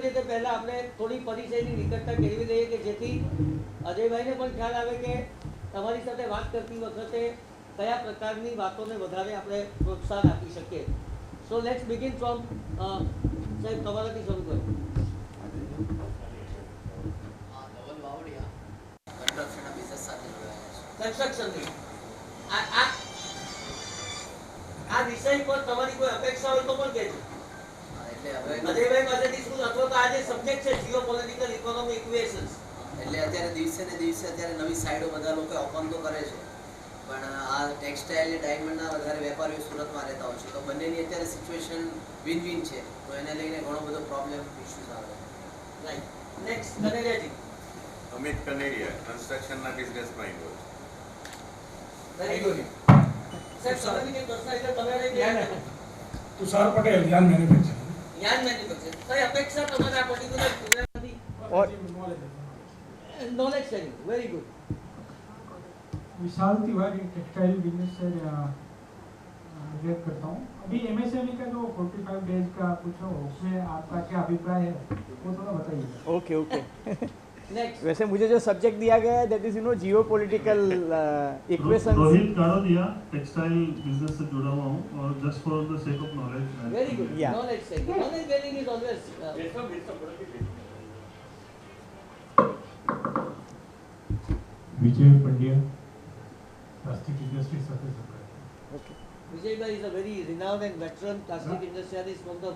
કરીએ તે પહેલાં આપણે થોડી પરિચયની નિકટતા કેળવી લઈએ કે જેથી અજયભાઈને પણ ખ્યાલ આવે કે તમારી સાથે વાત કરતી વખતે કયા પ્રકારની વાતોને વધારે આપણે પ્રોત્સાહન આપી શકીએ. સો લેટ્સ બિગિન ફ્રોમ સાહેબ તમારાથી શરૂ કરો. કન્સ્ટ્રક્શનની આ વિષય પર તમારી કોઈ અપેક્ષા હોય તો પણ કહેજો. અજયભાઈ પાસેથી શું અથવા તો આ જે સબ્જેક્ટ છે જીઓપોલિટિકલ ઇકોનોમી ઇક્વેશન્સ, એટલે અત્યારે દિવસે ને દિવસે અત્યારે નવી સાઈડો બધા લોકો ઓપન તો કરે છે, પણ આ ટેક્સટાઇલ ડાયમંડના વધારે વેપારીઓ સુરતમાં રહેતા હોય છે, તો બંનેની અત્યારે સિચ્યુએશન વિન વિન છે, તો એને લઈને ઘણો બધો પ્રોબ્લેમ ઇશ્યુઝ આવે. રાઈટ. નેક્સ્ટ કનેરિયાજી. અમિત કનેરિયા, કન્સ્ટ્રક્શનના બિઝનેસમાં ઇન્વોલ્વ. Very good. સાહેબ સમજની કે પ્રશ્ન એટલે તમારે तुषार पटेल, यान मैन्युफैक्चरिंग. યાન મેન્યુફેક્ચર કઈ અપેક્ષા તમારે આ પર્ટિક્યુલર પ્રોગ્રામથી? Knowledge sharing. Very good. Vishal Tiwari, textile business से रिलेट करता हूँ. अभी एमएसएमई का जो 45 डेज का पूछा उसमें आपका क्या अभिप्राय है वो थोड़ा बताइए. Okay okay. नेक्स्ट. वैसे मुझे जो सब्जेक्ट दिया गया है that is geopolitical equation. Rohit Gadodia, textile business से जुड़ा हुआ हूँ और just for the sake of knowledge. Very good. Yeah. Knowledge sharing. Knowledge gaining is always Vijay Pandya, plastic industry સાથે okay. Vijay is a very renowned and veteran plastic industrialist from the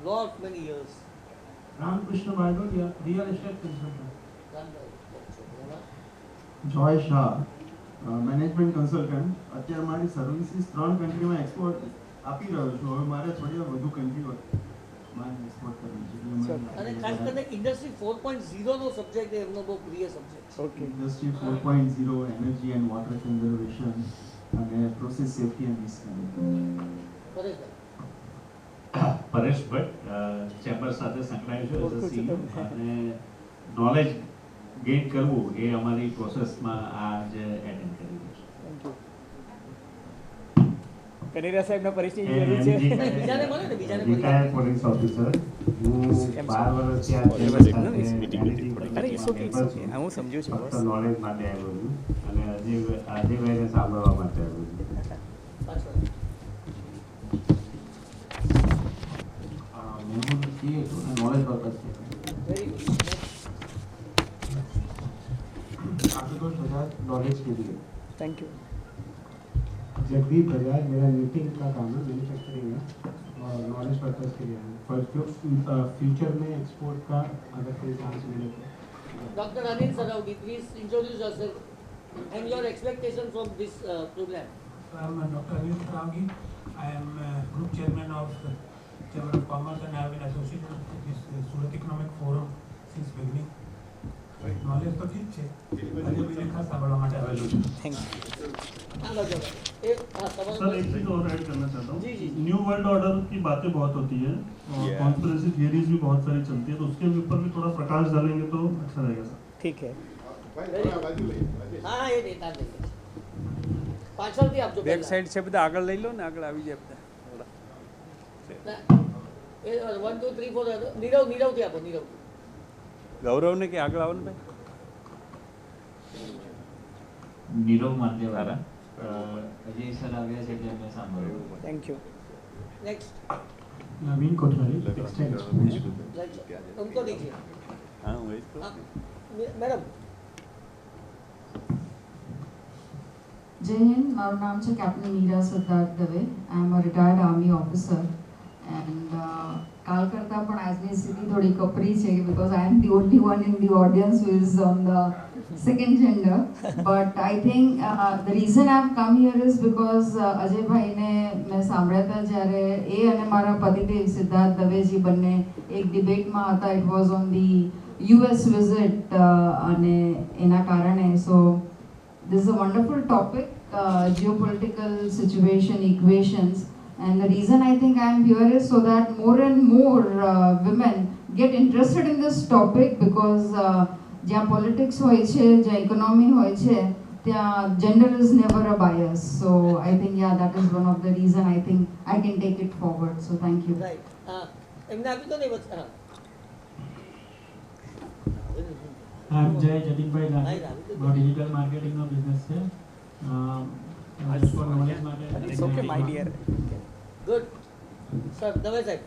lot many years. Ramakrishna Bardolia, real estate consultant. Joy Shah, management consultant. અત્યારે મારી services 3 કન્ટ્રીમાં export આપી રહ્યો છું. હવે મારે થોડી વધુ કન્ટ્રીમાં એક્સપોર્ટ કરવી છે. અને ખાસ કરીને ઇન્ડસ્ટ્રી 4.0 નો સબ્જેક્ટ એમનો બહુ પ્રિય સબ્જેક્ટ છે. Okay. Industry 4.0, energy and water conservation અને process safety and risk management. Pareshbhai. Paresh Bhatt, chamber સાથે સંકળાયેલ છું એઝ અ સીઈઓ, અને નોલેજ ગેઇન કરવું એ અમારી પ્રોસેસમાં આજ એટેન્ડ કરી છે. Thank you. કનેરિયા સાહેબના પરિચયની જરૂર છે. બીજાને મળે ને, બીજાને મળે. Retired police officer. હું 12 વર્ષથી આ ચેમ્બર સાથે અરે ઇટ્સ ઓકે હા હું સમજ્યું છું ફક્ત નોલેજ માટે આવ્યો છું અને અજયભાઈને સાંભળવા માટે આવ્યો છું. પાછળ. મેહુલ સીએ છું અને નોલેજ પર્પઝ છે. Very good. Ashutosh Bajaj, knowledge के लिए. Thank you. जगदीप बजाज, मेरा नीटिंग का काम है, मैन्युफैक्चरिंग है और नॉलेज पर्पस के लिए है. पर फ्यूचर में एक्सपोर्ट का अगर कोई चांस मिले तो. Dr. Anil Saraogi, please introduce yourself and your expectation from this program. I am Dr. Anil Saraogi. I am group chairman of Chamber of Commerce and I have been associated with this Surat Economic Forum since beginning. Knowledge તો ઠીક છે, આજે બીજે ખાસ સાંભળવા માટે આવેલું છું. Thank you. આગળ જાઓ. सर एक चीज और ऐड करना चाहता जी, जी। हूँ. न्यू वर्ल्ड ऑर्डर की बातें बहुत होती हैं और कॉन्स्पिरेसी थियरीज भी बहुत सारी चलती है, तो उसके ऊपर भी थोड़ा प्रकाश डालेंगे तो अच्छा रहेगा सर. ठीक है. હા એ ડેટા લઈ લે. પાછળથી આપજો. બેક સાઈડ છે બધા આગળ લઈ લો ને, આગળ આવી જાય બધા. એ 1 2 3 4 નીરવથી આપો. નીરવ. ગૌરવને કે આગળ આવો ને ભાઈ. નીરવ માંદેવાલા, અજય સર આવ્યા છે એટલે મેં સાંભળ્યું. Thank you. Next. Naveen Kothari, textile उनको दीजिए. હા હું એ જ કહું. मैडम. જય હિન્દ. મારું નામ છે captain Meera Siddharth Dave. I am a retired army officer and કાલ કરતાં પણ આજની સ્થિતિ થોડી કપરી છે because I am the only one in the audience who is on the second gender, but I think the reason I've come here is because Ajay ભાઈને મેં સાંભળ્યા હતા જ્યારે એ અને મારા પતિદેવ સિદ્ધાર્થ દવેજી બંને એક ડિબેટમાં હતા. It was on the US visit અને એના કારણે સો this is a wonderful topic, geopolitical situation equations, and the reason I think I am here is so that more and more women get interested in this topic because જ્યાં politics હોય છે, જ્યાં economy હોય છે, ત્યાં gender is never a bias. So I think that is one of the reason I think I can take it forward. So thank you. Right. એમને આપ્યું તો નહીં બસ. I'm Jay Jatinbhai Gandhi. મારો ડિજિટલ માર્કેટિંગનો બિઝનેસ છે. For knowledge માટે It's okay, my dear. Good sir Dave સાહેબ.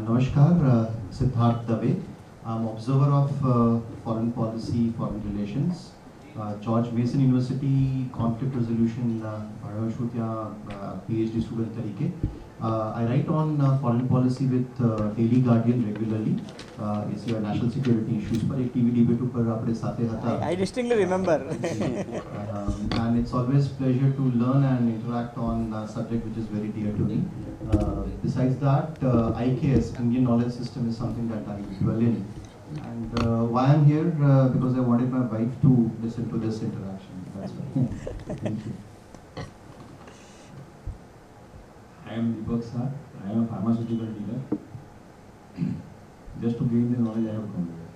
Namaskar, Siddharth Dave. I'm observer of foreign policy, foreign relations. George Mason University conflict resolution ભણ્યો છું ત્યાં PhD student તરીકે. I write on foreign policy with Daily Guardian regularly. It's your national security issues पर एक TV debate ऊपर આપણે સાથે હતા. I distinctly remember. And it's always pleasure to learn and interact on a subject which is very dear to me. Besides that, IKS, Indian Knowledge System, is something that I dwell in. And why I'm here, because I wanted my wife to listen to this interaction. That's why. Thank you. I am Deepak Sir. I am a pharmaceutical dealer. Just to gain the knowledge, I have come here.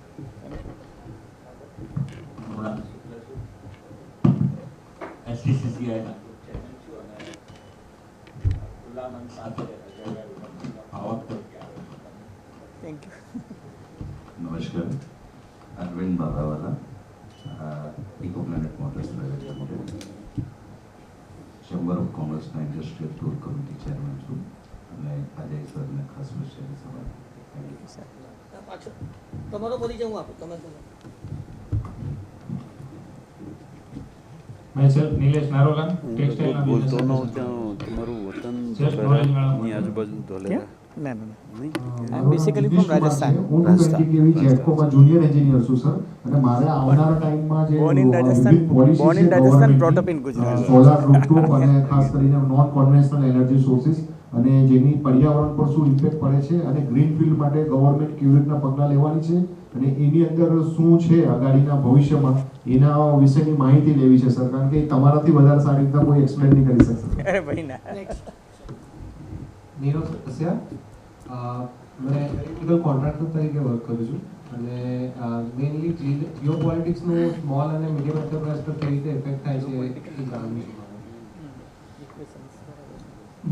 STCCI. Thank you. Namaskar, Arvind Babawala, Ecoplanet Motors Private Limited, Chamber of Commerce na Industrial Tour Committee Chairman છું અને અજય સરને ખાસ વિશેષ સવાલ. પાછો તમારો પરિચય હું આપું તમે. Myself Nilesh Narola, textile and બોલતો ન તમારું વતન ની આજુબાજુ Dholera. No. I'm basically from Rajasthan. હું 20 કેવી જેટકોમાં જુનિયર એન્જિનિયર છું સર અને મારે આવનારા ટાઈમમાં જે Born in Rajasthan, brought up in Gujarat. Solar rooftop અને ખાસ કરીને નોન કન્વેન્શનલ એનર્જી સોર્સિસ અને જેની પર્યાવરણ પર શું ઇમ્પેક્ટ પડે છે અને ગ્રીન ફિલ્ડ માટે ગવર્નમેન્ટ કેવી રીતના પગલાં લેવાની છે અને એની અંદર શું છે આગાડીના ભવિષ્યમાં એના વિશેની માહિતી લેવી છે સર કારણ કે તમારાથી વધારે સારી રીતના કોઈ એક્સપ્લેન નહીં કરી શકશે. અરે ભાઈ ના. નીરવ સત્યા મેં ટેકનિકલ કોન્ટ્રાક્ટર તરીકે વર્ક કરું છું અને મેઇનલી જીઓપોલિટિક્સનું સ્મોલ અને મીડિયમ એન્ટરપ્રાઇઝ પર કેવી રીતે ઇફેક્ટ થાય છે એ જાણવું છે.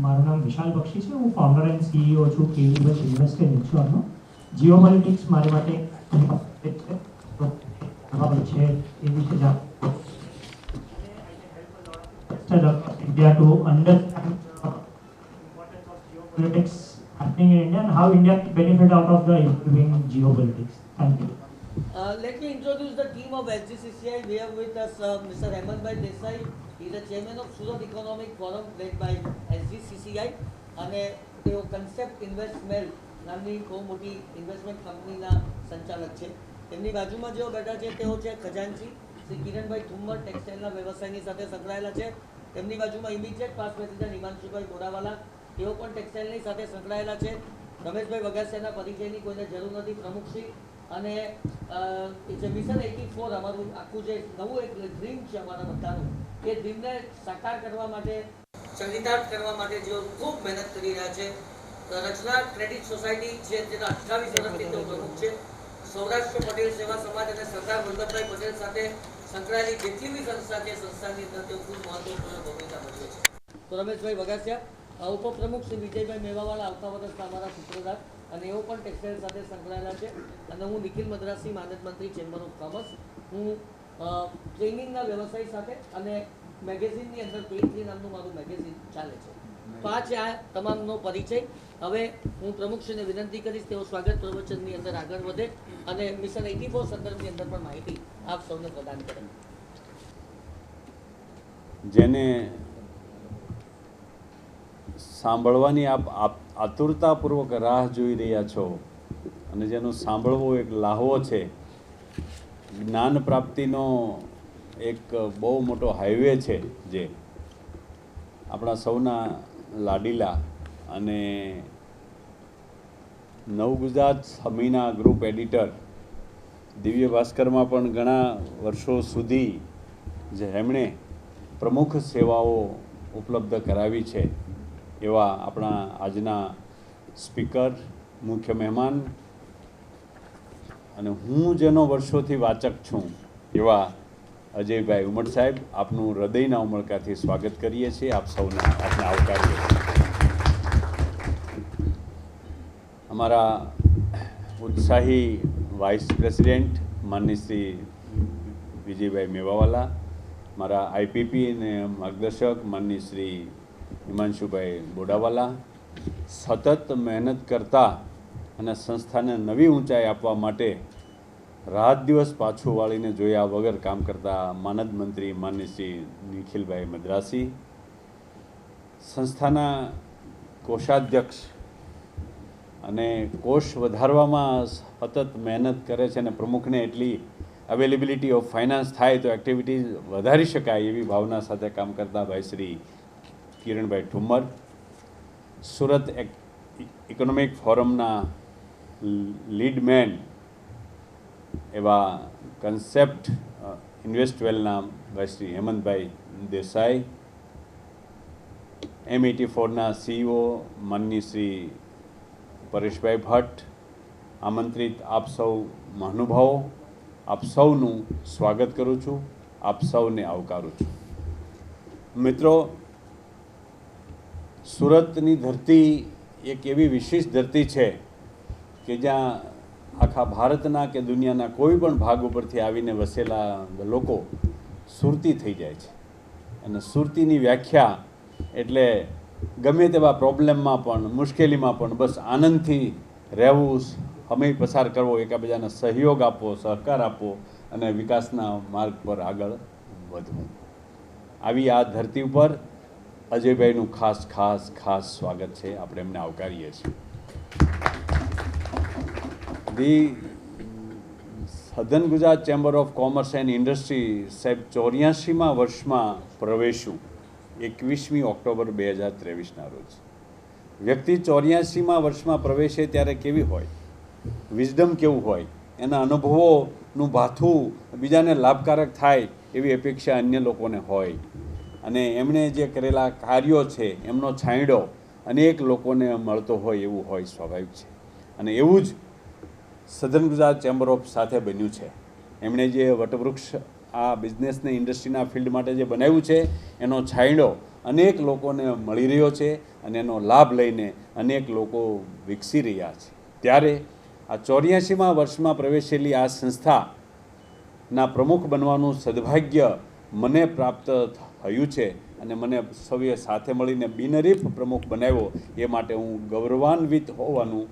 મારું નામ વિશાલ બક્ષી છે. હું ફાઉન્ડર એન્ડ CEO છું કેવી બસ ઇન્વેસ્ટ એન્ડ ઇન્શ્યોરનો. જીઓપોલિટિક્સ મારી માટે છે એ વિશે India to understand politics happening in India and how India can benefit out of the improving geopolitics. Thank you. Let me introduce the team of SGCCI. We have with us Mr. Hemantbhai Desai. He is the chairman of Surat Economic Forum led by SGCCI. અને તેઓ concept ઇન્વેસ્ટમેલ નામની બહુ મોટી investment કંપનીના સંચાલક છે. તેમની બાજુમાં જેઓ બેઠા છે તેઓ છે ખજાનચી શ્રી કિરણભાઈ ઠુમ્મર, ટેક્સટાઇલના વ્યવસાયની સાથે સંકળાયેલા છે. તેમની બાજુમાં ઇમિડિયેટ પાસ પ્રેસિડેન્ટ હિમાંશુભાઈ બોરાવાલા, તેઓ પણ ટેક્સટાઇલની સાથે સંકળાયેલા છે. રમેશભાઈ વગાસિયાના પરિચયની કોઈને જરૂર નથી, પ્રમુખશ્રી. અને જે મિશન 84 અમારું આખું જે નવું એક ડ્રીમ છે અમારા બધાનું, એ ડ્રીમને સાકાર કરવા માટે, ચરિતાર્થ કરવા માટે જેઓ ખૂબ મહેનત કરી રહ્યા છે. રચના ક્રેડિટ સોસાયટી છે જેના 28 વર્ષથી તેઓ પ્રમુખ છે. સૌરાષ્ટ્ર પટેલ સેવા સમાજ અને સરદાર વલ્લભભાઈ પટેલ સાથે સંકળાયેલી જેટલી બી સંસ્થા છે સંસ્થાની અંદર તેઓ ખૂબ મહત્વપૂર્ણ ભૂમિકા ભજવે છે. તો રમેશભાઈ વગાસિયા, ઉપપ્રમુખ શ્રી વિજયભાઈ મેવાવાળા આવતા વર્ષના અમારા સૂત્રધાર અને એઓ પણ ટેક્સટાઇલ સાથે સંકળાયેલા છે. અને હું નિખિલ મદ્રાસી, માનદ મંત્રી, ચેમ્બર ઓફ કોમર્સ. હું ટ્રેનિંગના વ્યવસાય સાથે અને મેગેઝિનની અંદર પેઇન્ટ્રી નામનું મારું મેગેઝિન ચાલે છે. તો આ છે આ તમામનો પરિચય. હવે હું પ્રમુખશ્રીને વિનંતી કરીશ તેઓ સ્વાગત પ્રવચનની અંદર આગળ વધે અને મિશન 84 સંદર્ભની અંદર પણ માહિતી આપ સૌને પ્રદાન કરે. જેને સાંભળવાની આપ આતુરતાપૂર્વક રાહ જોઈ રહ્યા છો અને જેનો સાંભળવો એક લાહવો છે, જ્ઞાન પ્રાપ્તિનો એક બહુ મોટો હાઈવે છે, જે આપણા સૌના લાડીલા અને નવગુજરાત સમીના ગ્રુપ એડિટર દિવ્ય ભાસ્કરમાં પણ ઘણા વર્ષો સુધી જે એમણે પ્રમુખ સેવાઓ ઉપલબ્ધ કરાવી છે એવા આપણા આજના સ્પીકર, મુખ્ય મહેમાન અને હું જેનો વર્ષોથી વાચક છું એવા અજયભાઈ ઉમટ સાહેબ, આપનું હૃદયના ઉમળકાથી સ્વાગત કરીએ છીએ. આપ સૌને આપને આવકારીએ છીએ. અમારા ઉત્સાહી વાઇસ પ્રેસિડેન્ટ માનની શ્રી વિજયભાઈ મેવાવાલા, મારા આઈપીપી અને માર્ગદર્શક માનની શ્રી હિમાંશુભાઈ બોડાવાલા, સતત મહેનત કરતા અને સંસ્થાને નવી ઊંચાઈ આપવા માટે રાત દિવસ પાછું વાળીને જોયા વગર કામ કરતા માનદ મંત્રી માનની શ્રી નિખિલભાઈ મદ્રાસી, સંસ્થાના કોષાધ્યક્ષ અને કોષ વધારવામાં સતત મહેનત કરે છે અને પ્રમુખને એટલી અવેલેબિલિટી ઓફ ફાઇનાન્સ થાય તો એક્ટિવિટીઝ વધારી શકાય એવી ભાવના સાથે કામ કરતા ભાઈ શ્રી કિરણભાઈ ઠુમ્મર, સુરત ઇકોનોમિક ફોરમના લીડ મેન એવા કન્સેપ્ટ ઇન્વેસ્ટવેલના ભાઈ શ્રી હેમંતભાઈ દેસાઈ, M84ના CEO માનની શ્રી પરેશભાઈ ભટ્ટ, આમંત્રિત આપ સૌ મહાનુભાવો, આપ સૌનું સ્વાગત કરું છું, આપ સૌને આવકારું છું. મિત્રો, સુરતની ધરતી એક એવી વિશેષ ધરતી છે કે જ્યાં આખા ભારતના કે દુનિયાના કોઈ પણ ભાગ ઉપરથી આવીને વસેલા લોકો સુરતી થઈ જાય છે. અને સુરતીની વ્યાખ્યા એટલે ગમે તેવા પ્રોબ્લેમમાં પણ, મુશ્કેલીમાં પણ બસ આનંદથી રહેવું, સમય પસાર કરવો, એકબીજાને સહયોગ આપવો, સહકાર આપવો અને વિકાસના માર્ગ પર આગળ વધવું. આવી આ ધરતી ઉપર અજયભાઈનું ખાસ સ્વાગત છે. આપણે એમને આવકારીએ છીએ. ધી સધન Gujarat chamber of commerce and industry સાહેબ 84મા વર્ષમાં પ્રવેશ્યું 21મી ઓક્ટોબર 2023ના રોજ. વ્યક્તિ 84મા વર્ષમાં પ્રવેશે ત્યારે કેવી હોય, વિઝડમ કેવું હોય, એના અનુભવોનું ભાથું બીજાને લાભકારક થાય એવી અપેક્ષા અન્ય લોકોને હોય. અને એમણે જે કરેલા કાર્યો છે એમનો છાંયડો અનેક લોકોને મળતો હોય એવું હોય, સ્વાભાવિક છે. અને એવું જ સધન ગુજરાત ચેમ્બર ઓફ સાથે બન્યું છે. એમણે જે વટવૃક્ષ આ બિઝનેસને ઇન્ડસ્ટ્રીના ફિલ્ડ માટે જે બનાવ્યું છે એનો છાંયડો અનેક લોકોને મળી રહ્યો છે અને એનો લાભ લઈને અનેક લોકો વિકસી રહ્યા છે. ત્યારે આ 84મા વર્ષમાં પ્રવેશેલી આ સંસ્થાના પ્રમુખ બનવાનું સદભાગ્ય મને પ્રાપ્ત થયું છે અને મને સૌએ સાથે મળીને બિનહરીફ પ્રમુખ બનાવ્યો એ માટે હું ગૌરવાન્વિત હોવાનું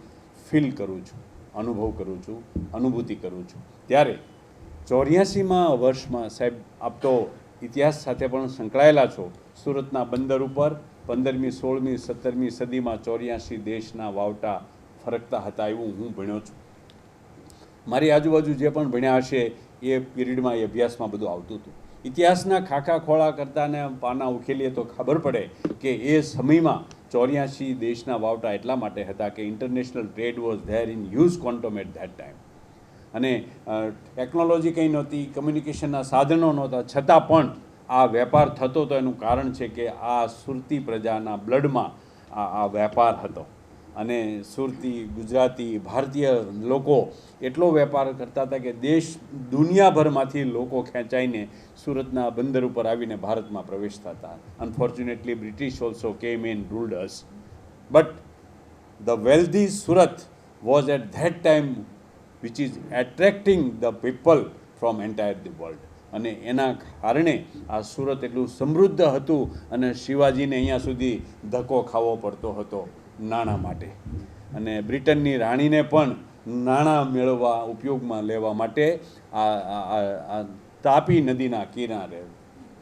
ફીલ કરું છું, અનુભવ કરું છું, અનુભૂતિ કરું છું. ત્યારે 84મા વર્ષમાં સાહેબ, આપ તો ઇતિહાસ સાથે પણ સંકળાયેલા છો. સુરતના બંદર ઉપર 15મી, 16મી, 17મી સદીમાં 84 દેશના વાવટા ફરકતા હતા એવું હું ભણ્યો છું. મારી આજુબાજુ જે પણ ભણ્યા હશે એ પીરિયડમાં, એ અભ્યાસમાં બધું આવતું હતું. ઇતિહાસના ખાખા ખોળા કરતા ને પાના ઉખેલીએ તો ખબર પડે કે એ સમયમાં 84 દેશના વાવટા એટલા માટે હતા કે international trade was there in huge quantum at that time. અને ટેકનોલોજી કંઈ નહોતી, કમ્યુનિકેશનના સાધનો નહોતા, છતાં પણ આ વેપાર થતો હતો. એનું કારણ છે કે આ સુરતી પ્રજાના બ્લડમાં આ વેપાર હતો. અને સુરતી, ગુજરાતી, ભારતીય લોકો એટલો વેપાર કરતા હતા કે દેશ દુનિયાભરમાંથી લોકો ખેંચાઈને સુરતના બંદર ઉપર આવીને ભારતમાં પ્રવેશતા હતા. Unfortunately British also came in ruled us, but the wealthy Surat was at that time which is attracting the people from entire the world. અને એના કારણે આ સુરત એટલું સમૃદ્ધ હતું અને શિવાજીને અહીંયા સુધી ધક્કો ખાવો પડતો હતો નાણાં માટે. અને બ્રિટનની રાણીને પણ નાણાં મેળવવા, ઉપયોગમાં લેવા માટે આ તાપી નદીના કિનારે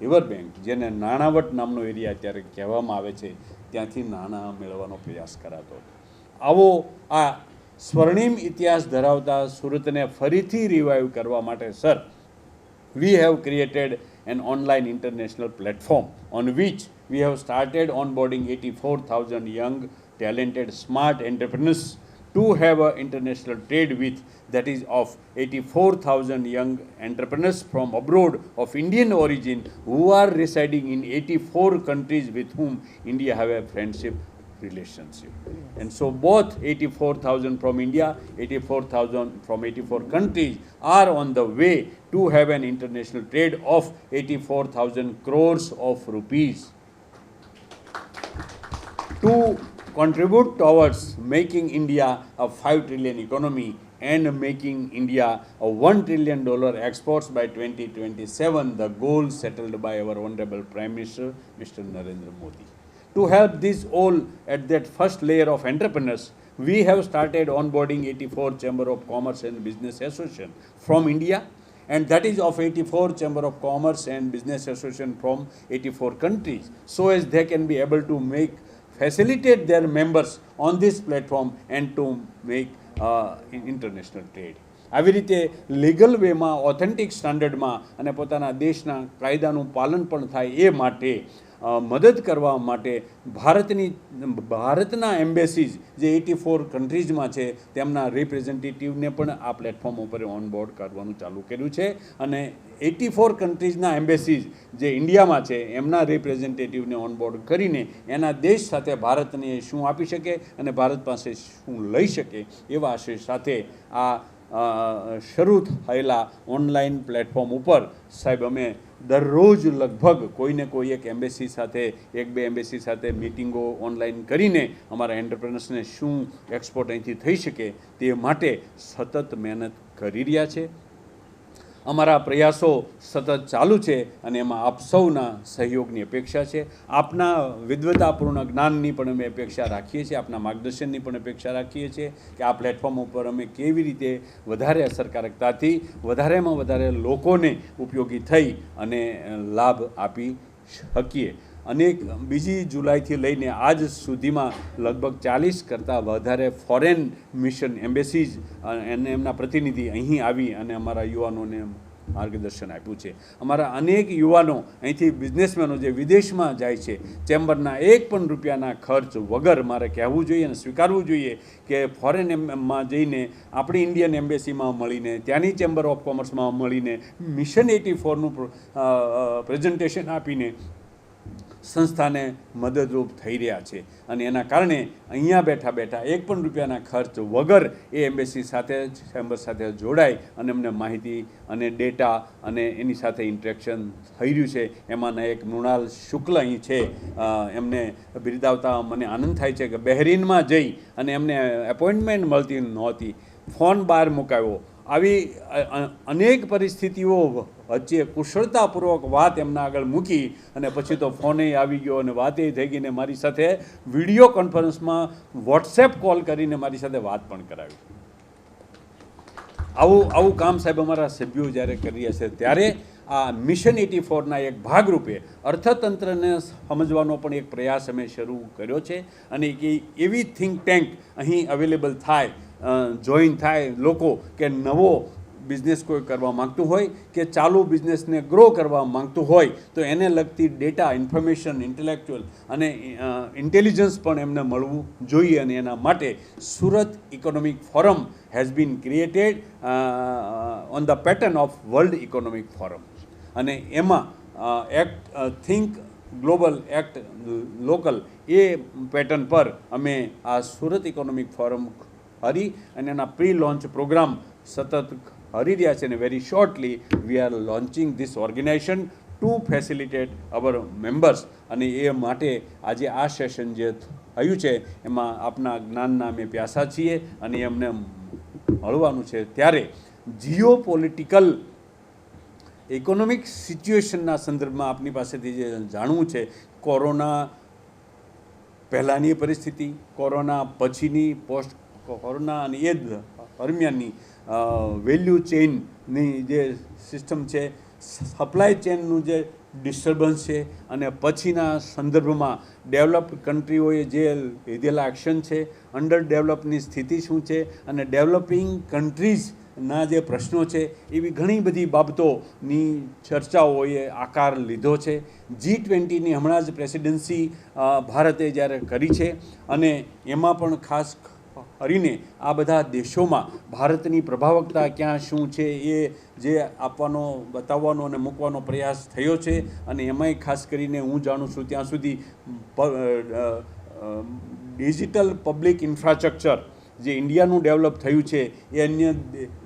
રિવર બેંક, જેને નાણાવટ નામનો એરિયા અત્યારે કહેવામાં આવે છે, ત્યાંથી નાણાં મેળવવાનો પ્રયાસ કરાતો હતો. આવો આ સ્વર્ણિમ ઇતિહાસ ધરાવતા સુરતને ફરીથી રિવાઇવ કરવા માટે sir, we have created an online international platform on which we have started onboarding 84,000 young, talented, smart entrepreneurs to have an international trade with, that is of 84,000 young entrepreneurs from abroad of Indian origin who are residing in 84 countries with whom India have a friendship relationship. And so both 84,000 from India, 84,000 from 84 countries are on the way to have an international trade of 84,000 crores of rupees to contribute towards making India a 5 trillion economy and making India a $1 trillion exports by 2027, the goal settled by our Honorable Prime Minister, Mr. Narendra Modi. To help this all at that first layer of entrepreneurs, we have started onboarding 84 Chamber of Commerce and Business Association from India, and that is of 84 Chamber of Commerce and Business Association from 84 countries, so as they can be able to facilitate their members on this platform and to make international trade. આવી રીતે legal વેમાં authentic સ્ટાન્ડર્ડમાં અને પોતાના દેશના કાયદાનું પાલન પણ થાય એ માટે મદદ કરવા માટે ભારતના એમ્બેસીઝ જે 84 કન્ટ્રીઝમાં છે તેમના રિપ્રેઝેન્ટેટિવને પણ આ પ્લેટફોર્મ ઉપર ઓનબોર્ડ કરવાનું ચાલુ કર્યું છે અને 84 કન્ટ્રીઝના એમ્બેસીઝ જે ઇન્ડિયામાં છે એમના રિપ્રેઝેન્ટેટિવને ઓનબોર્ડ કરીને એના દેશ સાથે ભારતને શું આપી શકે અને ભારત પાસે શું લઈ શકે એવા આશય સાથે આ શરૂ થયેલા ઓનલાઈન પ્લેટફોર્મ ઉપર સાહેબ અમે દરરોજ લગભગ કોઈને કોઈ એક એમ્બેસી સાથે 1-2 એમ્બેસી સાથે મિટિંગો ઓનલાઈન કરીને અમારા એન્ટરપ્રેનર્સને શું એક્સપોર્ટ અહીંથી થઈ શકે તે માટે સતત મહેનત કરી રહ્યા છે. અમારા પ્રયાસો સતત ચાલુ છે અને એમાં આપ સૌના સહયોગની અપેક્ષા છે. આપના વિદ્વતાપૂર્ણ જ્ઞાનની પણ અમે અપેક્ષા રાખીએ છીએ, આપના માર્ગદર્શનની પણ અપેક્ષા રાખીએ છીએ કે આ પ્લેટફોર્મ ઉપર અમે કેવી રીતે વધારે અસરકારકતાથી વધારેમાં વધારે લોકોને ઉપયોગી થઈ અને લાભ આપી શકીએ. અનેક 2 જુલાઈથી લઈને આજ સુધીમાં લગભગ 40 કરતાં વધારે ફોરેન મિશન એમ્બેસીઝ અને એમના પ્રતિનિધિ અહીં આવી અને અમારા યુવાનોને માર્ગદર્શન આપ્યું છે. અમારા અનેક યુવાનો અહીંથી બિઝનેસમેનો જે વિદેશમાં જાય છે ચેમ્બરના 1 પણ રૂપિયાના ખર્ચ વગર મારે કહેવું જોઈએ અને સ્વીકારવું જોઈએ કે ફોરેનમાં જઈને આપણી ઇન્ડિયન એમ્બેસીમાં મળીને ત્યાંની ચેમ્બર ઓફ કોમર્સમાં મળીને મિશન 84નું પ્રેઝન્ટેશન આપીને સંસ્થાને મદદરૂપ થઈ રહ્યા છે અને એના કારણે અહીંયા બેઠા બેઠા 1 પણ રૂપિયાના ખર્ચ વગર એ એમ્બેસી સાથે ચેમ્બર સાથે જોડાય અને અમને માહિતી અને ડેટા અને એની સાથે ઇન્ટરેક્શન થઈ રહ્યું છે. એમાંના એક મૃણાલ શુક્લ અહીં છે, એમને બિરદાવતા મને આનંદ થાય છે કે બહેરીનમાં જઈ અને એમને એપોઇન્ટમેન્ટ મળતી નહોતી, ફોન બહાર મુકાવ્યો. આવી અનેક પરિસ્થિતિઓ વચ્ચે કુશળતાપૂર્વક વાત એમના આગળ મૂકી અને પછી તો ફોને આવી ગયો અને વાતે થઈ ગઈ ને મારી સાથે વિડીયો કોન્ફરન્સમાં વોટ્સએપ કોલ કરીને મારી સાથે વાત પણ કરાવી. આવું કામ સાહેબ અમારા સભ્યો જ્યારે કરી રહ્યા છે ત્યારે આ મિશન 84ના એક ભાગરૂપે અર્થતંત્રને સમજવાનો પણ એક પ્રયાસ અમે શરૂ કર્યો છે અને એવી થિંક ટેન્ક અહીં અવેલેબલ થાય, જોઈન થાય લોકો કે નવો બિઝનેસ કોઈ કરવા માગતું હોય કે ચાલુ બિઝનેસને ગ્રો કરવા માગતું હોય તો એને લગતી ડેટા, ઇન્ફોર્મેશન, ઇન્ટેલેક્ચ્યુઅલ અને ઇન્ટેલિજન્સ પણ એમને મળવું જોઈએ અને એના માટે Surat economic forum has been created on the pattern of world economic forum અને એમાં act think global act local એ પેટર્ન પર અમે આ સુરત ઇકોનોમિક ફોરમ હરી અને એના પ્રી લોન્ચ પ્રોગ્રામ સતત હરી રહ્યા છે અને very shortly we are launching this organisation to facilitate our members અને એ માટે આજે આ સેશન જે થયું છે એમાં આપના જ્ઞાનના અમે પ્યાસા છીએ અને અમને મળવાનું છે. ત્યારે જીઓ પોલિટિકલ ઇકોનોમિક સિચ્યુએશનના સંદર્ભમાં આપની પાસેથી જે જાણવું છે, કોરોના પહેલાંની પરિસ્થિતિ, કોરોના પછીની, પોસ્ટ કોરોના અને એ દરમિયાનની વેલ્યુ ચેઇનની જે સિસ્ટમ છે, સપ્લાય ચેનનું જે ડિસ્ટર્બન્સ છે અને પછીના સંદર્ભમાં ડેવલપ્ડ કન્ટ્રીઓએ જે લીધેલા એક્શન છે, અંડર ડેવલપની સ્થિતિ શું છે અને ડેવલપિંગ કન્ટ્રીઝના જે પ્રશ્નો છે એવી ઘણી બધી બાબતોની ચર્ચાઓએ આકાર લીધો છે. G20ની હમણાં જ પ્રેસિડેન્સી ભારતે જ્યારે કરી છે અને એમાં પણ ખાસ કરીને આ બધા દેશોમાં ભારતની પ્રભાવકતા ક્યાં શું છે એ જે આપવાનો, બતાવવાનો અને મૂકવાનો પ્રયાસ થયો છે અને એમાંય ખાસ કરીને હું જાણું છું ત્યાં સુધી ડિજિટલ પબ્લિક ઇન્ફ્રાસ્ટ્રક્ચર જે ઇન્ડિયાનું ડેવલપ થયું છે એ અન્ય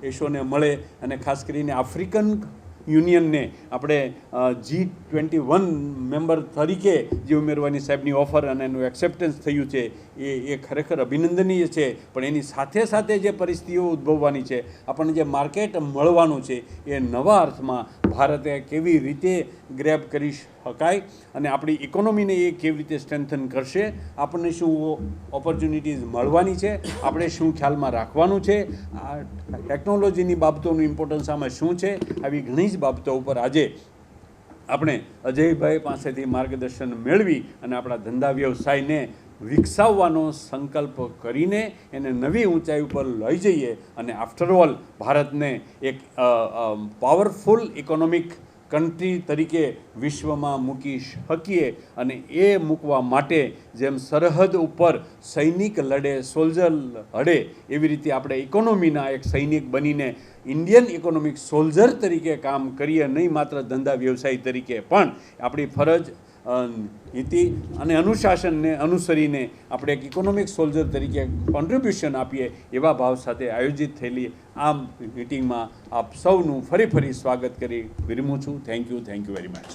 દેશોને મળે અને ખાસ કરીને આફ્રિકન યુનિયનને આપણે G21 મેમ્બર તરીકે જે ઉમેરવાની સાહેબની ઓફર અને એનું એક્સેપ્ટન્સ થયું છે એ ખરેખર અભિનંદનીય છે. પણ એની સાથે સાથે જે પરિસ્થિતિઓ ઉદ્ભવવાની છે, આપણને જે માર્કેટ મળવાનું છે, એ નવા અર્થમાં ભારતે કેવી રીતે ગ્રેબ કરી શકાય અને આપણી ઇકોનોમીને એ કેવી રીતે સ્ટ્રેન્થન કરશે, આપણને શું ઓપોર્ચ્યુનિટીઝ મળવાની છે, આપણે શું ખ્યાલમાં રાખવાનું છે, આ ટેકનોલોજીની બાબતોનું ઇમ્પોર્ટન્સ આમાં શું છે, આવી ઘણી જ બાબતો ઉપર આજે આપણે અજયભાઈ પાસેથી માર્ગદર્શન મેળવી અને આપણા ધંધા વ્યવસાયને વિકસાવવાનો સંકલ્પ કરીને એને નવી ઊંચાઈ ઉપર લઈ જઈએ અને આફ્ટર ઓલ ભારતને એક પાવરફુલ ઇકોનોમિક કન્ટ્રી તરીકે વિશ્વમાં મૂકી શકીએ. અને એ મૂકવા માટે જેમ સરહદ ઉપર સૈનિક લડે, સોલ્જર લડે, એવી રીતે આપણે ઇકોનોમીના એક સૈનિક બનીને ઇન્ડિયન ઇકોનોમિક સોલ્જર તરીકે કામ કરીએ, નહીં માત્ર ધંધા વ્યવસાય તરીકે. પણ આપણી ફરજ, નીતિ અને અનુશાસનને અનુસરીને આપણે એક ઇકોનોમિક સોલ્જર તરીકે કોન્ટ્રીબ્યુશન આપીએ, એવા ભાવ સાથે આયોજિત થયેલી આ મિટિંગમાં આપ સૌનું ફરી સ્વાગત કરી વિરમું છું. Thank you very much.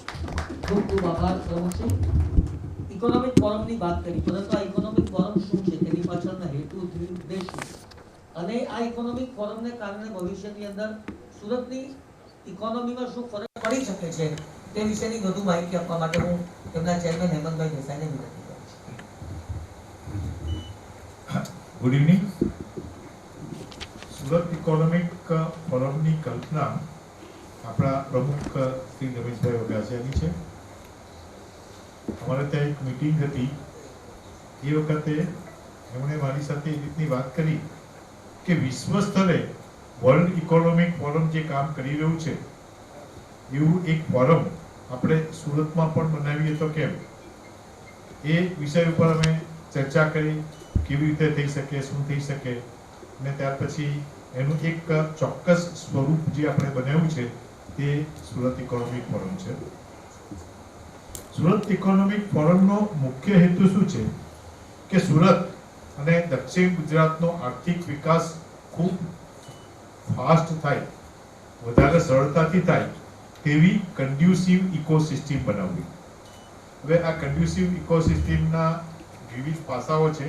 ખૂબ ખૂબ આભાર પ્રમુખજી. ઇકોનોમિક ફોરમની વાત કરી, પરંતુ આ ઇકોનોમિક ફોરમ શું છે, તેની પાછળના હેતુ ઉદ્દેશ શું છે, અને આ ઇકોનોમિક ફોરમને કારણે ભવિષ્યની અંદર સુરતની ઇકોનોમીમાં શું ફરક પડી શકે છે, તે વિશેની વધુ માહિતી આપવા માટે હું તેમના ચેરમેન હેમંતભાઈ દેસાઈને વિનંતી કરું છું. Good evening. સુરત ઇકોનોમિક ફોરમની કલ્પના આપણા પ્રમુખ શ્રી રમેશભાઈ વઘાસિયાની છે. અમારે ત્યાં એક મીટિંગ હતી, એ વખતે એમણે મારી સાથે એ રીતની વાત કરી કે વિશ્વ સ્તરે વર્લ્ડ ઇકોનોમિક ફોરમ જે કામ કરી રહ્યું છે, એવું એક ફોરમ આપણે સુરતમાં પણ બનાવીએ તો કેમ, એ વિષય ઉપર અમે ચર્ચા કરી, કેવી રીતે થઈ શકે, શું થઈ શકે, અને ત્યાર પછી એનું એક ચોક્કસ સ્વરૂપ જે આપણે બનાવ્યું છે તે સુરત ઇકોનોમિક ફોરમ છે. સુરત ઇકોનોમિક ફોરમનો મુખ્ય હેતુ શું છે કે સુરત અને દક્ષિણ ગુજરાતનો આર્થિક વિકાસ ખૂબ ફાસ્ટ થાય, વધારે સરળતાથી થાય તેવી કન્ડ્યુસિવ ઇકોસિસ્ટમ બનાવવી. હવે આ કન્ડ્યુસિવ ઇકોસિસ્ટમના વિવિધ પાસાઓ છે,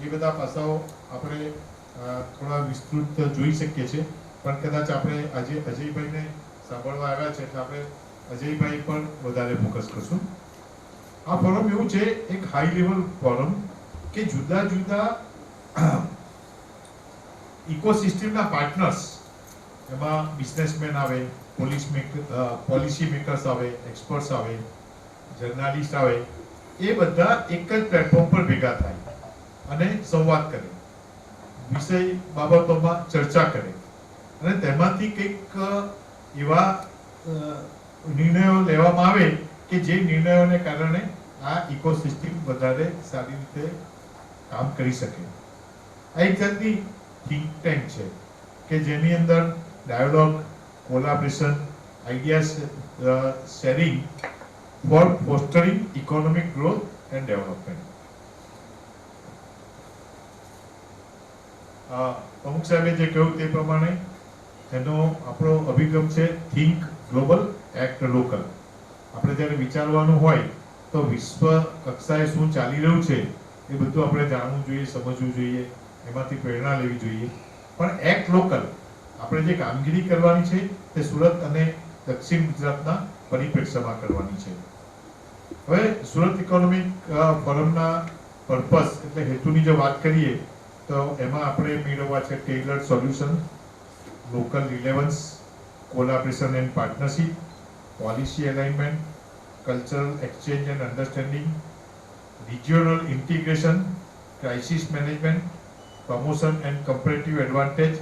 એ બધા પાસાઓ આપણે થોડા વિસ્તૃત જોઈ શકીએ છીએ, પણ કદાચ આપણે આજે અજયભાઈને સાંભળવા આવ્યા છે એટલે આપણે અજયભાઈ પર વધારે ફોકસ કરશું. આ ફોરમ એવું છે, એક હાઈ લેવલ ફોરમ કે જુદા જુદા ઇકોસિસ્ટમના પાર્ટનર્સ, એમાં બિઝનેસમેન આવે, પોલિસી મેકર્સ આવે, એક્સપર્ટ્સ આવે, જર્નાલિસ્ટ આવે, એ બધા એક જ પ્લેટફોર્મ પર ભેગા થાય અને સંવાદ કરે, વિષય બાબતોમાં ચર્ચા કરે અને તેમાંથી કંઈક એવા નિર્ણયો લેવામાં આવે કે જે નિર્ણયોને કારણે આ ઇકોસિસ્ટમ વધારે સારી રીતે કામ કરી શકે. આ એક જાતની થિંક ટેન્ક છે કે જેની અંદર dialogue, collaboration, idea sharing for fostering economic growth and development. પ્રમુખ સાહેબે જે કહ્યું તે પ્રમાણે એનો આપણો અભિગમ છે થિંક ગ્લોબલ, એક્ટ લોકલ. આપણે જ્યારે વિચારવાનું હોય તો વિશ્વ કક્ષાએ શું ચાલી રહ્યું છે એ બધું આપણે જાણવું જોઈએ, સમજવું જોઈએ, એમાંથી પ્રેરણા લેવી જોઈએ. પણ એક્ટ લોકલ, આપણે જે કામગીરી કરવાની છે તે સુરત અને દક્ષિણ ગુજરાતના પરિપ્રેક્ષ્યમાં કરવાની છે. હવે સુરત ઇકોનોમિક ફોરમના પર્પસ એટલે હેતુની જો વાત કરીએ તો એમાં આપણે મેળવવા છે tailored solution, local relevance, collaboration and partnership, policy alignment, cultural exchange and understanding, regional integration, crisis management, promotion and comparative advantage,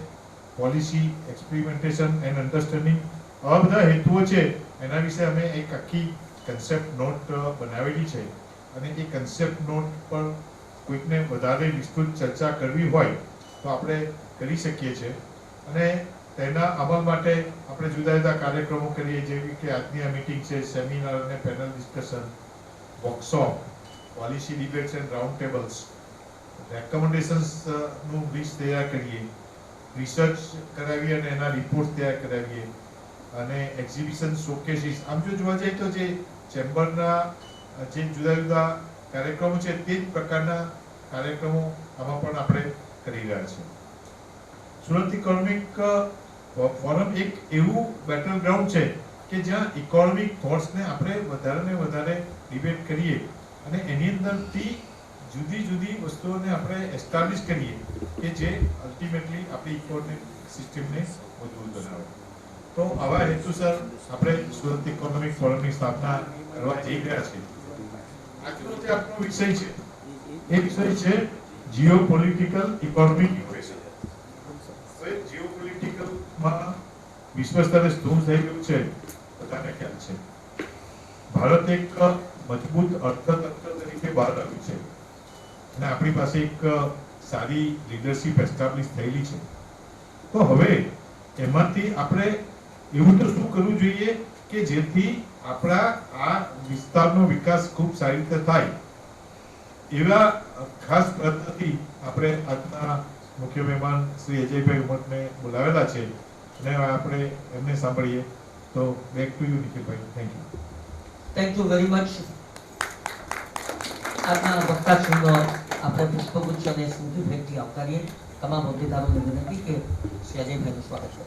policy experimentation and understanding. આ બધા હેતુઓ છે, એના વિશે અમે એક આખી કન્સેપ્ટ નોટ બનાવેલી છે અને એ કન્સેપ્ટ નોટ પર કોઈકને વધારે વિસ્તૃત ચર્ચા કરવી હોય તો આપણે કરી શકીએ છીએ. અને તેના અમલ માટે આપણે જુદા જુદા કાર્યક્રમો કરીએ, જેવી કે આજની આ મીટિંગ છે, સેમિનાર અને panel discussion, workshop, policy debates and round tables, રેકમેન્ડેશન્સનું લિસ્ટ તૈયાર કરીએ, રિસર્ચ કરાવીએ અને એના રિપોર્ટ તૈયાર કરાવીએ, અને એક્ઝિબિશન શોકેસીસ, આમ જો જોવા જઈએ તો જે ચેમ્બરના જે જુદા જુદા કાર્યક્રમો છે તે જ પ્રકારના કાર્યક્રમો આમાં પણ આપણે કરી રહ્યા છીએ. સુરત ઇકોનોમિક ફોરમ એક એવું બેટલ ગ્રાઉન્ડ છે કે જ્યાં ઇકોનોમિક થોટ્સને આપણે વધારે ને વધારે ડિબેટ કરીએ અને એની અંદરથી જુદી જુદી વસ્તુઓને આપણે એસ્ટાબ્લિશ કરીએ કે જે અલ્ટિમેટલી આપણી ઇકોનોમિક સિસ્ટમને મજબૂત બનાવે. તો આવા હેતુસર આપણે સુરત ઇકોનોમિક ફોરમની સ્થાપના કરવા જઈ રહ્યા છીએ. આજનો જે આપણો વિષય છે એ વિષય છે જીઓ પોલિટિકલ ઇકોનોમિક ઇક્વેશન. હવે જીઓ પોલિટિકલમાં વિશ્વ સ્તરે શું થઈ રહ્યું છે બધાને ખ્યાલ છે. ભારત એક મજબૂત અર્થતંત્ર તરીકે બહાર આવ્યું છે અને આપણી પાસે એક સારી લીડરશિપ એસ્ટાબ્લિશ થયેલી છે. તો હવે એમાંથી આપણે એવું તો શું કરવું જોઈએ કે જેથી આપણા આ વિસ્તારનો વિકાસ ખૂબ સારી રીતે થાય. એવા ખાસ પ્રયત્નથી આપણે આજના મુખ્ય મહેમાન શ્રી અજયભાઈ ઉમટને બોલાવેલા છે અને આપણે એમને સાંભળીએ. તો back to you નિખિલભાઈ. Thank you very much. આજના વક્તાશ્રીનો આપણે પુષ્પગુચ્છ અને સ્મૃતિ ભેટથી આવકારીએ. તમામ હોદ્દેદારોને વિનંતી કે શ્રી અજયભાઈનું સ્વાગત કરો.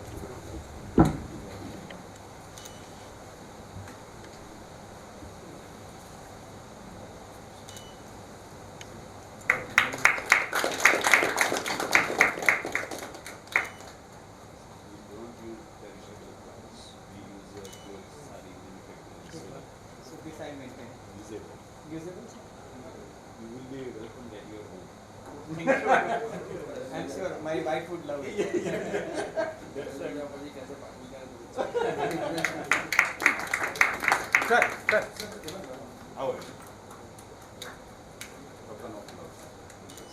I'm sure my wife would love it. Sir. आओ.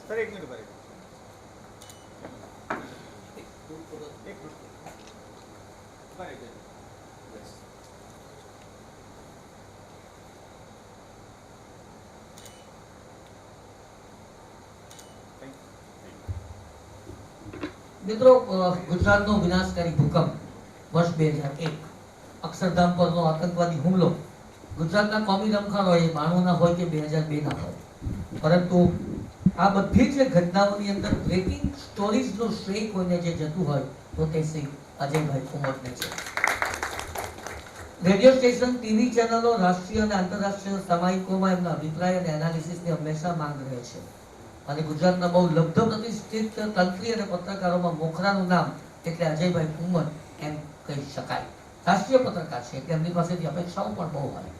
सर एक मिनट भाई. एक मिनट. મિત્રો, ગુજરાતનો વિનાશકારી ભૂકંપ વર્ષ 2001, અક્ષરધામ પરનો આતંકવાદી હુમલો ગુજરાતના કોમી રમખાણો એ 92 ના હોય કે 2002 ના હોય, પરંતુ આ બધી જ ઘટનાઓની અંદર બ્રેકિંગ સ્ટોરીઝનો શ્રેય કોઈને જે જતું હોય તો તે શ્રી અજયભાઈ ઉમટને છે. રેડિયો સ્ટેશન, ટીવી ચેનલો, રાષ્ટ્રીય અને આંતરરાષ્ટ્રીય સામાયિકોમાં એમના અભિપ્રાય અને એનાલિસિસની હંમેશા માંગ રહે છે અને ગુજરાતના બહુ લબ્ધ પ્રતિષ્ઠિત તંત્રી અને પત્રકારોમાં મોખરાનું નામ એટલે અજયભાઈ ઉમટ એમ કહી શકાય. રાષ્ટ્રીય પત્રકાર છે એટલે એમની પાસેથી અપેક્ષાઓ પણ બહુ હોય.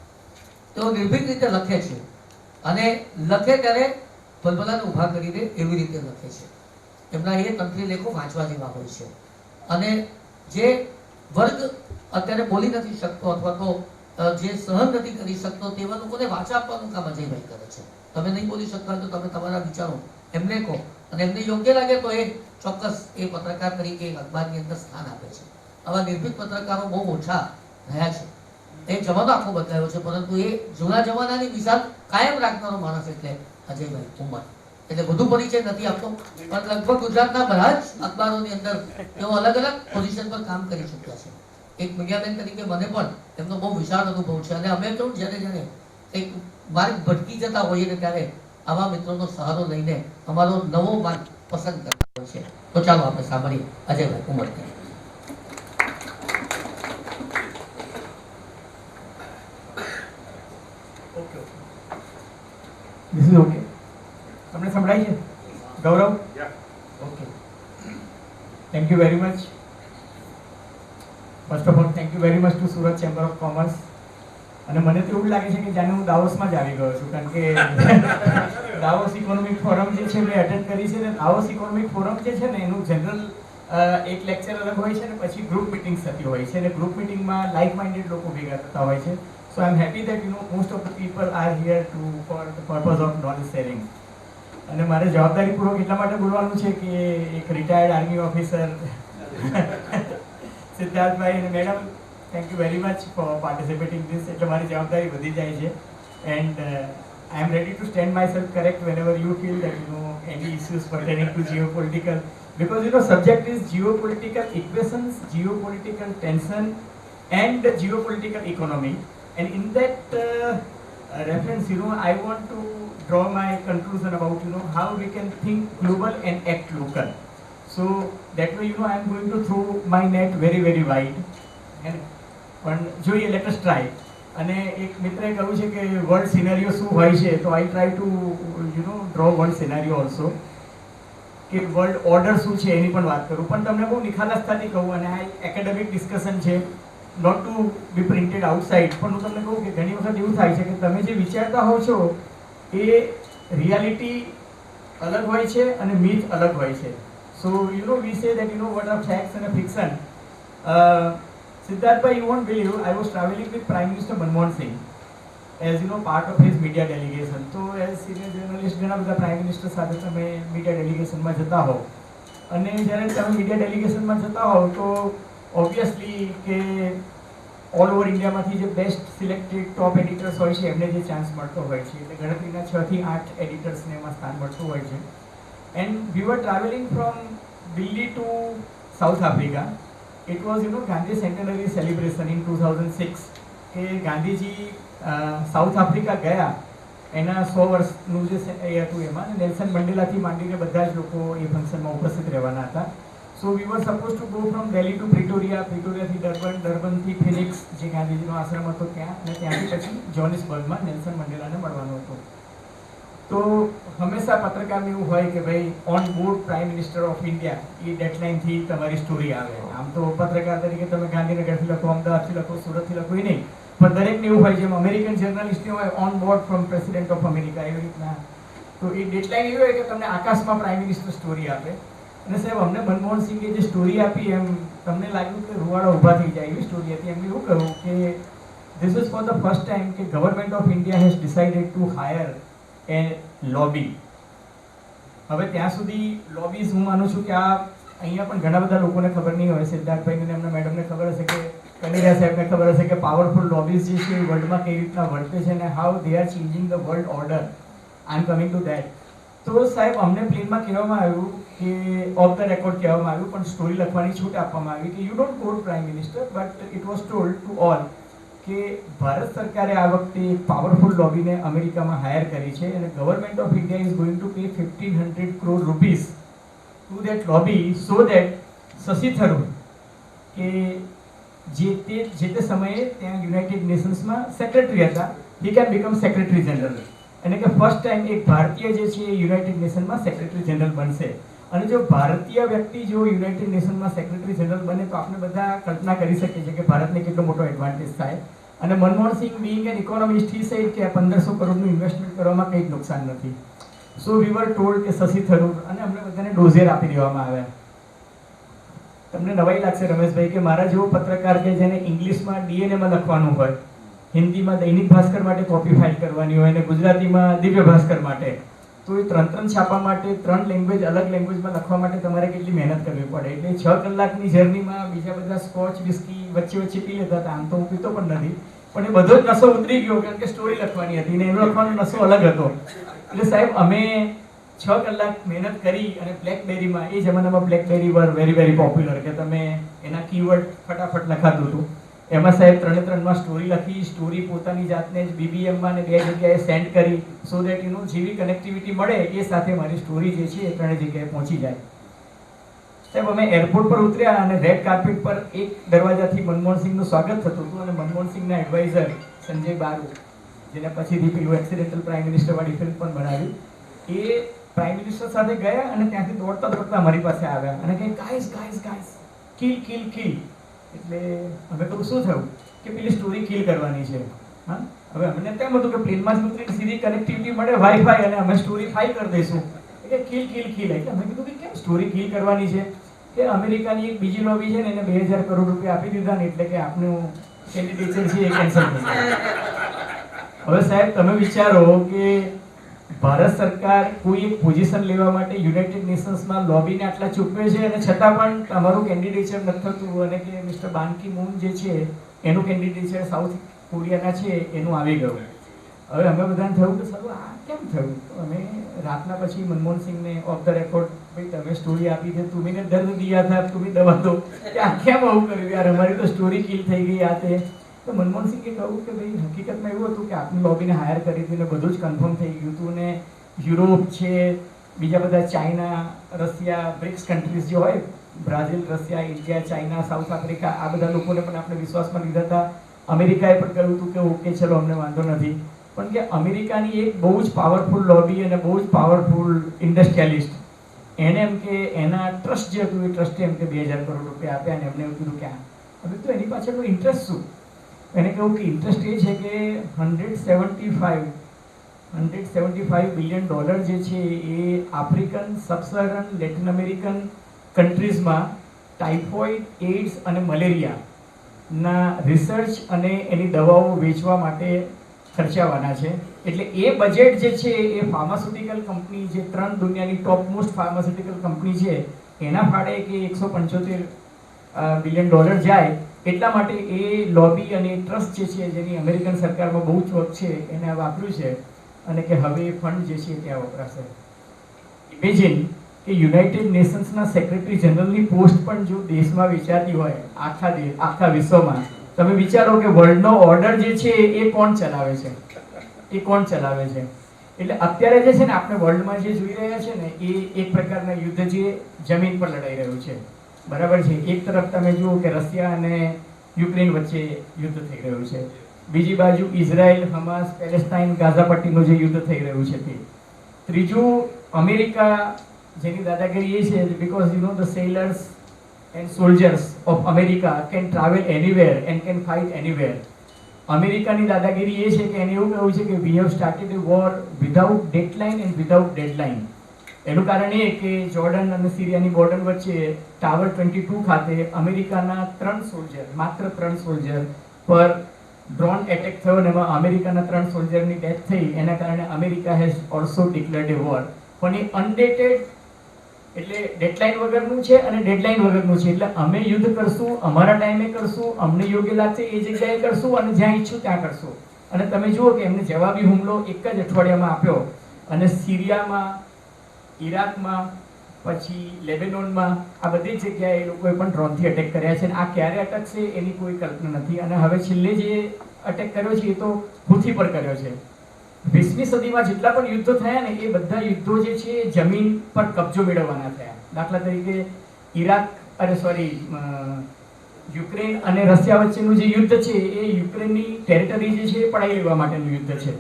તેઓ નિર્ભીક રીતે લખે છે અને લખે ત્યારે ભલભલાને ઊભા કરી દે એવી રીતે લખે છે. એમના એ તંત્રી લેખો વાંચવા જેવા હોય છે અને જે વર્ગ અત્યારે બોલી નથી શકતો અથવા તો જે સહન નથી કરી શકતો તેવા લોકોને વાચા આપવાનું કામ અજયભાઈ કરે છે. તમે નહીં બોલી શકતા તો તમે તમારા વિચારો એમને કહો અને એમને યોગ્ય લાગે તો એ ચોક્કસ એ પત્રકાર તરીકે અખબારની અંદર સ્થાન આપે છે. આવા નિર્ભીક પત્રકારો બહુ ઓછા રહ્યા છે. એ જમાનો આખો બદલાયો છે, પરંતુ એ જૂના જમાનાની મિસાલ કાયમ રાખનારો માણસ એટલે અજયભાઈ ઉમટ. એટલે વધુ પરિચય નથી આપતો, પણ લગભગ ગુજરાતના બધા જ અખબારોની અંદર તેઓ અલગ અલગ પોઝિશન પર કામ કરી ચૂક્યા છે. એક મીડિયામેન તરીકે મને પણ એમનો બહુ વિશાળ અનુભવ છે અને અમે તો જ્યારે એક માર્ગ ભટકી જતા હોઈએ ને ત્યારે આવા મિત્રોનો સહારો લઈને અમારો નવો માર્ગ પસંદ કરતા હોય છે. તો ચાલો આપણે સાંભળીએ અજયભાઈ ઉમટને. This is okay. તમને સંભળાય છે? ગૌરવ? Okay. Thank you very much. First of all, thank you very much to Surat Chamber of Commerce. અને મને તો એવું લાગે છે કે જાણે હું દાવોસમાં જ આવી ગયો છું, કારણ કે દાવોસ ઇકોનોમિક ફોરમ જે છે મેં અટેન્ડ કરી છે ને દાવોસ ઇકોનોમિક ફોરમ જે છે ને એનું જનરલ એક લેક્ચર અલગ હોય છે ને પછી ગ્રુપ મિટિંગ્સ થતી હોય છે અને ગ્રુપ મિટિંગમાં લાઇક માઇન્ડેડ લોકો ભેગા થતા હોય છે. So I am happy that most of the people are here for the purpose of knowledge sharing. અને મારે જવાબદારીપૂર્વક એટલા માટે બોલવાનું છે કે એક રિટાયર્ડ આર્મી ઓફિસર સિદ્ધાર્થભાઈ અને madam, thank you very much for participating in this. એટલે મારી જવાબદારી વધી જાય છે and I am ready to stand myself correct whenever you feel that any issues pertaining to geopolitical, because subject is geopolitical equations, geopolitical tension and geopolitical economy. And in that reference, I want to draw my conclusion about, how we can think global and act local. So that way, I am going to throw my net very, very wide. And પણ જોઈએ, let us try. અને એક મિત્રએ કહ્યું છે કે world સિનારીઓ શું હોય છે, તો આઈ try to draw world સિનારીઓ also, કે વર્લ્ડ ઓર્ડર શું છે એની પણ વાત કરું. પણ તમને બહુ નિખાલસતાથી કહું, અને આ એકેડેમિક ડિસ્કશન છે, not to be printed outside, પણ હું તમને કહું કે ઘણી વખત એવું થાય છે કે તમે જે વિચારતા હોવ છો એ રિયાલિટી અલગ હોય છે અને મિથ અલગ હોય છે. So we say that what are facts અને fiction. Siddharth, you won't believe, I was traveling with Prime Minister Manmohan Singh as part of his media delegation. So as senior journalist, ઘણા બધા prime minister સાથે તમે media ડેલિગેશનમાં જતા હો, અને જ્યારે તમે મીડિયા ડેલિગેશનમાં જતા હો તો ઓબ્વિયસલી કે ઓલ ઓવર ઇન્ડિયામાંથી જે બેસ્ટ સિલેક્ટેડ ટોપ એડિટર્સ હોય છે એમને જે ચાન્સ મળતો હોય છે, એટલે ગણતરીના 6 થી 8 એડિટર્સને એમાં સ્થાન મળતું હોય છે. And we were travelling from Delhi to South Africa. It was, Gandhi centenary celebration in 2006. કે ગાંધીજી સાઉથ આફ્રિકા ગયા, એના 100 વર્ષનું જે હતું એમાં નેલ્સન મંડેલાથી માંડીને બધા જ લોકો એ ફંક્શનમાં ઉપસ્થિત રહેવાના હતા. So we were suppose to go from Delhi to Pretoria, પ્રિટોરિયાથી ડર્બન, ડર્બનથી ફિનિક્સ જે ગાંધીજીનો આશ્રમ હતો ત્યાં, અને ત્યાંથી પછી જોહાનિસબર્ગમાં નેલ્સન મંડેલાને મળવાનું હતું. તો હંમેશા પત્રકારને એવું હોય કે ભાઈ on board prime minister of India, એ ડેડલાઇનથી તમારી સ્ટોરી આવે. આમ તો પત્રકાર તરીકે તમે ગાંધીનગરથી લખો, અમદાવાદથી લખો, સુરતથી લખો, એ નહીં, પણ દરેકને એવું હોય, જેમ અમેરિકન જર્નલિસ્ટને હોય on board from president of America, એવી રીતના. તો એ ડેડલાઇન એવી હોય કે તમને આકાશમાં પ્રાઇમ મિનિસ્ટર સ્ટોરી આપે. અને સાહેબ, અમને મનમોહન સિંઘે જે સ્ટોરી આપી, એમ તમને લાગ્યું કે રૂવાડા ઊભા થઈ જાય એવી સ્ટોરી હતી. એમને એવું કહ્યું કે this is for the first time કે government of India has decided to hire a lobby. હવે ત્યાં સુધી લોબીઝ હું માનું છું કે આ અહીંયા પણ ઘણા બધા લોકોને ખબર નહીં હોય. સિદ્ધાર્થભાઈને એમના મેડમને ખબર હશે, કે કનૈયા સાહેબને ખબર હશે કે પાવરફુલ લોબીઝ જે છે એ વર્લ્ડમાં કેવી રીતના વર્તે છે અને how they are changing the world order. I am coming to that. તો સાહેબ, અમને પ્લેનમાં કહેવામાં આવ્યું કે ઓફ ધ રેકોર્ડ કહેવામાં આવ્યું, પણ સ્ટોરી લખવાની છૂટ આપવામાં આવી કે you don't quote prime minister, but it was told to all કે ભારત સરકારે આ વખતે એક પાવરફુલ લોબીને અમેરિકામાં હાયર કરી છે, અને government of India is going to pay 1500 crore rupees two that lobby, so that Shashi Tharoor, કે જે તે સમયે ત્યાં યુનાઇટેડ નેશન્સમાં સેક્રેટરી હતા, he can become secretary general. અને કે ફર્સ્ટ ટાઈમ એક ભારતીય જે છે એ યુનાઇટેડ નેશનમાં સેક્રેટરી જનરલ બનશે. અને જો ભારતીય વ્યક્તિ જો યુનાઇટેડ નેશનમાં સેક્રેટરી જનરલ બને તો આપણે બધા કલ્પના કરી શકીએ છીએ કે ભારતને કેટલો મોટો એડવાન્ટેજ થાય. અને Manmohan Singh being an economist, he said કે 1500 કરોડનું ઇન્વેસ્ટમેન્ટ કરવામાં કંઈ જ નુકસાન નથી. સો વી વર ટોલ્ડ કે શશી થરૂર, અને અમને બધાને ડોઝિયર આપી દેવામાં આવ્યા. તમને નવાઈ લાગશે રમેશભાઈ કે મારા જેવો પત્રકાર કે જેને ઇંગ્લિશમાં ડીએનએમાં લખવાનું હોય, હિન્દીમાં દૈનિક ભાસ્કર માટે કોપી ફાઇલ કરવાની હોય, અને ગુજરાતીમાં દિવ્ય ભાસ્કર માટે, તો એ 3 છાપા માટે 3 લેંગ્વેજ અલગ લેંગ્વેજમાં લખવા માટે તમારે કેટલી મહેનત કરવી પડે. એટલે 6 કલાકની જર્નીમાં બીજા બધા સ્કોચ વિસ્કી વચ્ચે પી લેતા હતા. આમ તો હું પીતો પણ નથી, પણ એ બધો જ નશો ઉતરી ગયો, કારણ કે સ્ટોરી લખવાની હતી ને એનો લખવાનો નશો અલગ હતો. એટલે સાહેબ, અમે 6 કલાક મહેનત કરી, અને બ્લેકબેરીમાં, એ જમાનામાં blackberry were very very popular, કે તમે એના કીવર્ડ ફટાફટ લખાતું હતું. એમાં સાહેબ 3 સ્ટોરી લખી, સ્ટોરી પોતાની જાતને જ BBMમાં ને 2 જગ્યાએ સેન્ડ કરી, સો દેટ જેવી કનેક્ટિવિટી મળે એ સાથે મારી સ્ટોરી જે છે એ 3 જગ્યાએ પહોંચી જાય. સાહેબ, અમે એરપોર્ટ પર ઉતર્યા અને રેડ કાર્પેટ પર એક દરવાજાથી મનમોહન સિંહનું સ્વાગત થતું હતું, અને મનમોહન સિંહના એડવાઇઝર સંજય બારુ, જેને પછીથી પેલું એક્સિડેન્ટલ પ્રાઇમ મિનિસ્ટર વાળી ફિલ્મ પણ બનાવી, એ પ્રાઇમ મિનિસ્ટર સાથે ગયા અને ત્યાંથી દોડતા દોડતા અમારી પાસે આવ્યા અને કહે guys guys guys kill kill kill. એટલે અમે કહ્યું શું થયું? કે પેલી સ્ટોરી કિલ કરવાની છે. હા, હવે અમને તેમ હતું કે પ્લેનમાં જ ઉતરીને સીધી કનેક્ટિવિટી મળે વાઈફાઈ, અને અમે સ્ટોરી ફાઇલ કરી દઈશું. કે કિલ કિલ કિલ. એટલે અમે કીધું કે કેમ સ્ટોરી કિલ કરવાની છે? કે અમેરિકાની એક બીજી લોબી છે ને, એને 2000 કરોડ રૂપિયા આપી દીધા ને, એટલે કે આપનું કેન્ડિડેટ છે એ કેન્સલ થઈ ગયું. હવે સાહેબ, તમે વિચારો કે ભારત સરકાર કોઈ એક પોઝિશન લેવા માટે યુનાઇટેડ નેશન્સમાં લોબીને આટલા ચૂકવે છે, અને છતાં પણ તમારું કેન્ડિડેચર નથી થતું, અને કે મિસ્ટર બાન કી મૂન જે છે એનું કેન્ડિડેચર સાઉથ કોરિયાના છે એનું આવી ગયું. હવે અમે બધાને થયું કે સારું આ કેમ થયું? તો અમે રાતના પછી મનમોહન સિંહને ઓફ ધ રેકોર્ડ ભાઈ તમે સ્ટોરી આપી છે, તુમને દર્દ દિયા था, तुम्हें दवा दो, क्या કેમ આવું કર્યું યાર, અમારી તો સ્ટોરી કિલ થઈ ગઈ આ તે. તો મનમોહન સિંહે કહ્યું કે ભાઈ હકીકતમાં એવું હતું કે આપની લોબીને હાયર કરી હતી ને બધું જ કન્ફર્મ થઈ ગયું હતું ને યુરોપ છે, બીજા બધા ચાઇના, રશિયા, બ્રિક્સ કન્ટ્રીઝ જે હોય, Brazil, Russia, India, China, south Africa, આ બધા લોકોને પણ આપણે વિશ્વાસમાં લીધા હતા. અમેરિકાએ પણ કહ્યું હતું કે ઓકે ચલો અમને વાંધો નથી. પણ કે અમેરિકાની એક બહુ જ પાવરફુલ લોબી અને બહુ જ પાવરફુલ ઇન્ડસ્ટ્રીયાલિસ્ટ, એને એમ કે એના ટ્રસ્ટ જે હતું એ ટ્રસ્ટે એમ કે 2000 કરોડ રૂપિયા આપ્યા અને એમને એવું કીધું કે હવે તો એની પાછળનો ઇન્ટરેસ્ટ શું? એને કહ્યું કે ઇન્ટરેસ્ટ એ છે કે $175 બિલિયન જે છે એ આફ્રિકન, સબસહેરન, લેટિન અમેરિકન કન્ટ્રીઝમાં ટાઇફોઇડ, એઇડ્સ અને મલેરિયાના રિસર્ચ અને એની દવાઓ વેચવા માટે ખર્ચાવાના છે. એટલે એ બજેટ જે છે એ ફાર્માસ્યુટિકલ કંપની, જે 3 દુનિયાની ટોપ મોસ્ટ ફાર્માસ્યુટિકલ કંપની છે, એના ફાળે કે $175 બિલિયન જાય. એટલા માટે એ લોબી અને ટ્રસ્ટ જે છે, જેની અમેરિકન સરકારમાં બહુ ચોક છે, એને વાપર્યું છે અને કે હવે ફંડ જે છે ત્યાં વપરાશે. ઇમેજિન કે યુનાઇટેડ નેશન્સના સેક્રેટરી જનરલની પોસ્ટ પણ જો દેશમાં વિચારતી હોય આખા વિશ્વમાં, તમે વિચારો કે વર્લ્ડનો ઓર્ડર જે છે એ કોણ ચલાવે છે, એ કોણ ચલાવે છે. એટલે અત્યારે જે છે ને આપણે વર્લ્ડમાં જે જોઈ રહ્યા છે ને એ એક પ્રકારના યુદ્ધ જે જમીન પર લડાઈ રહ્યું છે, બરાબર છે. એક તરફ તમે જુઓ કે રશિયા અને યુક્રેન વચ્ચે યુદ્ધ થઈ રહ્યું છે, બીજી બાજુ ઇઝરાયલ, હમાસ, પેલેસ્ટાઇન, ગાઝા પટ્ટીનું જે યુદ્ધ થઈ રહ્યું છે તે. ત્રીજું અમેરિકા, જેની દાદાગીરી એ છે because you know the sellers and soldiers of America can travel anywhere and can fight anywhere. અમેરિકાની દાદાગીરી એ છે કે એને એવું કહ્યું છે કે we have started a war without deadline and without deadline. એનું કારણ એ કે જોર્ડન અને સિરિયાની બોર્ડર વચ્ચે ટાવર 22 ખાતે અમેરિકાના 3 સોલ્જર, માત્ર 3 સોલ્જર પર ડ્રોન એટેક થયો અને એમાં અમેરિકાના 3 સોલ્જરની ડેથ થઈ. એના કારણે America has also declared A war. પણ એ અનડેટેડ, એટલે ડેડલાઇન વગરનું છે અને ડેડલાઇન વગરનું છે. એટલે અમે યુદ્ધ કરશું, અમારા ટાઈમે કરશું, અમને યોગ્ય લાગશે એ જગ્યાએ કરશું અને જ્યાં ઈચ્છું ત્યાં કરશું. અને તમે જુઓ કે એમને જવાબી હુમલો એક જ અઠવાડિયામાં આપ્યો અને સિરિયામાં, ઈરાકમાં, પછી લેબેનોનમાં, આ બધી જગ્યાએ એ લોકોએ પણ ડ્રોનથી અટેક કર્યા છે. આ ક્યારે અટકશે એની કોઈ કલ્પના નથી. અને હવે છેલ્લે જે અટેક કર્યો છે એ તો હુથી પર કર્યો છે. 20મી સદીમાં જેટલા પણ યુદ્ધો થયા ને એ બધા યુદ્ધો જે છે જમીન પર કબજો મેળવવાના થયા. દાખલા તરીકે યુક્રેન અને રશિયા વચ્ચેનું જે યુદ્ધ છે એ યુક્રેનની ટેરિટરી જે છે એ પડાવી લેવા માટેનું યુદ્ધ છે.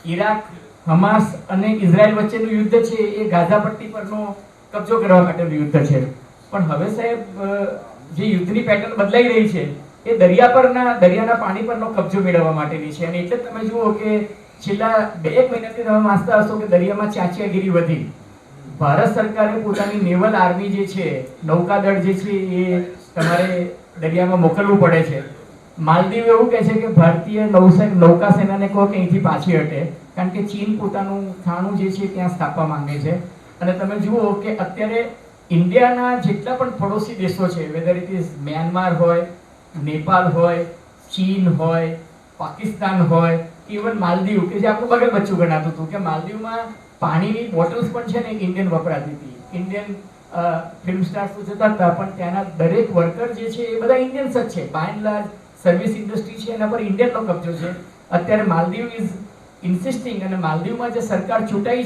ઈરાક, હમાસ અને ઇઝરાયલ વચ્ચેનું યુદ્ધ છે એ ગાઝા પટ્ટી પરનો કબજો કરવા માટેનું યુદ્ધ છે. પણ હવે સાહેબ જે યુદ્ધની પેટર્ન બદલાઈ રહી છે એ દરિયાના પાણી પરનો કબજો મેળવવા માટેની છે. અને એટલે તમે જુઓ કે છેલ્લા 2-1 મહિનાથી તમે વાંચતા હશો કે દરિયામાં ચાંચિયાગીરી વધી. ભારત સરકારે પોતાની નેવલ આર્મી જે છે, નૌકાદળ જે છે એ તમારે દરિયામાં મોકલવું પડે છે. માલદીવ એવું કહે છે કે ભારતીય નૌકા સેનાને કહો કે અહીંથી પાછી હટે, કારણ કે ચીન પોતાનું થાણું જે છે ત્યાં સ્થાપવા માંગે છે. અને તમે જુઓ કે અત્યારે ઇન્ડિયાના જેટલા પણ પડોશી દેશો છે, વેધર ઇટ ઇઝ મ્યાનમાર હોય, નેપાલ હોય, ચીન હોય, પાકિસ્તાન હોય, ઇવન માલદીવ કે જે આપણું બગલ બચ્ચું ગણાતું હતું કે માલદીવમાં પાણીની બોટલ્સ પણ છે ને ઇન્ડિયન વપરાતી હતી. ઇન્ડિયન ફિલ્મ સ્ટાર્સ તો જતા હતા પણ ત્યાંના દરેક વર્કર જે છે એ બધા ઇન્ડિયન્સ જ છે. By and large service industry છે એના પર ઇન્ડિયનનો કબજો છે. અત્યારે માલદીવ ઇઝ ઇન્સિસ્ટિંગ, અને માલદીવમાં જે સરકાર ચૂંટાઈ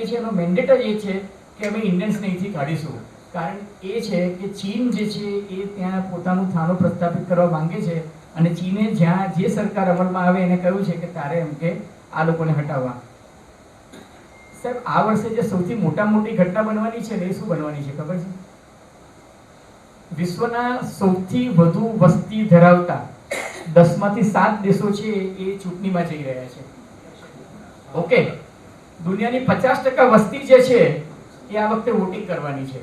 છે એનો મેન્ડેટ જ એ છે કે અમે ઇન્ડિયન્સને અહીંથી કાઢીશું. કારણ એ છે કે ચીન જે છે એ ત્યાં પોતાનું થાણું પ્રસ્થાપિત કરવા માંગે છે અને ચીને જ્યાં જે સરકાર અમલમાં આવે એને કહ્યું છે કે તારે એમ કે આ લોકોને હટાવવા. સાહેબ આ વર્ષે જે સૌથી મોટી ઘટના બનવાની છે ને એ શું બનવાની છે ખબર છે? વિશ્વના સૌથી વધુ વસ્તી ધરાવતા 10માંથી 7 દેશો છે એ ચૂંટણીમાં જઈ રહ્યા છે. ઓકે, દુનિયાની 50% વસ્તી જે છે એ આ વખતે વોટિંગ કરવાની છે.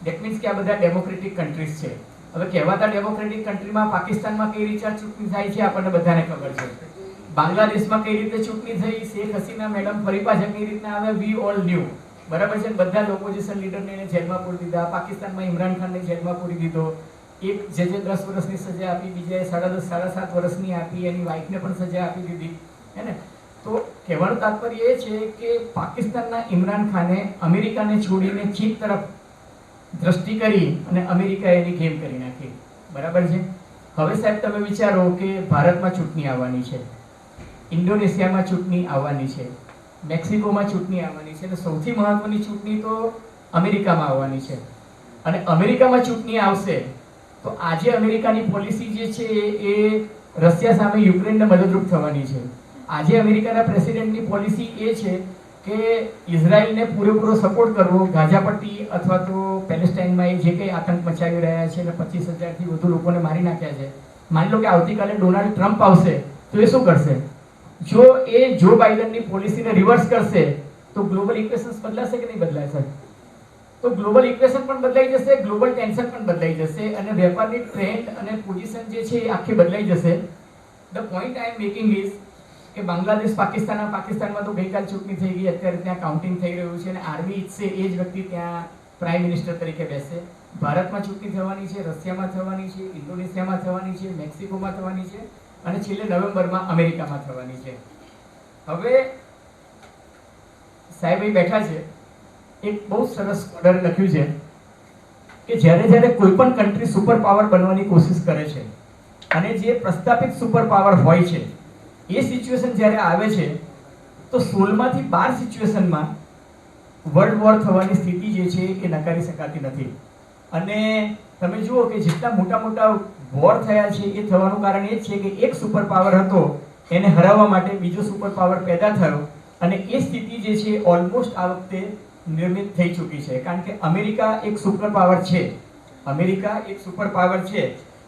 ધેટ મીન્સ કે આ બધા ડેમોક્રેટિક કન્ટ્રીઝ છે. હવે કહેવાતા ડેમોક્રેટિક કન્ટ્રીમાં પાકિસ્તાનમાં કઈ રીતે ચૂંટણી થાય છે આપણને બધાને ખબર છે. બાંગ્લાદેશમાં કઈ રીતે ચૂંટણી થઈ, શેખ હસીના મેડમ ફરી પાછા કઈ રીતના આવે, વી ઓલ ન્યુ, બરાબર છે. બધા ઓપોઝિશન લીડરને એને જેલમાં પૂરી દીધા. પાકિસ્તાનમાં ઇમરાન ખાનને જેલમાં પૂરી દીધો. એક જે 10 વર્ષની સજા આપી, બીજાએ 7.5 વર્ષની આપી, એની વાઈફને પણ સજા આપી દીધી, હે ને. તો કહેવાનું તાત્પર્ય એ છે કે પાકિસ્તાનના ઇમરાન ખાને અમેરિકાને છોડીને ચીન તરફ દ્રષ્ટિ કરી અને અમેરિકાએ એની ગેમ કરી નાખી. બરાબર છે. હવે સાહેબ તમે વિચારો કે ભારતમાં ચૂંટણી આવવાની છે, ઇન્ડોનેશિયામાં ચૂંટણી આવવાની છે, મેક્સિકોમાં ચૂંટણી આવવાની છે, અને સૌથી મહત્વની ચૂંટણી તો અમેરિકામાં આવવાની છે. અને અમેરિકામાં ચૂંટણી આવશે તો આજે અમેરિકાની પોલિસી જે છે એ રશિયા સામે યુક્રેનને મદદરૂપ થવાની છે. આજે અમેરિકાના પ્રેસિડેન્ટની પોલિસી એ છે કે ઇઝરાયલને પૂરેપૂરો સપોર્ટ કરવો, ગાઝા પટ્ટી અથવા તો પેલેસ્ટાઇનમાં એ જે કંઈ આતંક મચાવી રહ્યા છે અને 25,000થી વધુ લોકોને મારી નાખ્યા છે. માની લો કે આવતીકાલે ડોનાલ્ડ ટ્રમ્પ આવશે તો એ શું કરશે? જો એ જો બાઇડનની પોલિસીને રિવર્સ કરશે તો ગ્લોબલ ઇક્વેશન્સ બદલાશે કે નહીં બદલાય સર? તો ગ્લોબલ ઇક્વેશન પણ બદલાઈ જશે, ગ્લોબલ ટેન્શન પણ બદલાઈ જશે અને વેપારની ટ્રેન્ડ અને પોઝિશન જે છે એ આખી બદલાઈ જશે. The point I am making is કે બાંગ્લાદેશ પાકિસ્તાનમાં તો ગઈકાલ ચૂંટણી થઈ ગઈ, અત્યારે ત્યાં કાઉન્ટિંગ થઈ રહ્યું છે અને આર્મી ઈચ્છે એ જ વ્યક્તિ ત્યાં પ્રાઇમ મિનિસ્ટર તરીકે બેસે. ભારતમાં ચૂંટણી થવાની છે, રશિયામાં થવાની છે, ઇન્ડોનેશિયામાં થવાની છે, મેક્સિકોમાં થવાની છે અને છેલ્લે નવેમ્બરમાં અમેરિકામાં થવાની છે. હવે સાહેબ અહીં બેઠા છે, એક બહુ સરસ ઓર્ડર લખ્યું છે કે જ્યારે કોઈ પણ કન્ટ્રી સુપર પાવર બનવાની કોશિશ કરે છે અને જે પ્રસ્થાપિત સુપર પાવર હોય છે એ સિચ્યુએશન જ્યારે આવે છે તો 16માંથી 12 સિચ્યુએશનમાં વર્લ્ડ વોર થવાની સ્થિતિ જે છે એ નકારી શકાતી નથી. અને તમે જુઓ કે જેટલા મોટા વોર થયા છે એ થવાનું કારણ એ જ છે કે એક સુપર પાવર હતો એને હરાવવા માટે બીજો સુપર પાવર પેદા થયો અને એ સ્થિતિ જે છે ઓલમોસ્ટ આ વખતે નિર્મિત થઈ ચૂકી છે. કારણ કે અમેરિકા એક સુપર પાવર છે, અમેરિકા એક સુપર પાવર છે.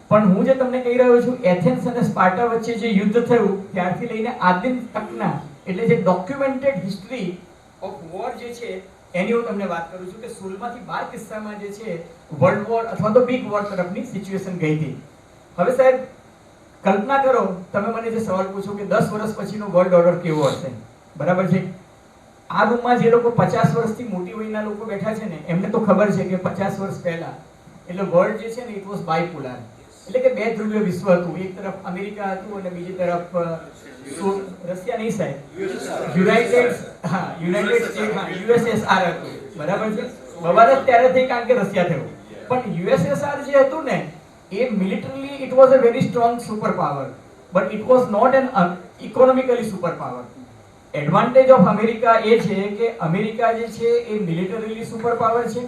પણ હું જે તમને કહી રહ્યો છું, એથેન્સ અને સ્પાર્ટા વચ્ચે જે યુદ્ધ થયું ત્યારથી લઈને આદિમ તકના એટલે જે ડોક્યુમેન્ટેડ હિસ્ટ્રી ઓફ વોર જે છે એની હું તમને વાત કરું છું કે 16માંથી 12 કિસ્સામાં જે છે વર્લ્ડ વોર અથવા તો બિગ વોર તરફની સિચ્યુએશન ગઈ હતી. હવે સાહેબ કલ્પના કરો, તમે મને જે સવાલ પૂછો કે 10 વર્ષ પછીનો વર્લ્ડ ઓર્ડર કેવો હશે, બરાબર છે? આ રૂમમાં જે લોકો 50 વર્ષથી મોટી વયના લોકો બેઠા છે ને એમને તો ખબર છે કે 50 વર્ષ પહેલા એટલે વર્લ્ડ જે છે ને ઇટ વોઝ બાયપોલાર, એટલે કે બે ધ્રુવીય વિશ્વ હતું. એક તરફ અમેરિકા હતું અને બીજી તરફ રશિયા નહીં સાહેબ, યુનાઇટેડ સ્ટેટ યુએસએસઆર હતું, બરાબર છે? બવારત ત્યારે થઈ કારણ કે રશિયા થયું. પણ યુએસએસઆર જે હતું ને એ militarily it was a very strong super power, but it was not an economically super power. Advantage of America એ છે કે અમેરિકા જે છે એ મિલિટરીલી સુપર પાવર છે,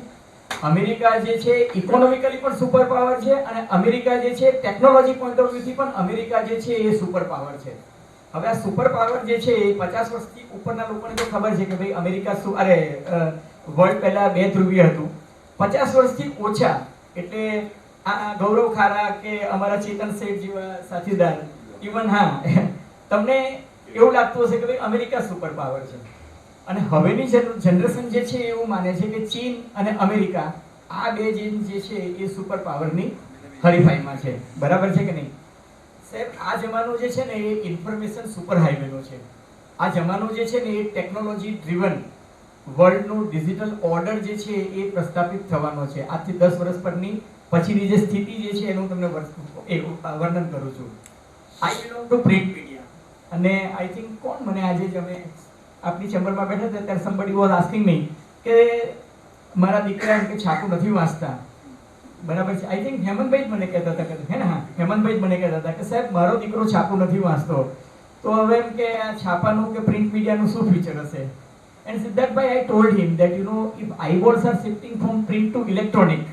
અમેરિકા જે છે ઇકોનોમિકલી પણ સુપર પાવર છે અને અમેરિકા જે છે ટેકનોલોજી પોઈન્ટ ઓફ વ્યૂથી પણ અમેરિકા જે છે એ સુપર પાવર છે. હવે આ સુપર પાવર જે છે એ 50 વર્ષથી ઉપરના લોકોને તો ખબર છે કે ભાઈ અમેરિકા વર્લ્ડ પહેલા બે ધ્રુવીય હતું. 50 વર્ષથી ઓછા એટલે આ ગૌરવ ખારા કે અમારા ચેતન શેઠ જેવા સાથીદાર ઇવન તમને એવું લાગતું હશે કે ભાઈ અમેરિકા સુપર પાવર છે. અને હવેની જનરેશન જે છે એવું માને છે કે ચીન અને અમેરિકા આ બે જે છે એ સુપર પાવરની હરીફાઈમાં છે, બરાબર છે કે નહીં સાહેબ? આ જમાનો જે છે ને એ ઇન્ફોર્મેશન સુપર હાઈવેનો છે. આ જમાનો જે છે ને એ ટેકનોલોજી ડ્રીવન વર્લ્ડનું ડિજિટલ ઓર્ડર જે છે એ પ્રસ્થાપિત થવાનો છે. આજથી 10 વર્ષ પછીની જે સ્થિતિ જે છે એનું તમને વર્ણન કરું છું. આઈ બિલોંગ ટુ પ્રિન્ટ મીડિયા અને આઈ થિંક કોણ મને આજે જ અમે આપની ચેમ્બરમાં બેઠા હતા ત્યારે somebody was asking me કે મારા દીકરા એમ કે છાપું નથી વાંચતા, બરાબર છે? આઈ થિંક હેમંતભાઈ જ મને કહેતા હતા કે હે ને, હેમંતભાઈ જ મને કહેતા હતા કે સાહેબ મારો દીકરો છાપું નથી વાંચતો, તો હવે એમ કે આ છાપાનું કે પ્રિન્ટ મીડિયાનું શું ફ્યુચર હશે? And Siddharthbhai, I told him that you know if eyeballs are shifting from print to electronic,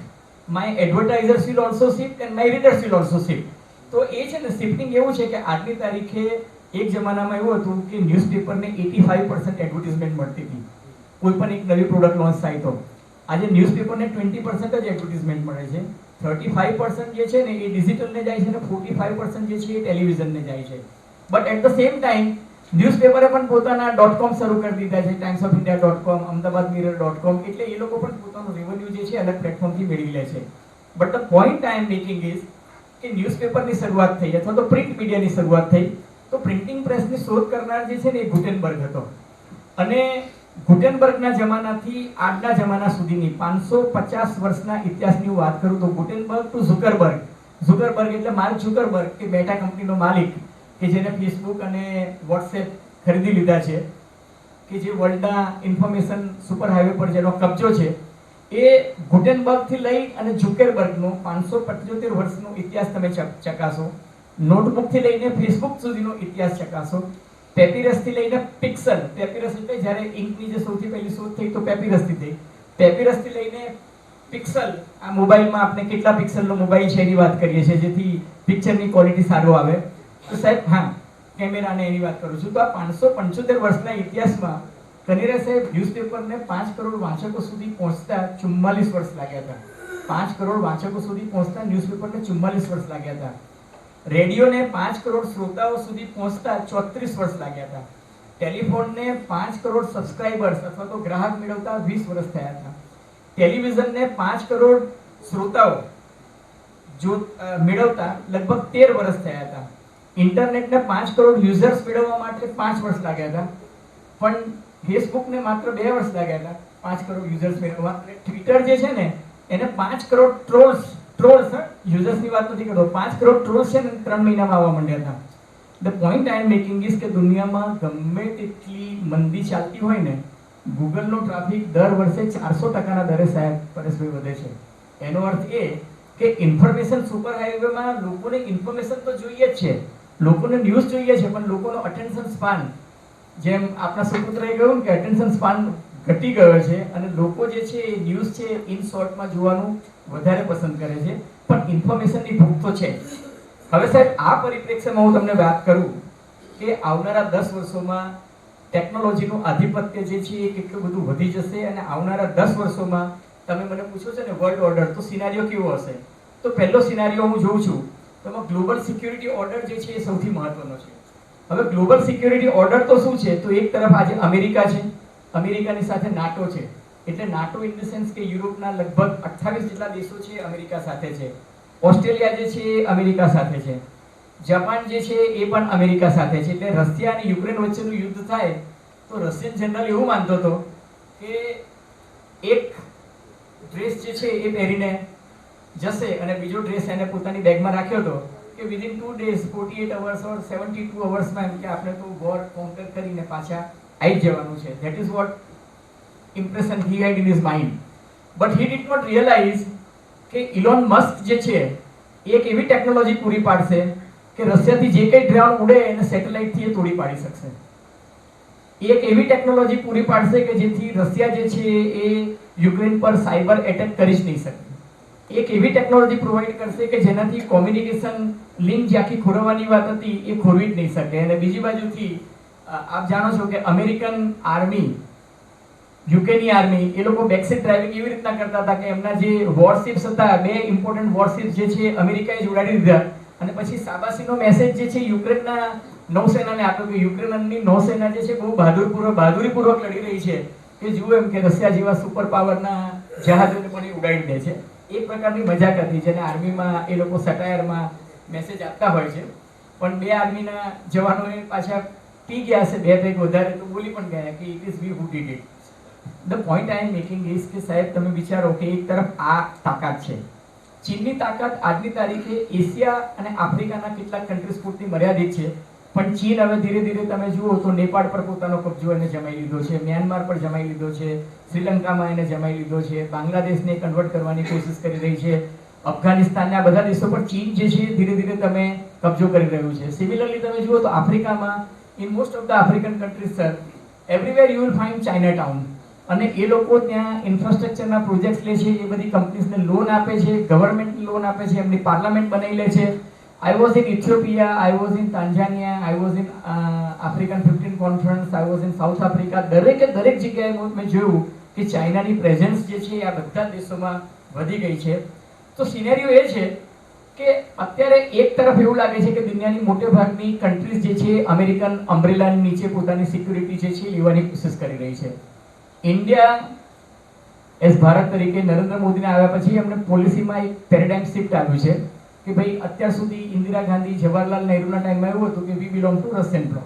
my advertisers will also shift and my readers will also shift. તો એ છે ને શિફ્ટિંગ એવું છે કે આજની તારીખે એક જમાનામાં એવું હતું કે ન્યૂઝપેપરને 85% એડવર્ટાઇઝમેન્ટ મળતી હતી કોઈ પણ એક નવી પ્રોડક્ટ લોન્ચ થાય તો. આજે ન્યૂઝપેપરને 20% જ એડવર્ટાઇઝમેન્ટ મળે છે, 35% જે છે ને એ ડિજિટલને જાય છે અને 45% જે છે એ ટેલિવિઝનને જાય છે. But at the same time ન્યૂઝપેપરે પણ પોતાના .com શરૂ કરી દીધા છે, timesofIndia.com, ahmedabadmirror.com, એટલે એ લોકો પણ પોતાનું રેવન્યુ જે છે અલગ પ્લેટફોર્મથી મેળવી લે છે. But the point I am making is કે ન્યૂઝપેપરની શરૂઆત થઈ અથવા તો પ્રિન્ટ મીડિયાની શરૂઆત થઈ તો પ્રિન્ટિંગ પ્રેસની શોધ કરનાર જે છે ને એ ગુટેનબર્ગ હતો અને ગુટેનબર્ગના જમાનાથી આજના જમાના સુધીની 550 વર્ષના ઇતિહાસની હું વાત કરું તો ગુટેનબર્ગ ટુ ઝુકરબર્ગ એટલે માર્ક ઝુકરબર્ગ કે મેટા કંપનીનો માલિક કે જેને ફેસબુક અને વોટ્સએપ ખરીદી લીધા છે કે જે વર્લ્ડના ઇન્ફોર્મેશન સુપર હાઈવે પર જેનો કબજો છે એ ગુટેનબર્ગથી લઈ અને ઝુકેરબર્ગનો 575 વર્ષનો ઇતિહાસ તમે ચકાસો, નોટબુકથી લઈને ફેસબુક સુધીનો ઇતિહાસ ચકાસો, પેપીરસથી લઈને પિક્સલ, પેપીરસ એટલે જ્યારે ઇંકની જે સૌથી પહેલી શોધ થઈ તો પેપીરસથી થઈ, પેપીરસથી લઈને પિક્સલ, આ મોબાઈલમાં આપણે કેટલા પિક્સલનો મોબાઈલ છે એની વાત કરીએ છીએ જેથી પિક્ચરની ક્વોલિટી સારો આવે. તો સાહેબ હા, કેમેરાને એની વાત કરું છું. તો આ 575 વર્ષના ઇતિહાસમાં કનેરા સાહેબ ન્યૂઝપેપરને 5 કરોડ વાંચકો સુધી પહોંચતા 44 વર્ષ લાગ્યા હતા. 5 કરોડ વાંચકો સુધી પહોંચતા ન્યૂઝપેપરને 44 વર્ષ લાગ્યા હતા. રેડિયોને 5 કરોડ શ્રોતાઓ સુધી પહોંચતા 34 વર્ષ લાગ્યા હતા. ટેલિફોનને 5 કરોડ સબસ્ક્રાઇબર્સ અથવા તો ગ્રાહક મેળવતા 20 વર્ષ થયા હતા. ટેલિવિઝનને 5 કરોડ શ્રોતાઓ જો મેળવતા લગભગ 13 વર્ષ થયા હતા. ઇન્ટરનેટને 5 કરોડ યુઝર્સ મેળવવા માટે 5 વર્ષ લાગ્યા હતા. પણ ફેસબુકને માત્ર 2 વર્ષ લાગ્યા હતા 5 કરોડ યુઝર્સ મેળવવા. ટ્વિટર જે છે ને એને 5 કરોડ ટ્રોલ્સ યુઝર્સની વાત નથી કરતો, 5 કરોડ ટ્રોલ્સ છે ને 3 મહિનામાં આવવા માંડ્યા હતા. The point I am making is કે દુનિયામાં ગમે તેટલી મંદી ચાલતી હોય ને, ગૂગલનો ટ્રાફિક દર વર્ષે 400%ના દરે સાહેબ પરેશભાઈ વધે છે. એનો અર્થ એ કે ઇન્ફોર્મેશન સુપર હાઈવેમાં લોકોને ઇન્ફોર્મેશન તો જોઈએ જ છે, લોકોને ન્યૂઝ જોઈએ છે, પણ લોકોનો અટેન્શન સ્પાન, જેમ આપણા સુપુત્રએ કહ્યું કે અટેન્શન સ્પાન ઘટી ગયો છે અને લોકો જે છે એ ન્યૂઝ છે ઇન શોર્ટમાં જોવાનું વધારે પસંદ કરે છે, પણ ઇન્ફોર્મેશનની ભૂખ તો છે. હવે સાહેબ આ પરિપ્રેક્ષ્યમાં હું તમને વાત કરું કે આવનારા 10 વર્ષોમાં ટેકનોલોજીનું આધિપત્ય જે છે એ કેટલું બધું વધી જશે અને આવનારા 10 વર્ષોમાં તમે મને પૂછો છો ને વર્લ્ડ ઓર્ડર, તો સિનારીઓ કેવો હશે? તો પહેલો સિનારીઓ હું જોઉં છું તો એમાં ગ્લોબલ સિક્યુરિટી ઓર્ડર જે છે એ સૌથી મહત્વનો છે. હવે ગ્લોબલ સિક્યુરિટી ઓર્ડર તો શું છે? તો એક તરફ આજે અમેરિકા છે, અમેરિકાની સાથે નાટો છે, એટલે નાટો ઇન ધ સેન્સ કે યુરોપના લગભગ 28 જેટલા દેશો છે અમેરિકા સાથે છે, ઓસ્ટ્રેલિયા જે છે એ અમેરિકા સાથે છે, જાપાન જે છે એ પણ અમેરિકા સાથે છે. એટલે રશિયા અને યુક્રેન વચ્ચેનું યુદ્ધ થાય તો રશિયન જનરલ એવું માનતો હતો કે એક ડ્રેસ જે છે એ પહેરીને જશે અને બીજો ડ્રેસ એને પોતાની બેગમાં રાખ્યો હતો કે within 2 days 48 hours or 72 hours માં એમ કે આપણે તો વોર કોન્કર કરીને પાછા આવી જવાનું છે. That is what impression he had in his mind, but he did not realize કે ઇલોન મસ્ક જે છે એક એવી ટેકનોલોજી પૂરી પાડશે કે રશિયાથી જે કંઈ ડ્રોન ઉડે એને સેટેલાઇટથી એ તોડી પાડી શકશે. એક એવી ટેકનોલોજી પૂરી પાડશે કે જેથી રશિયા જે છે એ યુક્રેન પર સાયબર એટેક કરી જ નહીં શકે. એક એવી ટેકનોલોજી પ્રોવાઈડ કરશે કે જેનાથી કોમ્યુનિકેશન લિંક જે આખી ખોરવવાની વાત હતી એ ખોરવી જ નહીં શકે. અને બીજી બાજુથી આપ જાણો છો કે અમેરિકન આર્મી, યુકેની આર્મી, એ લોકો બેકસીટ ડ્રાઇવિંગ એવી રીતના કરતા હતા કે એમના જે વોરશિપ્સ હતા, 2 ઇમ્પોર્ટન્ટ વોરશિપ્સ જે છે અમેરિકાએ જ ઉડાડી દીધા અને પછી શાબાશીનો મેસેજ જે છે યુક્રેનના નૌસેનાને આપ્યો કે યુક્રેનની નૌસેના જે છે બહુ બહાદુરીપૂર્વક લડી રહી છે કે જુઓ એમ કે રશિયા જેવા સુપર પાવરના જહાજોને પણ એ ઉડાડી દે છે. એક પ્રકારની મજાક હતી જેને આર્મીમાં એ લોકો સટાયરમાં મેસેજ આપતા હોય છે. પણ 2 આર્મીના જવાનોએ પાછા પી ગયા છે 2 પેગ વધારે તો બોલી પણ ગયા કે it is we who did it. The point I am making is કે સાહેબ તમે વિચારો કે એક તરફ આ તાકાત છે, ચીનની તાકાત આજની તારીખે એશિયા અને આફ્રિકાના કેટલાક કન્ટ્રીઝ પૂરતી મર્યાદિત છે, પણ ચીન હવે ધીરે ધીરે તમે જુઓ તો નેપાળ પર પોતાનો કબજો એને જમાઈ લીધો છે, મ્યાનમાર પર જમાઈ લીધો છે, શ્રીલંકામાં એને જમાઈ લીધો છે, બાંગ્લાદેશને કન્વર્ટ કરવાની કોશિશ કરી રહી છે, અફઘાનિસ્તાનના બધા દેશો પર ચીન જે છે ધીરે ધીરે તમે કબજો કરી રહ્યું છે. સિમિલરલી તમે જુઓ તો આફ્રિકામાં in most of the African countries sir everywhere you will find China town, અને એ લોકો ત્યાં ઇન્ફ્રાસ્ટ્રક્ચરના પ્રોજેક્ટ્સ લે છે, એ બધી કંપનીઝને લોન આપે છે, ગવર્મેન્ટ લોન આપે છે, એમની પાર્લામેન્ટ બનાવી લે છે. I was in Ethiopia, I was in Tanzania, I was in African 15 conference, I was in South Africa. દરેક જગ્યાએ મેં જોયું કે ચાઇનાની પ્રેઝન્સ જે છે આ બધા દેશોમાં વધી ગઈ છે. તો સિનેરિયો એ છે કે અત્યારે એક તરફ એવું લાગે છે કે દુનિયાની મોટે ભાગની કન્ટ્રીઝ જે છે અમેરિકન અમ્બ્રેલાની નીચે પોતાની સિક્યુરિટી જે છે લેવાની કોશિશ કરી રહી છે. ઇન્ડિયા એઝ ભારત તરીકે નરેન્દ્ર મોદીને આવ્યા પછી એમને પોલિસીમાં એક પેરેડાઇમ શિફ્ટ આવ્યું છે કે ભાઈ અત્યાર સુધી ઇન્દિરા ગાંધી, જવાહરલાલ નહેરુના ટાઈમમાં એવું હતું કે વી બિલોંગ ટુ રશિયન બ્લોક.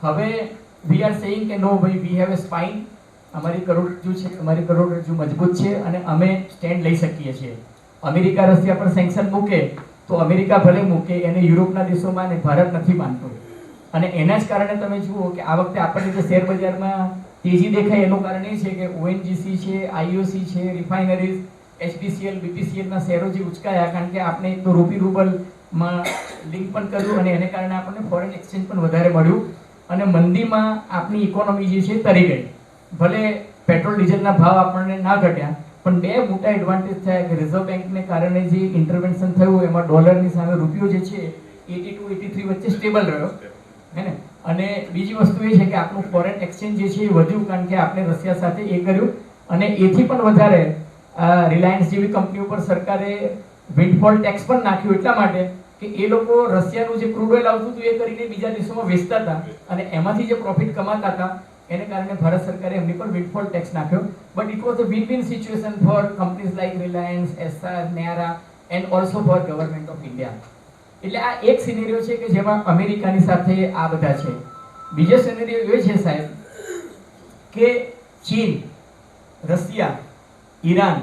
હવે વી આર સેઇંગ કે નો ભાઈ વી હેવ એ સ્પાઇન, અમારી કરોડરજ્જુ છે, અમારી કરોડરજ્જુ મજબૂત છે અને અમે સ્ટેન્ડ લઈ શકીએ છીએ. અમેરિકા રશિયા પર સેન્કશન મૂકે તો અમેરિકા ભલે મૂકે, એને યુરોપના દેશોમાં અને ભારત નથી માનતો. અને એના જ કારણે તમે જુઓ કે આ વખતે આપણને જે શેર બજારમાં તેજી દેખાય એનું કારણ એ છે કે ONGC છે, IOC છે, રિફાઇનરીઝ, HPCL, BPCL ના શેરો જે ઉચકાયા, કારણ કે આપણે એક તો રૂપી રૂબલમાં લિંક પણ કર્યું અને એને કારણે આપણને ફોરેન એક્સચેન્જ પણ વધારે મળ્યું અને મંદીમાં આપણી ઇકોનોમી જે છે તરી ગઈ. ભલે પેટ્રોલ ડીઝલના ભાવ આપણને ના ઘટ્યા, પણ બે મોટા એડવાન્ટેજ થયા કે રિઝર્વ બેંકને કારણે જે ઇન્ટરવેન્શન થયું એમાં ડોલરની સામે રૂપિયો જે છે 82-83 વચ્ચે સ્ટેબલ રહ્યો, હે ને. અને બીજી વસ્તુ એ છે કે આપણું ફોરેન એક્સચેન્જ જે છે એ વધ્યું, કારણ કે આપણે રશિયા સાથે એ કર્યું અને એથી પણ વધારે રિલાયન્સ જેવી કંપનીઓ પર સરકારે વિન્ડફોલ ટેક્સ પણ નાખ્યું, એટલા માટે કે એ લોકો રશિયાનું જે ક્રૂડ ઓઇલ આવતું હતું એ કરીને બીજા દેશોમાં વેચતા હતા અને એમાંથી જે પ્રોફિટ કમાતા હતા એને કારણે ભારત સરકારે એમની પર વિન્ડફોલ ટેક્સ નાખ્યો. But it was a win win situation for companies like Reliance, Essar, Nayara and also for government of India. એટલે આ એક સિનેરિયો છે કે જેમાં અમેરિકાની સાથે આ બધા છે. બીજો સિનેરિયો એ છે સાહેબ કે ચીન, રશિયા, ઈરાન,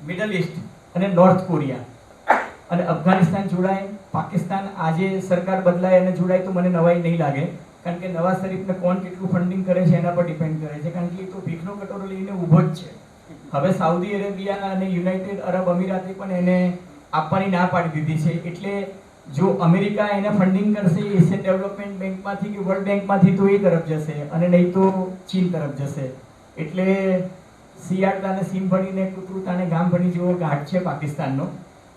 મિડલ ઈસ્ટ અને નોર્થ કોરિયા અને અફઘાનિસ્તાન જોડાય, પાકિસ્તાન આજે સરકાર બદલાય અને જોડાય તો મને નવાઈ નહીં લાગે, કારણ કે નવાઝ શરીફને કોણ કેટલું ફંડિંગ કરે છે એના પર ડિપેન્ડ કરે છે, કારણ કે એ તો ભીખનો કટોરો લઈને ઊભો જ છે. હવે સાઉદી અરેબિયા અને યુનાઇટેડ અરબ અમીરાતે પણ એને આપવાની ના પાડી દીધી છે. એટલે જો અમેરિકા એને ફંડિંગ કરશે એશિયન ડેવલપમેન્ટ બેંકમાંથી કે વર્લ્ડ બેંકમાંથી તો એ તરફ જશે અને નહીં તો ચીન તરફ જશે. એટલે શિયાળતાને સીમ ભણીને કૂતરું ગામ ભણી જેવો ઘાટ છે પાકિસ્તાનનો.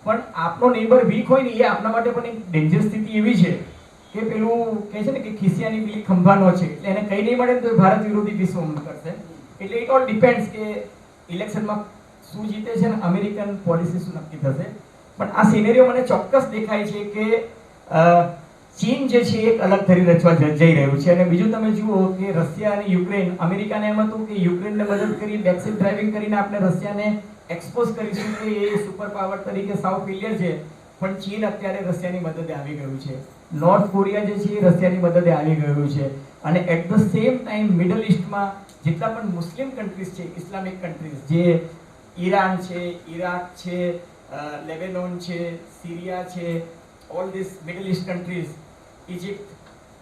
પણ આપણો નેબર વીક હોય ને એ આપણા માટે પણ એક ડેન્જર સ્થિતિ એવી છે કે પેલું કહે છે ને કે ખિસિયાની પેલી ખંભાનો છે, એટલે એને કંઈ નહીં મળે તો ભારત વિરોધી વિશ્વ કરશે. એટલે ઇટ ઓલ ડિપેન્ડ્સ કે ઇલેક્શનમાં શું જીતે છે ને અમેરિકન પોલિસી શું નક્કી થશે. પણ આ સિનેરિયો મને ચોક્કસ દેખાય છે કે ચીન જે છે એક અલગ ધરી રચવા જઈ રહ્યું છે. અને બીજું તમે જુઓ કે રશિયા અને યુક્રેન, અમેરિકાને એમ હતું કે યુક્રેનને મદદ કરી બેકસીટ ડ્રાઇવિંગ કરીને આપણે રશિયાને એક્સપોઝ કરીશું કે એ સુપર પાવર તરીકે સાવ ફેલિયર છે, પણ ચીન અત્યારે રશિયાની મદદે આવી ગયું છે. નોર્થ કોરિયા જે છે એ રશિયાની મદદે આવી ગયું છે. અને at the same time middle ઈસ્ટમાં જેટલા પણ મુસ્લિમ કન્ટ્રીઝ છે, ઇસ્લામિક કન્ટ્રીઝ, જે ઈરાન છે, ઇરાક છે, લેબેનોન છે, સિરિયા છે, all this middle east countries, Egypt,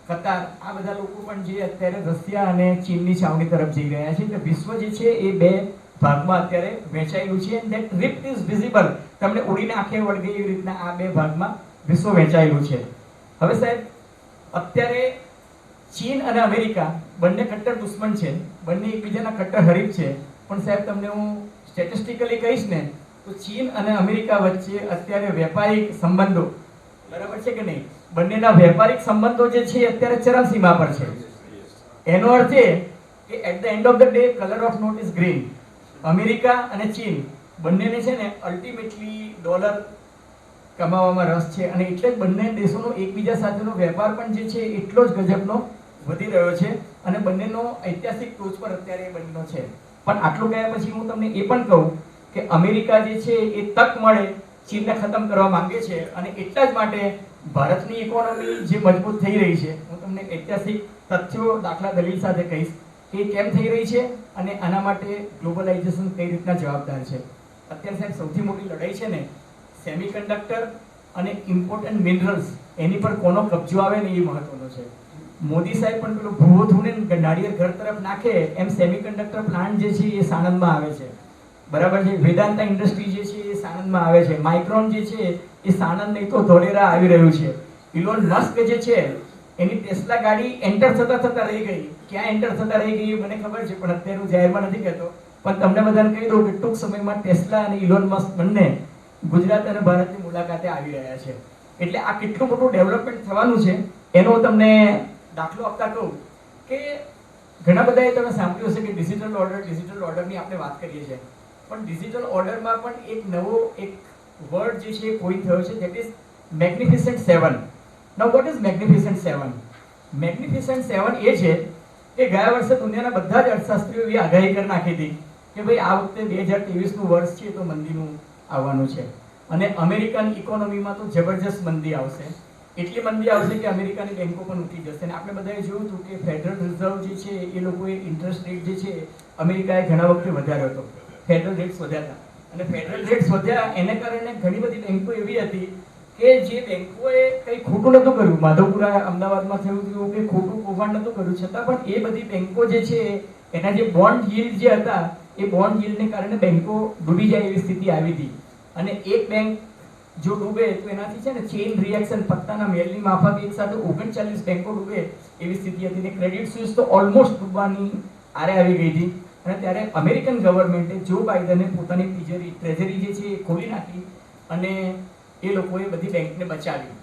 Qatar, આ બધા લોકો પણ જે અત્યારે રશિયા અને ચીનની છાવણી તરફ જઈ રહ્યા છે. એટલે વિશ્વ જે છે એ બે ભાગમાં અત્યારે વહેંચાયેલું છે. And that rift is visible. તમને ઉડીને આંખે વળગે એવી રીતના આ બે ભાગમાં વિશ્વ વહેંચાયેલું છે. હવે સાહેબ અત્યારે ચીન અને અમેરિકા બંને કટ્ટર દુશ્મન છે, બંને એકબીજાના કટ્ટર હરીફ છે. પણ સાહેબ તમને હું સ્ટેટિસ્ટિકલી કહીશ ને તો ચીન અને અમેરિકા વચ્ચે અત્યારે વેપારિક સંબંધો, બરાબર છે કે નહીં, બંનેના વેપારિક સંબંધો જે છે અત્યારે ચરમસીમા પર છે. એનો અર્થ એ કે at the end of the day colour of note is green. America અને ચીન બંનેને છે ને અલ્ટિમેટલી ડોલર કમાવામાં રસ છે અને એટલે જ બંને દેશોનો એકબીજા સાથેનો વેપાર પણ જે છે એટલો જ ગજબનો વધી રહ્યો છે અને બંનેનો ઐતિહાસિક ટોચ પર અત્યારે બંનેનો છે. પણ આટલું કહ્યા પછી હું તમને એ પણ કહું કે અમેરિકા જે છે એ તક મળે ચીનને ખતમ કરવા માંગે છે અને એટલા જ માટે ભારતની ઇકોનોમી જે મજબૂત થઈ રહી છે, હું તમને ઐતિહાસિક તથ્યો, દાખલા, દલીલ સાથે કહીશ કે કેમ થઈ રહી છે અને આના માટે ગ્લોબલાઇઝેશન કઈ રીતના જવાબદાર છે. અત્યારે સાહેબ સૌથી મોટી લડાઈ છે ને સેમિકન્ડક્ટર અને ઇમ્પોર્ટન્ટ મિનરલ્સ, એની પર કોનો કબજો આવે ને એ મહત્વનો છે. મોદી સાહેબ પણ પેલું ભૂવો ધૂને નાળિયેર ઘર તરફ નાખે એમ સેમિકન્ડક્ટર પ્લાન્ટ જે છે એ સાણંદમાં આવે છે, બરાબર છે. વેદાંતા ઇન્ડસ્ટ્રી જે છે એ સાણંદમાં આવે છે. માઇક્રોન જે છે એ સાણંદ નહીં તો ધોલેરા આવી રહ્યું છે. ઇલોન મસ્ક જે છે એની ટેસ્લા ગાડી એન્ટર થતા રહી ગઈ. ક્યાં એન્ટર થતા રહી ગઈ મને ખબર છે, પણ અત્યારે હું જાહેરમાં નથી કહેતો. પણ તમને બધાને કહી દઉં કે ટૂંક સમયમાં ટેસ્લા અને ઇલોન મસ્ક બંને ગુજરાત અને ભારતની મુલાકાતે આવી રહ્યા છે. એટલે આ કેટલું મોટું ડેવલપમેન્ટ થવાનું છે એનો તમને દાખલો આપતા કહું કે ઘણા બધાએ તમે સાંભળ્યું હશે કે ડિજિટલ ઓર્ડરની આપણે વાત કરીએ છીએ, પણ ડિજિટલ ઓર્ડરમાં પણ એક નવો એક વર્ડ જે છે એ કોઈ થયો છે, that is મેગ્નિફિસન્ટ 7. Now what is મેગ્નિફિસન્ટ 7? મેગ્નિફિસન્ટ 7 એ છે કે ગયા વર્ષે દુનિયાના બધા જ અર્થશાસ્ત્રીઓ એવી આગાહી કરી નાખી હતી કે ભાઈ આ વખતે 2023નું વર્ષ છે તો મંદીનું આવવાનું છે અને અમેરિકન ઇકોનોમીમાં તો જબરજસ્ત મંદી આવશે. એટલી મંદી આવશે કે અમેરિકાની બેંકો પણ ઉઠી જશે. અને આપણે બધાએ જોયું હતું કે ફેડરલ રિઝર્વ જે છે એ લોકોએ ઇન્ટરેસ્ટ રેટ જે છે અમેરિકાએ ઘણા વખતે વધાર્યો હતો. ફેડરલ રેટ્સ વધ્યા હતા અને ફેડરલ રેટ્સ વધ્યા એને કારણે ઘણી બધી બેંકો એવી હતી કે જે બેંકોએ કંઈ ખોટું નહોતું કર્યું, માધવપુરા અમદાવાદમાં થયું હતું કે ખોટું કૌભાંડ નહોતું કર્યું, છતાં પણ એ બધી બેંકો જે છે એના જે બોન્ડ yield જે હતા એ બોન્ડ yieldને કારણે બેંકો ડૂબી જાય એવી સ્થિતિ આવી હતી. અને એક બેંક જો ડૂબે તો એનાથી છે ને ચેઇન રિએક્શન, પત્તાના મેલની માફક એક સાથે 39 બેંકો ડૂબે એવી સ્થિતિ હતી ને ક્રેડિટ સ્વિસ તો ઓલમોસ્ટ ડૂબવાની આરે આવી ગઈ હતી. અને ત્યારે અમેરિકન ગવર્મેન્ટે જો બાઇડને પોતાની તિજોરી ટ્રેઝરી જે છે એ ખોલી નાખી અને એ લોકોએ બધી બેંકને બચાવી.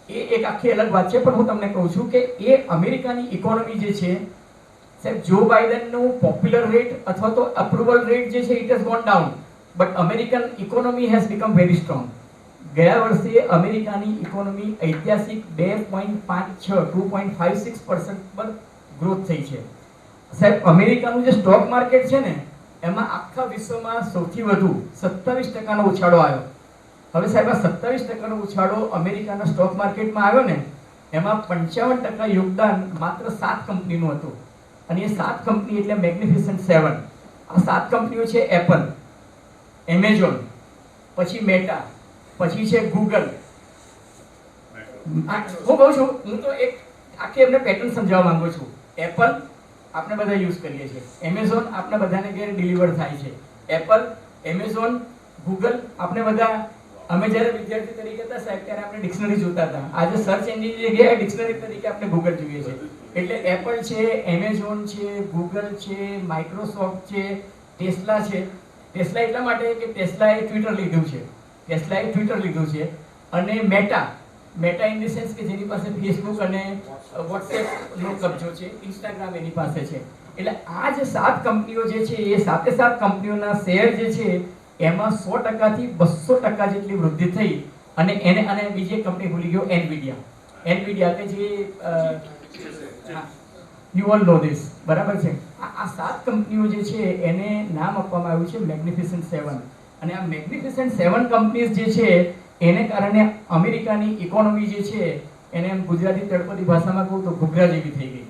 એ એક આખી અલગ વાત છે, પણ હું તમને કહું છું કે એ અમેરિકાની ઇકોનોમી જે છે સાહેબ, જો બાઇડનનું પોપ્યુલર રેટ અથવા તો અપ્રુવલ રેટ જે છે it has gone down, but American economy has become very strong. ગયા વર્ષે અમેરિકાની ઇકોનોમી ઐતિહાસિક 2.56% પર ગ્રોથ થઈ છે. સાહેબ અમેરિકાનું જે સ્ટોક માર્કેટ છે ને એમાં આખા વિશ્વમાં સૌથી વધુ 27% ઉછાળો આવ્યો. હવે સાહેબ આ 27% ઉછાળો અમેરિકાના સ્ટોક માર્કેટમાં આવ્યો ને એમાં 55% યોગદાન માત્ર 7 કંપનીનું હતું. અને એ 7 કંપની એટલે મેગ્નિફિસન્ટ 7. આ 7 કંપનીઓ છે એપલ, એમેઝોન, પછી મેટા, પછી છે ગૂગલ. હું કહું છું, હું તો એક આખી એમને પેટર્ન સમજાવવા માંગુ છું. એપલ આપણે બધા યુઝ કરીએ છીએ, એમેઝોન આપણે બધાને ઘરે ડિલિવર થાય છે. એપલ, એમેઝોન, ગૂગલ આપણે બધા, અમે જ્યારે વિદ્યાર્થી તરીકે હતા સાહેબ ત્યારે આપણે ડિક્શનરી જોતા હતા. આજે સર્ચ એન્જિનની જગ્યાએ ડિક્શનરી તરીકે આપણે ગૂગલ જોઈએ છે. એટલે એપલ છે, એમેઝોન છે, ગૂગલ છે, માઇક્રોસોફ્ટ છે, ટેસ્લા છે. ટેસ્લા એટલા માટે કે ટેસ્લાએ ટ્વિટર લીધું છે. અને મેટા ઇન ધ સેન્સ કે જેની પાસે ફેસબુક અને વોટ્સએપનો કબજો છે, ઇન્સ્ટાગ્રામ એની પાસે છે. એટલે આ જે 7 કંપનીઓ જે છે એ 7 કંપનીઓના શેર જે છે એમાં 100% થી 200% જેટલી વૃદ્ધિ થઈ. અને બીજી એક કંપની ભૂલી ગયો, એનવીડિયા કે જે યુ ઓલ નો ધીસ, બરાબર છે. આ 7 કંપનીઓ જે છે એને નામ આપવામાં આવ્યું છે મેગ્નિફિસન્ટ 7. અને આ મેગ્નિફિસન્ટ 7 કંપનીઝ જે છે એને કારણે અમેરિકાની ઇકોનોમી જે છે એને એમ ગુજરાતી તળપદી ભાષામાં કહું તો ઘૂઘરા જેવી થઈ ગઈ,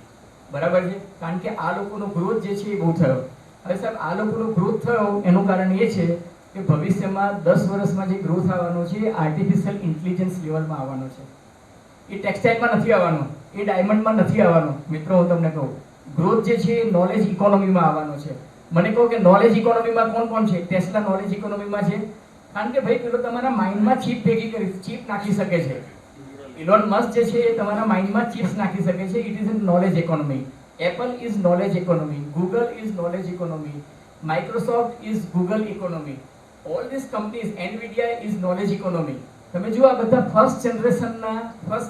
બરાબર છે. કારણ કે આ લોકોનો ગ્રોથ જે છે એ બહુ થયો. હવે સાહેબ આ લોકોનો ગ્રોથ થયો એનું કારણ એ છે કે ભવિષ્યમાં 10 વર્ષમાં જે ગ્રોથ આવવાનો છે એ આર્ટિફિશિયલ ઇન્ટેલિજન્સ લેવલમાં આવવાનો છે. એ ટેક્સટાઇલમાં નથી આવવાનો, એ ડાયમંડમાં નથી આવવાનો. મિત્રો હું તમને કહું, ગ્રોથ જે છે એ નોલેજ ઇકોનોમીમાં આવવાનો છે. મને કહો કે નોલેજ ઇકોનોમીમાં કોણ છે? ટેસ્લા નોલેજ ઇકોનોમીમાં છે. કારણ કે ભાઈ પેલો તમારા માઇન્ડમાં ચીપ ભેગી કરી, ચીપ નાખી શકે છે. ઇલોન મસ્ક જે છે એ તમારા માઇન્ડમાં ચિપ્સ નાખી શકે છે. It is a knowledge economy. Apple is knowledge economy, Google is knowledge economy, Microsoft is Google economy, all this companies, Nvidia is knowledge economy. તમે જુઓ આ બધા ફર્સ્ટ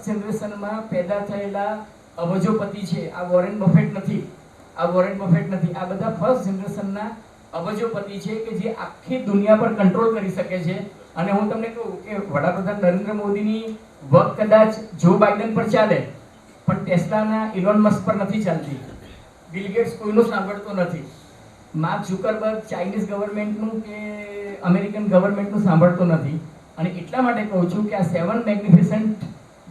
જનરેશનમાં પેદા થયેલા અબજોપતિ છે. આ વોરેન બફેટ નથી, આ બધા ફર્સ્ટ જનરેશનના અબજોપતિ છે કે જે આખી દુનિયા પર કંટ્રોલ કરી શકે છે. અને હું તમને કહું કે વડાપ્રધાન નરેન્દ્ર મોદીની વર્ક કદાચ જો બાઇડન પર ચાલે પણ ટેસ્લાના ઇલોન મસ્ક પર નથી ચાલતી. બિલ ગેટ્સ કોઈનું સાંભળતો નથી. માર્ક ઝુકરબર્ગ ચાઇનીઝ ગવર્મેન્ટનું કે અમેરિકન ગવર્મેન્ટનું સાંભળતો નથી. અને એટલા માટે કહું છું કે આ 7 મેગ્નિફિસન્ટ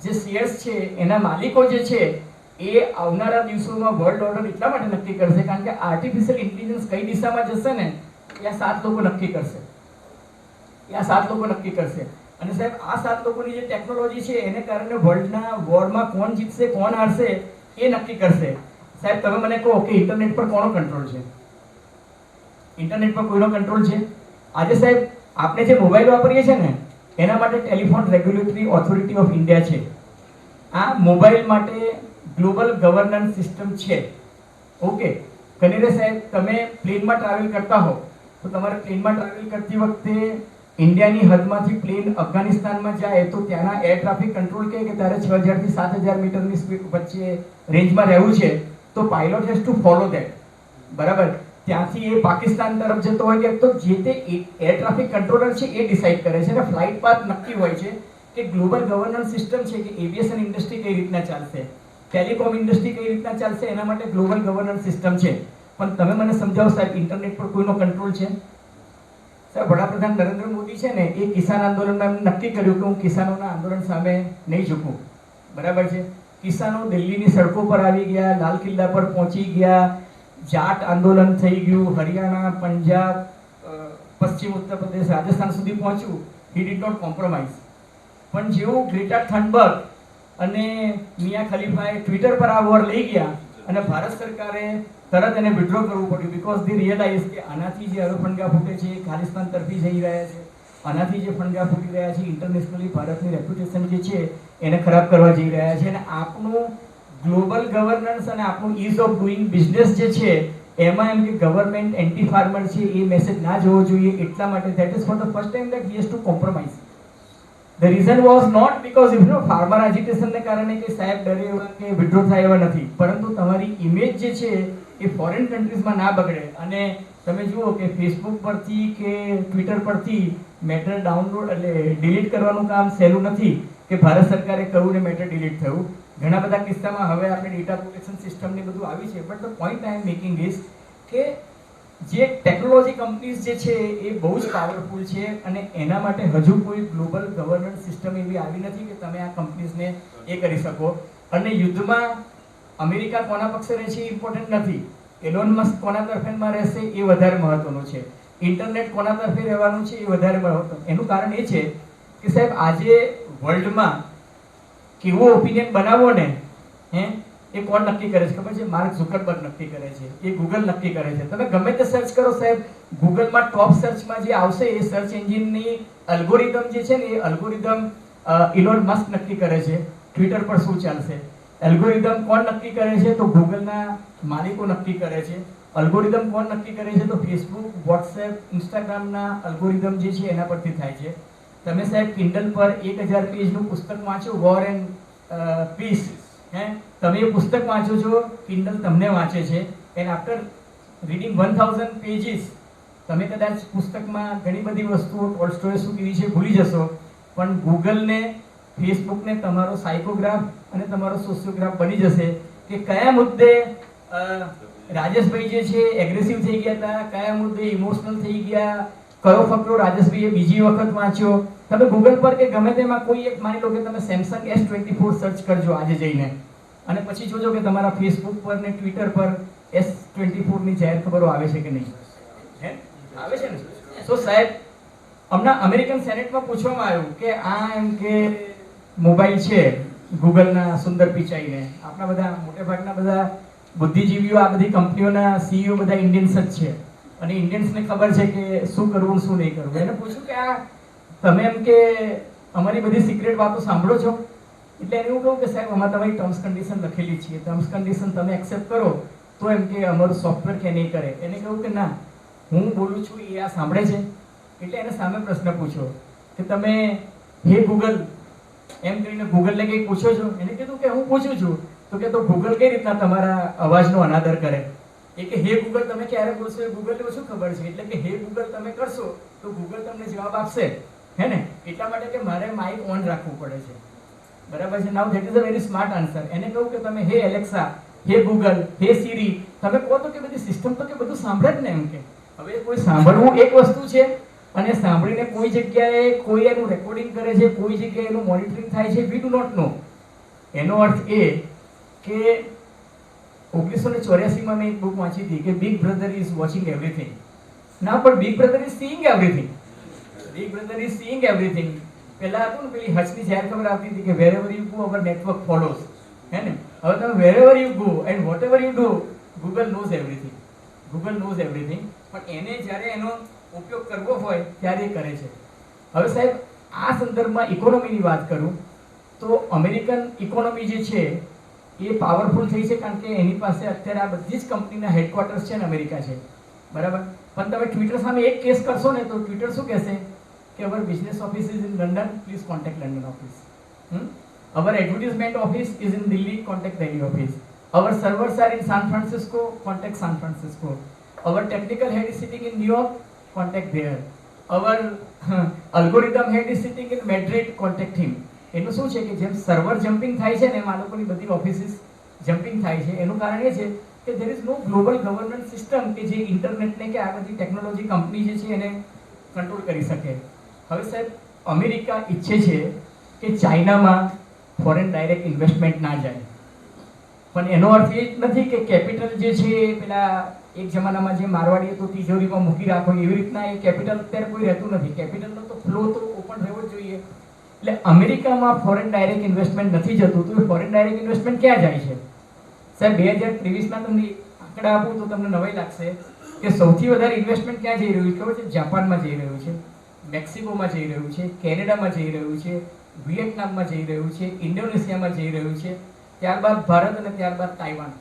જે શેર્સ છે એના માલિકો જે છે એ આવનારા દિવસોમાં વર્લ્ડ ઓર્ડર એટલા માટે નક્કી કરશે કારણ કે આર્ટિફિશિયલ ઇન્ટેલિજન્સ કઈ દિશામાં જશે ને એ આ 7 લોકો નક્કી કરશે. અને સાહેબ આ 7 લોકોની જે ટેકનોલોજી છે એને કારણે વર્લ્ડના વોરમાં કોણ જીતશે કોણ હારશે એ નક્કી કરશે. સાહેબ તમે મને કહો કે ઇન્ટરનેટ પર કોનો કંટ્રોલ છે? ઇન્ટરનેટ પર કોઈનો કંટ્રોલ છે? આજે સાહેબ આપણે જે મોબાઈલ વાપરીએ છીએ ને એના માટે telephone regulatory authority of India છે. આ મોબાઈલ માટે ગ્લોબલ ગવર્નન્સ સિસ્ટમ છે. ઓકે, કનીરે સાહેબ તમે પ્લેનમાં ટ્રાવેલ કરતા હો તો તમારે પ્લેનમાં ટ્રાવેલ કરતી વખતે ઇન્ડિયાની હદમાંથી પ્લેન અફઘાનિસ્તાનમાં જાય તો ત્યાંના એર ટ્રાફિક કંટ્રોલ કહે કે તારે 6000 થી 7000 મીટરની સ્પીડ વચ્ચે રેન્જમાં રહેવું છે તો pilot has two follow that, બરાબર. ત્યાંથી એ પાકિસ્તાન તરફ જતો હોય કે તો જે તે એર ટ્રાફિક કંટ્રોલર છે એ ડિસાઈડ કરે છે અને ફ્લાઇટ પાથ નક્કી હોય છે કે ગ્લોબલ ગવર્નન્સ સિસ્ટમ છે કે એવિએશન ઇન્ડસ્ટ્રી કઈ રીતના ચાલશે, ટેલિકોમ ઇન્ડસ્ટ્રી કઈ રીતના ચાલશે, એના માટે ગ્લોબલ ગવર્નન્સ સિસ્ટમ છે. પણ તમે મને સમજાવો સાહેબ ઇન્ટરનેટ પર કોઈનો કંટ્રોલ છે? સાહેબ વડાપ્રધાન નરેન્દ્ર મોદી છે ને એ કિસાન આંદોલનમાં એમ નક્કી કર્યું કે હું કિસાનોના આંદોલન સામે નહીં ઝૂકું, બરાબર છે. કિસાનો દિલ્હીની સડકો પર આવી ગયા, લાલ કિલ્લા પર પહોંચી ગયા, જાટ આંદોલન થઈ ગયું, હરિયાણા, પંજાબ, પશ્ચિમ ઉત્તર પ્રદેશ, રાજસ્થાન સુધી પહોંચ્યું. He did not compromise. પણ જેવું ગ્રેટા થનબર્ગ અને મિયા ખલીફાએ ટ્વિટર પર આ વોર લઈ ગયા અને ભારત સરકારે તરત એને વિડ્રો કરવું પડ્યું, બીકોઝ ધી રિયલાઇઝ કે આનાથી જે હવે ફણગા ફૂટે છે એ ખાલિસ્તાન તરફી જઈ રહ્યા છે, આનાથી જે ફણગા ફૂટી રહ્યા છે ઇન્ટરનેશનલી ભારતની રેપ્યુટેશન જે છે એને ખરાબ કરવા જઈ રહ્યા છે. અને આપણું ગ્લોબલ ગવર્નન્સ અને આપણું ઇઝ ઓફ ડુઈંગ બિઝનેસ જે છે એમાં એમ કે ગવર્મેન્ટ એન્ટી ફાર્મર છે એ મેસેજ ના જોવો જોઈએ. એટલા માટે that is for the first time that he has to compromise. The reason was not because farmer agitation ને કારણે કે સાહેબ ડરે એવા કે વિડ્રો થાય એવા નથી, પરંતુ તમારી ઇમેજ જે છે એ ફોરેન કન્ટ્રીઝમાં ના બગડે. અને તમે જુઓ કે ફેસબુક પરથી કે ટ્વિટર પરથી મેટર ડાઉનલોડ એટલે ડિલીટ કરવાનું કામ સહેલું નથી કે ભારત સરકારે કહ્યું ને મેટર ડિલીટ થયું. ઘણા બધા કિસ્સામાં હવે આપણે ડેટા પ્રોટેક્શન સિસ્ટમ ને બધું આવી છે. But the point I am making is કે જે ટેકનોલોજી કંપનીઝ જે છે એ બહુ જ પાવરફુલ છે અને એના માટે હજુ કોઈ ગ્લોબલ ગવર્નન્સ સિસ્ટમ એવી આવી નથી કે તમે આ કંપનીઝને એ કરી શકો. અને યુદ્ધમાં અમેરિકા કોના પક્ષે રહે છે એ ઇમ્પોર્ટન્ટ નથી, એલોન મસ્ક કોના તરફેણમાં રહેશે એ વધારે મહત્વનું છે, ઇન્ટરનેટ કોના તરફે રહેવાનું છે એ વધારે મહત્વનું. એનું કારણ એ છે કે સાહેબ આજે વર્લ્ડમાં કેવો ઓપિનિયન બનાવવો ને એ કોણ નક્કી કરે છે ખબર છે? માર્ક ઝુકરબર્ગ નક્કી કરે છે, એ ગૂગલ નક્કી કરે છે. તમે ગમે તે સર્ચ કરો સાહેબ, ગૂગલમાં ટોપ સર્ચમાં જે આવશે એ સર્ચ એન્જિનની અલ્ગોરિધમ જે છે ને એ અલ્ગોરિધમ ઇલોન મસ્ક નક્કી કરે છે ટ્વિટર પર શું ચાલશે. એલ્ગોરિધમ કોણ નક્કી કરે છે? તો ગૂગલના માલિકો નક્કી કરે છે. અલ્ગોરિધમ કોણ નક્કી કરે છે? તો ફેસબુક, વોટ્સએપ, ઇન્સ્ટાગ્રામના અલ્ગોરિધમ જે છે એના પરથી થાય છે. તમે સાહેબ કિન્ડલ પર 1000 પેજનું પુસ્તક વાંચો, વોર એન્ડ પીસ, તમે એ પુસ્તક વાંચો છો, કિન્ડલ તમને વાંચે છે, એન્ડ આફ્ટર રીડિંગ 1000 પેજીસ તમે કદાચ પુસ્તકમાં ઘણી બધી વસ્તુઓ ટોલ્સ્ટોએ શું કીધી છે ભૂલી જશો, પણ ગૂગલને, ફેસબુકને તમારો સાયકોગ્રાફ અને તમારો સોશિયોગ્રાફ બની જશે કે કયા મુદ્દે રાજેશભાઈ જે છે એગ્રેસિવ થઈ ગયા હતા, કયા મુદ્દે ઇમોશનલ થઈ ગયા, કયો ફકરો રાજેશભાઈએ બીજી વખત વાંચ્યો. તમે ગૂગલ પર કે ગમે તેમાં કોઈ એક માની લો કે તમે સેમસંગ S24 સર્ચ કરજો આજે જઈને અને પછી જોજો કે તમારા ફેસબુક પર ને ટ્વિટર પર S24 ની જાહેર ખબરો આવે છે કે નહીં? આવે છે ને? સો સાહેબ હમણાં અમેરિકન સેનેટમાં પૂછવામાં આવ્યું કે આ એમ કે મોબાઈલ છે ગૂગલના સુંદર પિચાઈને, આપણા બધા મોટે ભાગના બધા બુદ્ધિજીવીઓ આ બધી કંપનીઓના CEO બધા ઇન્ડિયન્સ જ છે અને ઇન્ડિયન્સને ખબર છે કે શું કરવું શું નહીં કરવું. એને પૂછ્યું કે આ તમે એમ કે અમારી બધી સિક્રેટ વાતો સાંભળો છો? એટલે એને એવું કહું કે સાહેબ અમારે તમારી ટર્મ્સ કન્ડિશન લખેલી છે, ટર્મ્સ કન્ડિશન તમે એક્સેપ્ટ કરો તો એમ કે અમારું સોફ્ટવેર કે નહીં કરે. એને કહ્યું કે ના, હું બોલું છું એ આ સાંભળે છે. એટલે એને સામે પ્રશ્ન પૂછ્યો કે તમે હે ગૂગલ એમ કરીને ગૂગલને કંઈક પૂછો છો? એને કીધું કે હું પૂછું છું. તો કે તો ગૂગલ કઈ રીતના તમારા અવાજનો અનાદર કરે? એ કે હે ગૂગલ તમે ક્યારે બોલશો એ ગૂગલને શું ખબર છે? એટલે કે હે ગૂગલ તમે કરશો તો ગૂગલ તમને જવાબ આપશે, હે ને? એટલા માટે કે મારે માઇક ઓન રાખવું પડે છે, બરાબર છે? Now that is a very smart answer. એને કહું કે તમે હે એલેક્સા, હે ગૂગલ, હે સીરી, તમે કહો તો કે બધી સિસ્ટમ તો કે બધું સાંભળે જ ને એમ કે. હવે કોઈ સાંભળવું એક વસ્તુ છે અને સાંભળીને કોઈ જગ્યાએ કોઈ એનું રેકોર્ડિંગ કરે છે, કોઈ જગ્યાએ એનું મોનિટરિંગ થાય છે, વી ડુ નોટ નો. એનો અર્થ એ કે 1984માં મેં એક બુક વાંચી હતી કે big brother is watching everything. ના, પણ big brother is seeing everything. Big brother is seeing everything. પહેલા હતું ને પેલી હચની જાહેર ખબર આવતી હતી કે wherever you go our network follows, હે ને? હવે તમે wherever you go and whatever you do, Google knows everything. Google knows everything. પણ એને જ્યારે એનો ઉપયોગ કરવો હોય ત્યારે કરે છે. હવે સાહેબ આ સંદર્ભમાં ઇકોનોમીની વાત કરું તો અમેરિકન ઇકોનોમી જે છે એ પાવરફુલ થઈ છે કારણ કે એની પાસે અત્યારે આ બધી જ કંપનીના હેડક્વાર્ટર્સ છે ને અમેરિકા છે, બરાબર? પણ તમે ટ્વિટર સામે એક કેસ કરશો ને તો ટ્વિટર શું કહેશે કે our business office is in London, please contact London office. Our advertisement office is in Delhi, contact Delhi office. Our servers are in San Francisco, contact San Francisco. Our technical head is sitting in New York, contact there. Our algorithm head is sitting in Madrid, contact him. એનું શું છે કે જેમ server jumping થાય છે ને એમ આ લોકોની બધી ઓફિસીસ જમ્પિંગ થાય છે. એનું કારણ એ છે કે there is no global governance system કે જે ઇન્ટરનેટને કે આ બધી ટેકનોલોજી કંપની જે છે એને કંટ્રોલ કરી શકે. હવે સાહેબ અમેરિકા ઈચ્છે છે કે ચાઇનામાં ફોરેન ડાયરેક્ટ ઇન્વેસ્ટમેન્ટ ના જાય, પણ એનો અર્થ એ નથી કે કેપિટલ જે છે પેલા એક જમાનામાં જે મારવાડીએ તો તિજોરીમાં મૂકી રાખો એવી રીતના એ કેપિટલ અત્યારે કોઈ રહેતું નથી. કેપિટલનો તો ફ્લો તો ઓપન રહેવો જ જોઈએ. એટલે અમેરિકામાં ફોરેન ડાયરેક્ટ ઇન્વેસ્ટમેન્ટ નથી જતું, તો ફોરેન ડાયરેક્ટ ઇન્વેસ્ટમેન્ટ ક્યાં જાય છે? સાહેબ 2023માં તમને આંકડા આપું તો તમને નવાઈ લાગશે કે સૌથી વધારે ઇન્વેસ્ટમેન્ટ ક્યાં જઈ રહ્યું છે ખબર છે? જાપાનમાં જઈ રહ્યું છે, મેક્સિકોમાં જઈ રહ્યું છે, કેનેડામાં જઈ રહ્યું છે, વિયેટનામમાં જઈ રહ્યું છે, ઇન્ડોનેશિયામાં જઈ રહ્યું છે, ત્યારબાદ ભારત અને ત્યારબાદ તાઇવાન.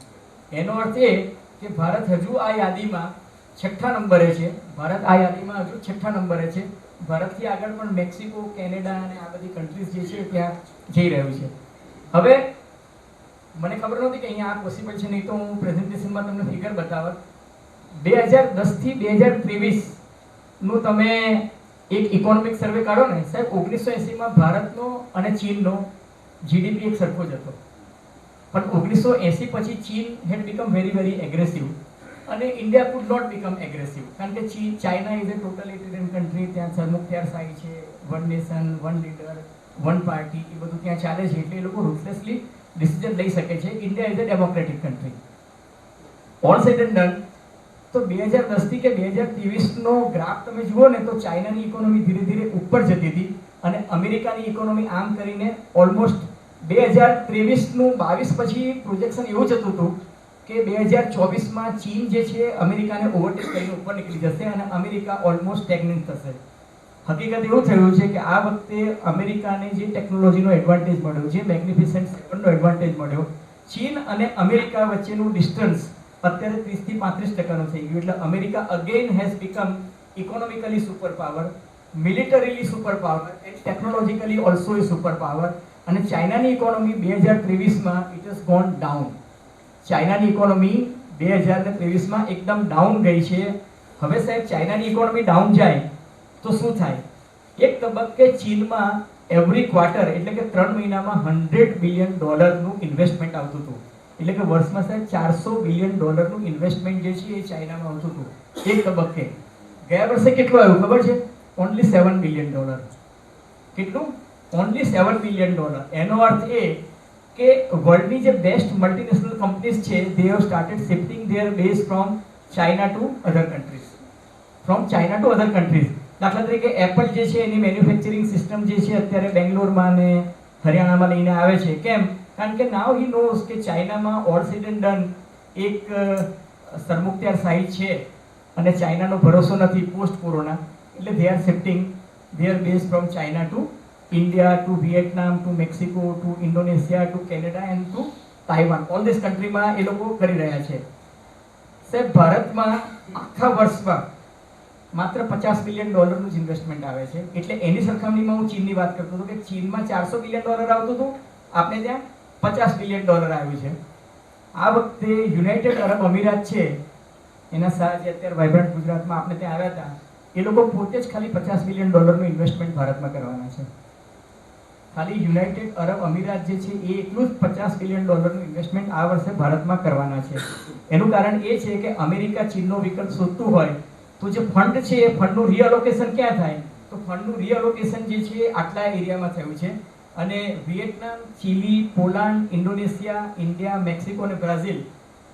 એનો અર્થ એ કે ભારત હજુ આ યાદીમાં 6ઠ્ઠા નંબરે છે. ભારત આ યાદીમાં હજુ 6ઠ્ઠા નંબરે છે. ભારતથી આગળ પણ મેક્સિકો, કેનેડા અને આ બધી કન્ટ્રીઝ જે છે ત્યાં જઈ રહ્યું છે. હવે મને ખબર નહોતી કે અહીંયા આ પોસિબલ છે, નહીં તો હું પ્રેઝન્ટેશનમાં તમને ફિગર બતાવત. 2010 થી 2023 નું તમે એક ઇકોનોમિક સર્વે કાઢો ને સાહેબ, 1980માં ભારતનો અને ચીનનો જીડીપી એક સરખો જ હતો, પણ 1980 પછી ચીન હેડ બીકમ વેરી એગ્રેસિવ અને India could not become aggressive, કારણ કે China is a totalitarian country. ત્યાં સરમુખત્યારશાહી છે, one nation one leader one party, એ બધું ત્યાં ચાલે છે, એટલે એ લોકો રૂથલેસલી ડિસિઝન લઈ શકે છે. India is a democratic country. All said and done તો 2010 થી કે 2023 નો ગ્રાફ તમે જુઓ ને તો ચાઇનાની ઇકોનોમી ધીરે ધીરે ઉપર જતી હતી અને અમેરિકાની ઇકોનોમી આમ કરીને ઓલમોસ્ટ 2023 નું 22 પછી પ્રોજેક્શન એવું જતું હતું કે 2024માં ચીન જે છે અમેરિકાને ઓવરટેક કરીને ઉપર નીકળી જશે અને અમેરિકા ઓલમોસ્ટ સ્ટેગ્નન્ટ થશે. હકીકત એવું થયું છે કે આ વખતે અમેરિકાને જે ટેકનોલોજીનો એડવાન્ટેજ મળ્યો છે, મેગ્નિફિસન્ટ સેવનનો એડવાન્ટેજ મળ્યો, ચીન અને અમેરિકા વચ્ચેનું ડિસ્ટન્સ અત્યારે 30 થી 35% થઈ ગયું. એટલે America again has become economically super power, militarily super power and technologically also a super power. અને ચાઇનાની ઇકોનોમી 2023માં ઇટ હેઝ ગોન ડાઉન. ચાઇનાની ઇકોનોમી 2023માં એકદમ ડાઉન ગઈ છે. હવે સાહેબ ચાઇનાની ઇકોનોમી ડાઉન જાય તો શું થાય? એક તબક્કે ચીનમાં એવરી ક્વાર્ટર એટલે કે 3 મહિનામાં $100 બિલિયન નું ઇન્વેસ્ટમેન્ટ આવતું હતું. એટલે કે વર્ષમાં સાહેબ $400 બિલિયન નું ઇન્વેસ્ટમેન્ટ જે છે એ ચાઇનામાં આવતું હતું એક તબક્કે. ગયા વર્ષે કેટલું આવ્યું ખબર છે? Only $7 billion. કેટલું? Only $7 billion. એનો અર્થ એ કે વર્લ્ડની જે બેસ્ટ મલ્ટીનેશનલ કંપનીઝ છે they have started shifting their base from China to other countries. દાખલા તરીકે એપલ જે છે એની મેન્યુફેક્ચરિંગ સિસ્ટમ જે છે અત્યારે બેંગ્લોરમાં ને હરિયાણામાં લઈને આવે છે. કેમ? કારણ કે નાવ હી નોઝ કે ચાઇનામાં ઓલ સેડ એન્ડ ડન એક સરમુખત્યારશાહી છે અને ચાઇનાનો ભરોસો નથી પોસ્ટ કોરોના. એટલે they are shifting their base from China to India to Vietnam to Mexico to Indonesia to Canada and to Taiwan. All this કન્ટ્રીમાં એ લોકો કરી રહ્યા છે. સાહેબ ભારતમાં આખા વર્ષમાં માત્ર $50 બિલિયન નું જ ઇન્વેસ્ટમેન્ટ આવે છે. એટલે એની સરખામણીમાં હું ચીનની વાત કરતો હતો કે ચીનમાં $400 બિલિયન આવતું હતું, આપણે ત્યાં $50 બિલિયન આવ્યું છે. આ વખતે યુનાઇટેડ અરબ અમીરાત છે એના જે અત્યારે વાઇબ્રન્ટ ગુજરાતમાં આપણે ત્યાં આવ્યા હતા, એ લોકો પોતે જ ખાલી $50 બિલિયન નું ઇન્વેસ્ટમેન્ટ ભારતમાં કરવાના છે. ખાલી યુનાઇટેડ અરબ અમીરાત જે છે એ એટલું જ $50 બિલિયન નું ઇન્વેસ્ટમેન્ટ આ વર્ષે ભારતમાં કરવાના છે. એનું કારણ એ છે કે અમેરિકા ચીનનો વિકલ્પ શોધતું હોય તો જે ફંડ છે એ ફંડનું રીઅલોકેશન ક્યાં થાય? તો ફંડનું રીઅલોકેશન જે છે આટલા એરિયામાં થયું છે. અને Vietnam, Chile, Poland, Indonesia, India, Mexico અને Brazil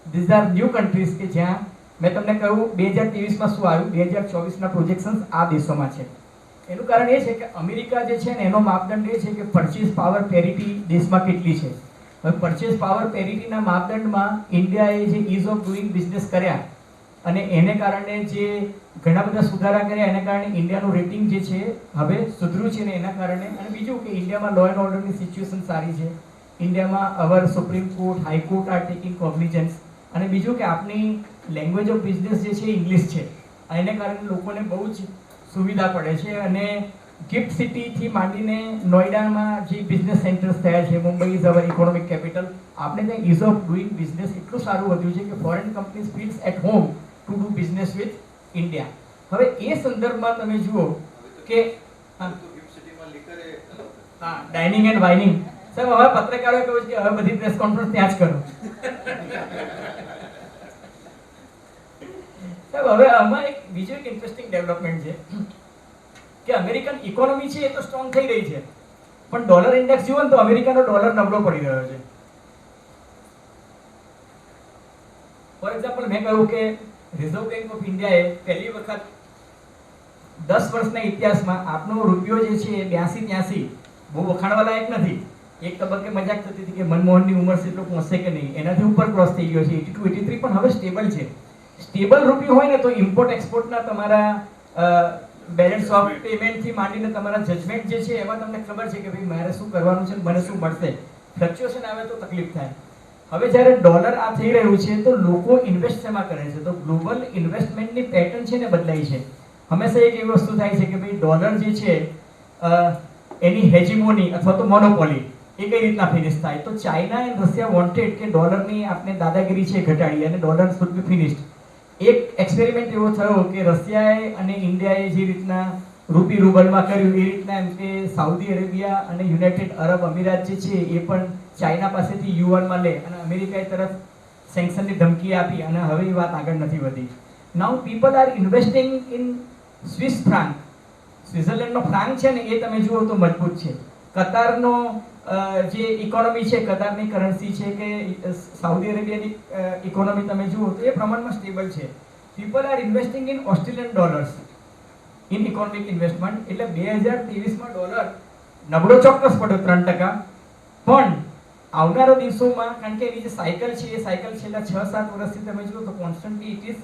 these are new countries કે જ્યાં મેં તમને કહ્યું 2023માં શું આવ્યું, 2024ના પ્રોજેક્શન્સ આ દેશોમાં છે. એનું કારણ એ છે કે અમેરિકા જે છે ને એનો માપદંડ એ છે કે પરચેઝ પાવર પેરિટી દેશમાં કેટલી છે. હવે પરચેઝ પાવર પેરિટીના માપદંડમાં ઇન્ડિયાએ જે ઇઝ ઓફ ડુઈંગ બિઝનેસ કર્યા અને એને કારણે જે ઘણા બધા સુધારા કર્યા એને કારણે ઇન્ડિયાનું રેટિંગ જે છે હવે સુધર્યું છે ને એના કારણે. અને બીજું કે ઇન્ડિયામાં લો એન્ડ ઓર્ડરની સિચ્યુએશન સારી છે. ઇન્ડિયામાં our supreme court, high court are taking cognizance. અને બીજું કે આપની લેંગ્વેજ ઓફ બિઝનેસ જે છે ઇંગ્લિશ છે. એને કારણે લોકોને બહુ જ સુવિધા પડે છે. અને ગિફ્ટ સિટીથી માંડીને નોઈડામાં જે બિઝનેસ સેન્ટર્સ થયા છે, Mumbai is our economic capital. આપણે ત્યાં ઇઝ ઓફ ડુઈંગ બિઝનેસ એટલું સારું વધ્યું છે કે foreign companies feels at home to do business with India. હવે એ સંદર્ભમાં તમે જુઓ કે ડાઇનિંગ એન્ડ વાઇનિંગ. સાહેબ હવે પત્રકારોએ કહ્યું છે કે હવે બધી પ્રેસ કોન્ફરન્સ ત્યાં જ કરો. સાહેબ હવે આમાં એક બીજું એક ઇન્ટરેસ્ટિંગ ડેવલપમેન્ટ છે કે અમેરિકન ઇકોનોમી છે એ તો સ્ટ્રોંગ થઈ રહી છે, પણ ડોલર ઇન્ડેક્સ જુઓ ને તો અમેરિકાનો ડોલર નબળો પડી રહ્યો છે. ફોર એક્ઝામ્પલ મેં કહ્યું કે રિઝર્વ બેંક ઓફ ઇન્ડિયાએ પહેલી વખત 10 વર્ષના ઇતિહાસમાં આપનો રૂપિયો જે છે 82-83 બહુ વખાણવા લાયક નથી. એક તબક્કે મજાક થતી હતી કે મનમોહનની ઉંમર એટલો પહોંચશે કે નહીં, એનાથી ઉપર ક્રોસ થઈ ગયો છે 82 83, પણ હવે સ્ટેબલ છે. સ્ટેબલ રૂપિયો હોય ને તો ઇમ્પોર્ટ એક્સપોર્ટના તમારા બેલેન્સ ઓફ પેમેન્ટથી માંડીને તમારા જજમેન્ટ જે છે એમાં તમને ખબર છે કે ભાઈ મારે શું કરવાનું છે, મને શું મળશે. ફ્લક્ચ્યુએશન આવે તો તકલીફ થાય. હવે જ્યારે ડોલર આ થઈ રહ્યું છે તો લોકો ઇન્વેસ્ટ શેમાં કરે છે, તો ગ્લોબલ ઇન્વેસ્ટમેન્ટની પેટર્ન છે ને બદલાઈ છે. હંમેશા એક એવી વસ્તુ થાય છે કે ભાઈ ડોલર જે છે એની હેજીમોની અથવા તો મોનોપોલી એ કઈ રીતના ફિનિશ થાય. તો ચાઇના એન્ડ રશિયા વોન્ટેડ કે ડોલરની આપણે દાદાગીરી છે ઘટાડી અને ડોલર શુડ બી ફિનિશ્ડ. એક એક્સપેરિમેન્ટ એવો થયો કે રશિયાએ અને ઇન્ડિયાએ જે રીતના રૂપી રૂબલમાં કર્યું એ રીતના એમ કે સાઉદી અરેબિયા અને યુનાઇટેડ અરબ અમીરાત જે છે એ પણ ચાઇના પાસેથી યુઆનમાં લે અને અમેરિકાએ તરફ સેન્કશનની ધમકી આપી અને હવે એ વાત આગળ નથી વધી. Now people are investing in Swiss franc. સ્વિટ્ઝરલેન્ડનો ફ્રાંક છે ને એ તમે જુઓ તો મજબૂત છે. કતારનો જે ઇકોનોમી છે, કતારની કરન્સી છે કે સાઉદી અરેબિયાની ઇકોનોમી તમે જુઓ તો એ પ્રમાણમાં સ્ટેબલ છે. People are investing in Australian dollars in economic investment. એટલે 2023માં ડોલર નબળો ચોક્કસ પડ્યો 3%, પણ આવનારા દિવસોમાં કારણ કે એની જે સાયકલ છે એ સાયકલ છેલ્લા 6-7 વર્ષથી તમે જુઓ તો constantly it is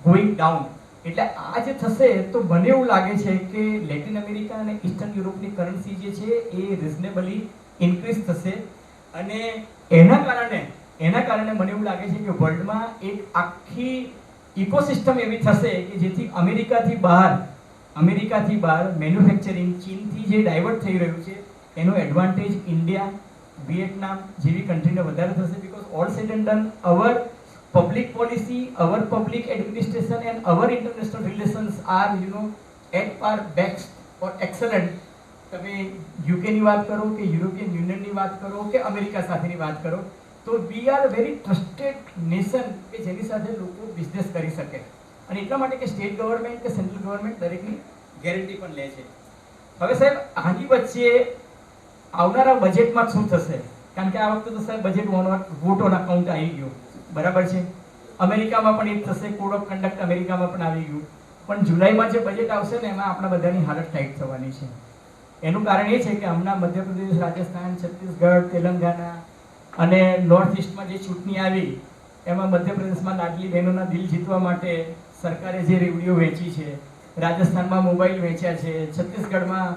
going down. એટલે આ જે થશે તો મને એવું લાગે છે કે લેટિન અમેરિકા અને ઈસ્ટર્ન યુરોપની કરન્સી જે છે એ રિઝનેબલી ઇન્ક્રીઝ થશે અને એના કારણે મને એવું લાગે છે કે વર્લ્ડમાં એક આખી ઇકોસિસ્ટમ એવી થશે કે જેથી અમેરિકાથી બહાર મેન્યુફેક્ચરિંગ ચીનથી જે ડાયવર્ટ થઈ રહ્યું છે એનો એડવાન્ટેજ ઇન્ડિયા, વિયેટનામ જેવી કન્ટ્રીને વધારે થશે. Because all said and done our public policy, our public administration and our international relations are at par best or excellent. તમે UK ની વાત કરો કે યુરોપિયન યુનિયનની વાત કરો કે અમેરિકા સાથેની વાત કરો તો we are very trusted nation કે જેની સાથે લોકો બિઝનેસ કરી શકે. અને એટલા માટે કે સ્ટેટ ગવર્મેન્ટ કે સેન્ટ્રલ ગવર્મેન્ટ દરેકની ગેરંટી પણ લે છે. હવે સાહેબ આની વચ્ચે આવનારા બજેટમાં શું થશે, કારણ કે આ વખતે તો સાહેબ બજેટ વોટ ઓન અકાઉન્ટ આવી ગયું, બરાબર છે. અમેરિકામાં પણ એ થશે, કોડ ઓફ કન્ડક્ટ અમેરિકામાં પણ આવી ગયું, પણ જુલાઈમાં જે બજેટ આવશે ને એમાં આપણા બધાની હાલત ટાઈટ થવાની છે. એનું કારણ એ છે કે હમણાં મધ્યપ્રદેશ, રાજસ્થાન, છત્તીસગઢ, તેલંગાના અને નોર્થ ઇસ્ટમાં જે ચૂંટણી આવી એમાં મધ્યપ્રદેશમાં લાડલી બહેનોના દિલ જીતવા માટે સરકારે જે રેવડીઓ વેચી છે, રાજસ્થાનમાં મોબાઈલ વેચ્યા છે, છત્તીસગઢમાં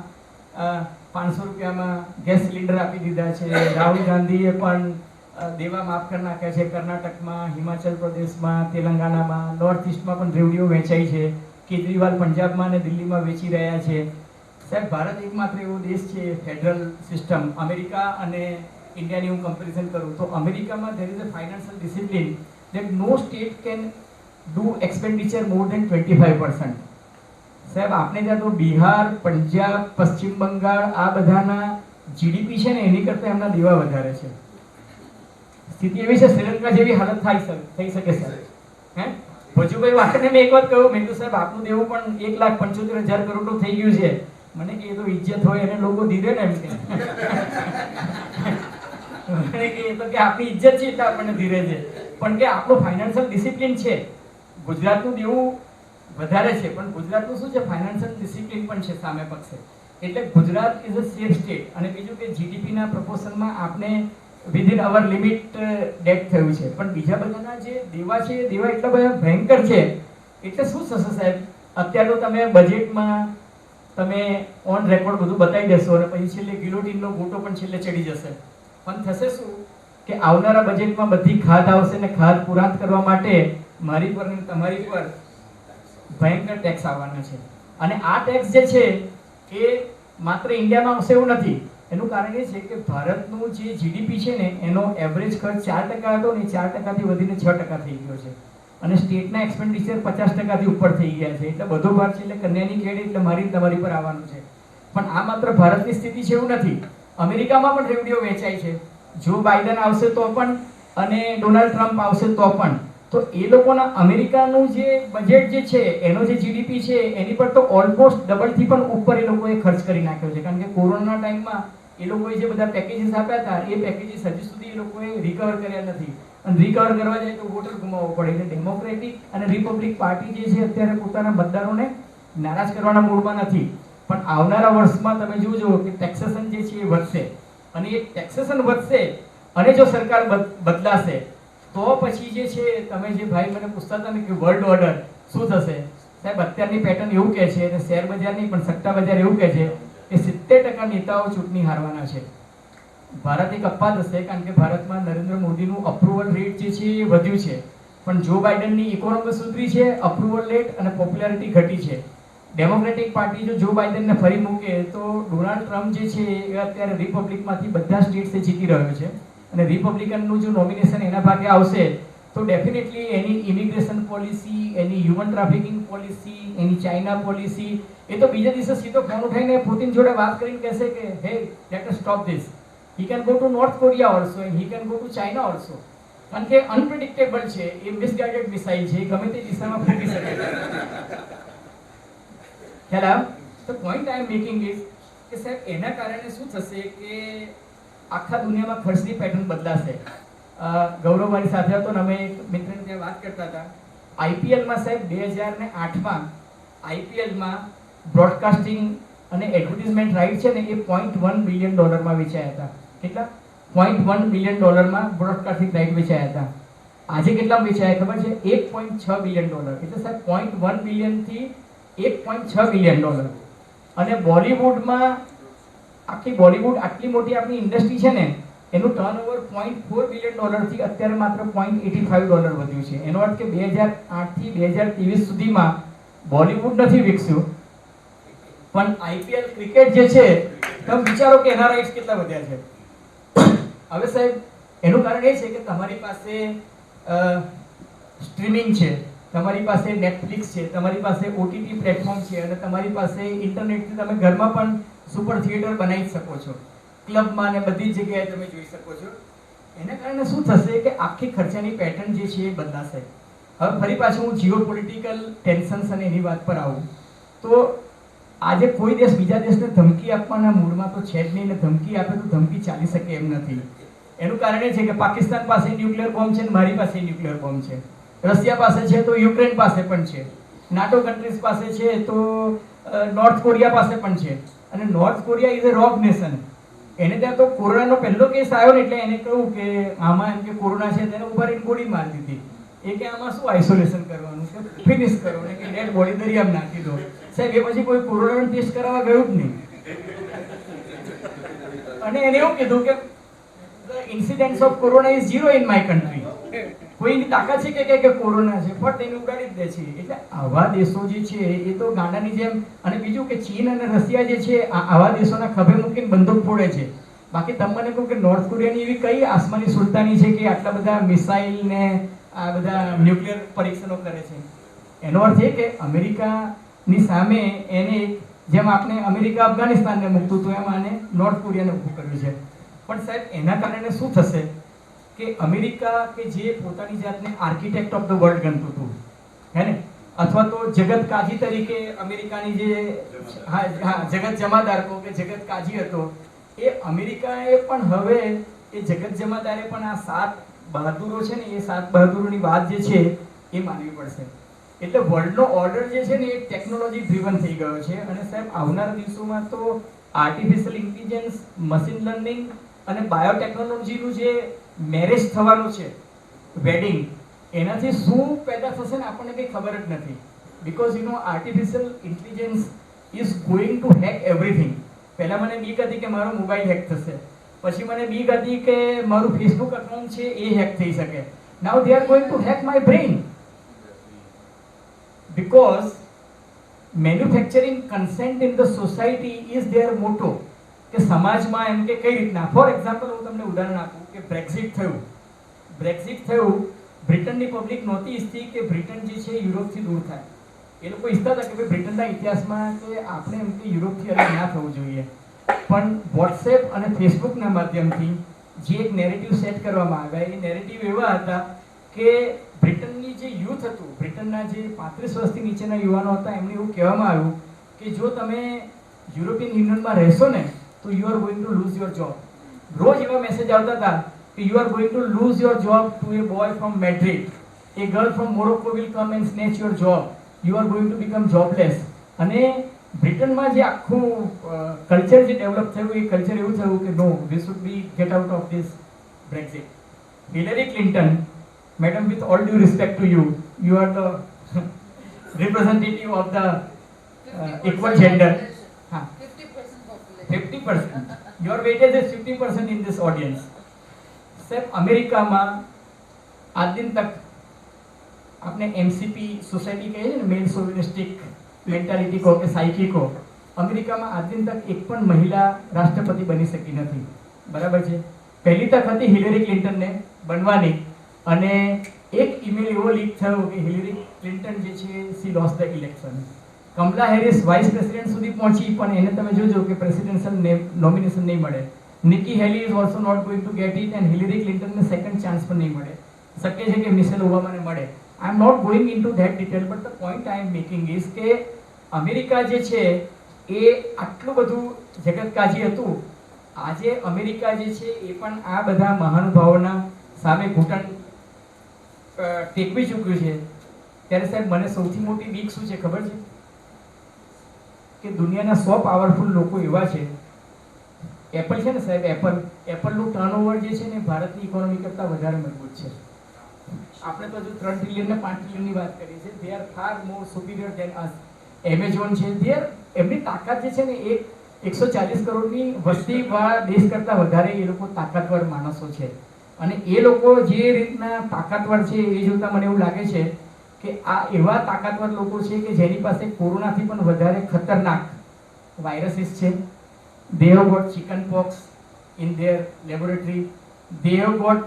500 રૂપિયામાં ગેસ સિલિન્ડર આપી દીધા છે, રાહુલ ગાંધીએ પણ દેવા માફ કરી નાખ્યા છે, કર્ણાટકમાં, હિમાચલ પ્રદેશમાં, તેલંગાનામાં, નોર્થ ઇસ્ટમાં પણ રેવડીઓ વેચાઈ છે, કેજરીવાલ પંજાબમાં અને દિલ્હીમાં વેચી રહ્યા છે. સાહેબ ભારત એકમાત્ર એવો દેશ છે ફેડરલ સિસ્ટમ. અમેરિકા અને ઇન્ડિયાની હું કમ્પેરિઝન કરું તો અમેરિકામાં there is a financial discipline that no state can do expenditure more than 25%. સાહેબ આપણે ત્યાં તો બિહાર, પંજાબ, પશ્ચિમ બંગાળ આ બધાના જીડીપી છે ને એની કરતાં એમના દેવા વધારે છે. સ્થિતિ એવી છે શ્રીલંકા જેવી હાલત થઈ શકે સર. ભજુભાઈ વાકને મેં એક વાત કહ્યું, મેં કીધું સાહેબ આપનું દેવું પણ 1,75,000 કરોડનું થઈ ગયું છે. મને કે એ તો ઇજ્જત હોય એને લોકો દીધે ને એમ કે મને કે એ તો કે આપણી ઇજ્જત છે એટલે આપણને ધીરે છે, પણ કે આપણું ફાઇનાન્શિયલ ડિસિપ્લિન છે. ગુજરાતનું દેવું વધારે છે પણ ગુજરાતનું શું છે ફાઇનાન્શિયલ ડિસિપ્લિન પણ છે સામે પક્ષે. એટલે Gujarat is a safe state. અને બીજું કે જીડીપીના પ્રપોર્શનમાં આપણે વિધિન અવર લિમિટ ડેટ થયું છે, પણ બીજા બધાના જે દેવા છે દેવા એટલા બધા ભયંકર છે. એટલે શું થશે સાહેબ, અત્યારે તો તમે બજેટમાં તમે ઓન રેકોર્ડ બધું બતાવી દેશો અને પછી છેલ્લે ગિલોટીનનો ગોટો પણ છેલ્લે ચડી જશે. પણ થશે શું કે આવનારા બજેટમાં બધી ખાધ આવશે ને ખાધ પુરાંત કરવા માટે મારી પર અને તમારી પર ભયંકર ટેક્સ આવવાના છે. અને આ ટેક્સ જે છે એ માત્ર ઇન્ડિયામાં આવશે એવું નથી. એનું કારણ એ છે કે ભારતનું જે જીડીપી છે ને એનો એવરેજ ખર્ચ 4% હતો ને 4%થી વધીને 6% થઈ ગયો છે. અને સ્ટેટના એક્સપેન્ડિચર 50%થી ઉપર થઈ ગયા છે. એટલે બધો ભાર છે એટલે કન્યાની કેડી એટલે મારી તમારી પર આવવાનું છે. પણ આ માત્ર ભારતની સ્થિતિ છે એવું નથી. અમેરિકામાં પણ રેવડીઓ વેચાય છે. જો બાઇડન આવશે તો પણ અને ડોનાલ્ડ ટ્રમ્પ આવશે તો પણ, તો એ લોકોના અમેરિકાનું જે બજેટ જે છે એનો જે જીડીપી છે એની પર તો ઓલમોસ્ટ ડબલથી પણ ઉપર એ લોકોએ ખર્ચ કરી નાખ્યો છે. કારણ કે કોરોના ટાઈમમાં એ લોકોએ જે બધા પેકેજીસ આપ્યા હતા એ પેકેજીસ હજી સુધી એ લોકોએ રિકવર કર્યા નથી. અને રિકવર કરવા જાય તો વોટર ગુમાવવો પડે. એટલે ડેમોક્રેટિક અને રિપબ્લિક પાર્ટી જે છે અત્યારે પોતાના મતદારોને નારાજ કરવાના મૂડમાં નથી. પણ આવનારા વર્ષમાં તમે જોજો કે ટેક્સેશન જે છે એ એ વધશે, અને એ ટેક્સેશન વધશે અને જો સરકાર બદલાશે તો પછી જે છે, તમે જે ભાઈ મને પૂછતા હતા ને કે વર્લ્ડ ઓર્ડર શું થશે, સાહેબ અત્યારની પેટર્ન એવું કહે છે, અને શેર બજારની પણ સટ્ટા બજાર એવું કહે છે કે 70% નેતાઓ ચૂંટણી હારવાના છે. ભારત એક અપવાદ હશે, કારણ કે ભારતમાં નરેન્દ્ર મોદીનું અપ્રુવલ રેટ જે છે એ વધ્યું છે, પણ જો બાઇડનની ઇકોનોમી સુધરી છે, અપ્રુવલ રેટ અને પોપ્યુલારિટી ઘટી છે. ડેમોક્રેટિક પાર્ટી જો બાઇડનને ફરી મૂકે તો ડોનાલ્ડ ટ્રમ્પ જે છે એ અત્યારે રિપબ્લિકમાંથી બધા સ્ટેટ્સે જીતી રહ્યો છે, અને રિપબ્લિકનનું જો નોમિનેશન એના ભાગે આવશે તો ડેફિનેટલી એની ઇમિગ્રેશન પોલિસી, એની હ્યુમન ટ્રાફિકિંગ પોલિસી, એની ચાઇના પોલિસી, એ તો બીજા દિવસે સીધો ફોન ઉઠાઈને પુતિન જોડે વાત કરીને કહેશે કે હે let us stop this. He can go to north Korea also and he can go to China also, કારણ કે અનપ્રેડિક્ટેબલ છે, એ મિસગાઇડેડ મિસાઇલ છે, ગમે તે દિશામાં ફૂંકી શકે છે. ખ્યાલ આવ? તો point I am making is કે સાહેબ એના કારણે શું થશે કે આખા દુનિયામાં ખર્ચની પેટર્ન બદલાશે. ગૌરવ મારી સાથે હતો ને અમે એક મિત્રને ત્યાં વાત કરતા હતા, આઈપીએલમાં સાહેબ 2008માં આઈપીએલમાં બ્રોડકાસ્ટિંગ અને એડવર્ટાઇઝમેન્ટ રાઇટ છે ને એ $0.1 બિલિયન વેચાયા હતા. કેટલા? $0.1 બિલિયન બ્રોડકાસ્ટિંગ રાઇટ વેચાયા હતા. આજે કેટલા વેચાયા ખબર છે? $1.6 બિલિયન. એટલે સાહેબ 0.1 બિલિયન થી $1.6 બિલિયન. અને બોલિવૂડમાં આખી બોલિવૂડ આટલી મોટી આપણી ઇન્ડસ્ટ્રી છે ને એનું ટર્નઓવર $0.4 બિલિયન થી અત્યારે માત્ર $0.85 વધ્યું છે. એનો અર્થ કે 2008 થી 2023 સુધીમાં બોલિવૂડ નથી વિકસ્યું, પણ આઈપીએલ ક્રિકેટ જે છે તમે વિચારો કે એના રાઇટ્સ કેટલા વધ્યા છે. હવે સાહેબ એનું કારણ એ છે કે તમારી પાસે સ્ટ્રીમિંગ છે, તમારી પાસે નેટફ્લિક્સ છે, તમારી પાસે ઓટીટી પ્લેટફોર્મ છે, અને તમારી પાસે ઇન્ટરનેટથી તમે ઘરમાં પણ સુપર થિયેટર બનાવી શકો છો, ક્લબમાં ને બધી જ જગ્યાએ તમે જોઈ શકો છો. એના કારણે શું થશે કે આખી ખર્ચાની પેટર્ન જે છે એ બદલાશે. હવે ફરી પાછું હું જીઓ પોલિટિકલ ટેન્શન્સ અને એની વાત પર આવું તો આજે કોઈ દેશ બીજા દેશને ધમકી આપવાના મૂડમાં તો છે જ નહીં, ને ધમકી આપે તો ધમકી ચાલી શકે એમ નથી. એનું કારણ એ છે કે પાકિસ્તાન પાસે ન્યુક્લિયર બોમ્બ છે ને મારી પાસે ન્યુક્લિયર બોમ્બ છે, રશિયા પાસે છે તો યુક્રેન પાસે પણ છે, નાટો કન્ટ્રીઝ પાસે છે તો નોર્થ કોરિયા પાસે પણ છે. અને north Korea is a rock nation. એને ત્યાં તો કોરોનાનો પહેલો કેસ આવ્યો ને એટલે એને કહ્યું કે આમાં એમ કે કોરોના છે, તેને ઉભા રહીને ગોળી મારી દીધી. એ કે આમાં શું આઇસોલેશન કરવાનું છે, ફિનિશ કરો ને કે ડેડ બોડી દરિયામાં નાખી દો. સાહેબ એ પછી કોઈ કોરોનાનો ટેસ્ટ કરાવવા ગયું જ નહીં. અને એને એવું કીધું કે the incidence of corona is 0 in my country. કોઈની તાકાત છે કે કોરોના છે ફટ એને ઉડાડી જ દે છે. એટલે આવા દેશો જે છે એ તો ગાંડાની જેમ, અને બીજું કે ચીન અને રશિયા જે છે આવા દેશોના ખભે મૂકીને બંદૂક ફોડે છે. બાકી તમે મને કહો કે નોર્થ કોરિયાની એવી કઈ આસમાની સુલતાની છે કે આટલા બધા મિસાઇલ ને આ બધા ન્યુક્લિયર પરીક્ષણો કરે છે. એનો અર્થ એ કે અમેરિકાની સામે એને જેમ આપણે અમેરિકા અફઘાનિસ્તાનને મૂકતું હતું એમ આને નોર્થ કોરિયાને ઊભું કર્યું છે. પણ સાહેબ એના કારણે શું થશે કે અમેરિકા કે જે પોતાની જાતને આર્કિટેક્ટ ઓફ ધ વર્લ્ડ ગણતું હતું, હે ને, અથવા તો જગત કાજી તરીકે અમેરિકાની જે જગત જમાદાર કહો કે જગત કાજી હતો, એ અમેરિકાએ પણ હવે એ જગત જમાદારે પણ આ 7 બહાદુરો છે ને એ 7 બહાદુરોની વાત જે છે એ માનવી પડશે. એટલે વર્લ્ડનો ઓર્ડર જે છે ને એ ટેકનોલોજી ડ્રીવન થઈ ગયો છે. અને સાહેબ આવનારા દિવસોમાં તો આર્ટિફિશિયલ ઇન્ટેલિજન્સ, મશીન લર્નિંગ અને બાયોટેકનોલોજીનું જે મેરેજ થવાનું છે, વેડિંગ, એનાથી શું પેદા થશે ને આપણને કંઈ ખબર જ નથી. Because you know artificial intelligence is going to hack everything. પહેલાં મને બીક હતી કે મારો મોબાઈલ હેક થશે, પછી મને બીક હતી કે મારું ફેસબુક અકાઉન્ટ છે એ હેક થઈ શકે. Now they are going to hack my brain, because manufacturing consent in the society is their motto. કે સમાજમાં એમ કે કઈ રીતના, ફોર એક્ઝામ્પલ હું તમને ઉદાહરણ આપું કે બ્રેક્ઝિટ થયું, બ્રિટનની પબ્લિક નહોતી ઈચ્છતી કે બ્રિટન જે છે યુરોપથી દૂર થાય. એ લોકો ઈચ્છતા હતા કે ભાઈ બ્રિટનના ઇતિહાસમાં કે આપણે એમ કે યુરોપથી અલગ ના થવું જોઈએ. પણ વોટ્સએપ અને ફેસબુકના માધ્યમથી જે એક નેરેટિવ સેટ કરવામાં આવ્યા, એ નેરેટિવ એવા હતા કે બ્રિટનની જે યુથ હતું, બ્રિટનના જે 35 વર્ષથી નીચેના યુવાનો હતા, એમને એવું કહેવામાં આવ્યું કે જો તમે યુરોપિયન યુનિયનમાં રહેશો ને તો you are going to lose your job. રોજ એવા મેસેજ આવતા હતા કે you are going to lose your job to a boy from Madrid, a girl from Morocco will come and snatch your job, you are going to become jobless. અને બ્રિટનમાં જે આખું culture જે ડેવલપ થયું એ culture એવું થયું કે no we should be get out of this Brexit. Hillary Clinton, madam, with all due respect to you, you are the representative of the equal gender. 50%. Your weightage is 50% in this audience. સાહેબ, અમેરિકામાં આજ દિન તક આપણે MCP society કહીએ છીએ ને, મેલ સોવિનિસ્ટિક mentality કહો કે સાયકી કહો, અમેરિકામાં આજ દિન તક એક પણ મહિલા રાષ્ટ્રપતિ બની શકી નથી. બરાબર છે. પહેલી તક હતી હિલેરી ક્લિન્ટનને બનવાની, અને એક ઈમેલ એવો લીક થયો કે હિલેરી ક્લિન્ટન જે છે she lost the election. Kamala Harris vice president સુધી પહોંચી, પણ એને તમે જોજો કે પ્રેસિડેન્શિયલ નોમિનેશન નહીં મળે. Nikki Haley is also not going to get it, and Hillary ક્લિન્ટનને સેકન્ડ ચાન્સ પણ નહીં મળે. શક્ય છે કે મિશેલ ઓબામાને મળે. I am not going in to that detail, but the point I am making is કે અમેરિકા જે છે એ આટલું બધું જગતકાજી હતું, આજે અમેરિકા જે છે એ પણ આ બધા મહાનુભાવોના સામે ઘૂંટણ ટેકવી ચૂક્યું છે. ત્યારે સાહેબ, મને સૌથી મોટી બીક શું છે ખબર છે? કે દુનિયાના 100 પાવરફુલ લોકો એવા છે. એપલ છે ને સાહેબ, એપલનું ટર્નઓવર જે છે ને ભારતની ઇકોનોમી કરતાં વધારે મજબૂત છે. આપણે તો હજુ 3 ટ્રિલિયન ને 5 ટ્રિલિયનની વાત કરી છે. They are far more superior than us. Amazon છે, એમની તાકાત જે છે ને એ 140 કરોડની વસ્તીવાળા દેશ કરતાં વધારે એ લોકો તાકાતવર માણસો છે. અને એ લોકો જે રીતના તાકાતવર છે એ જોતા મને એવું લાગે છે કે આ એવા તાકાતવર લોકો છે કે જેની પાસે કોરોનાથી પણ વધારે ખતરનાક વાયરસીસ છે. they have got chicken pox in their laboratory. they have got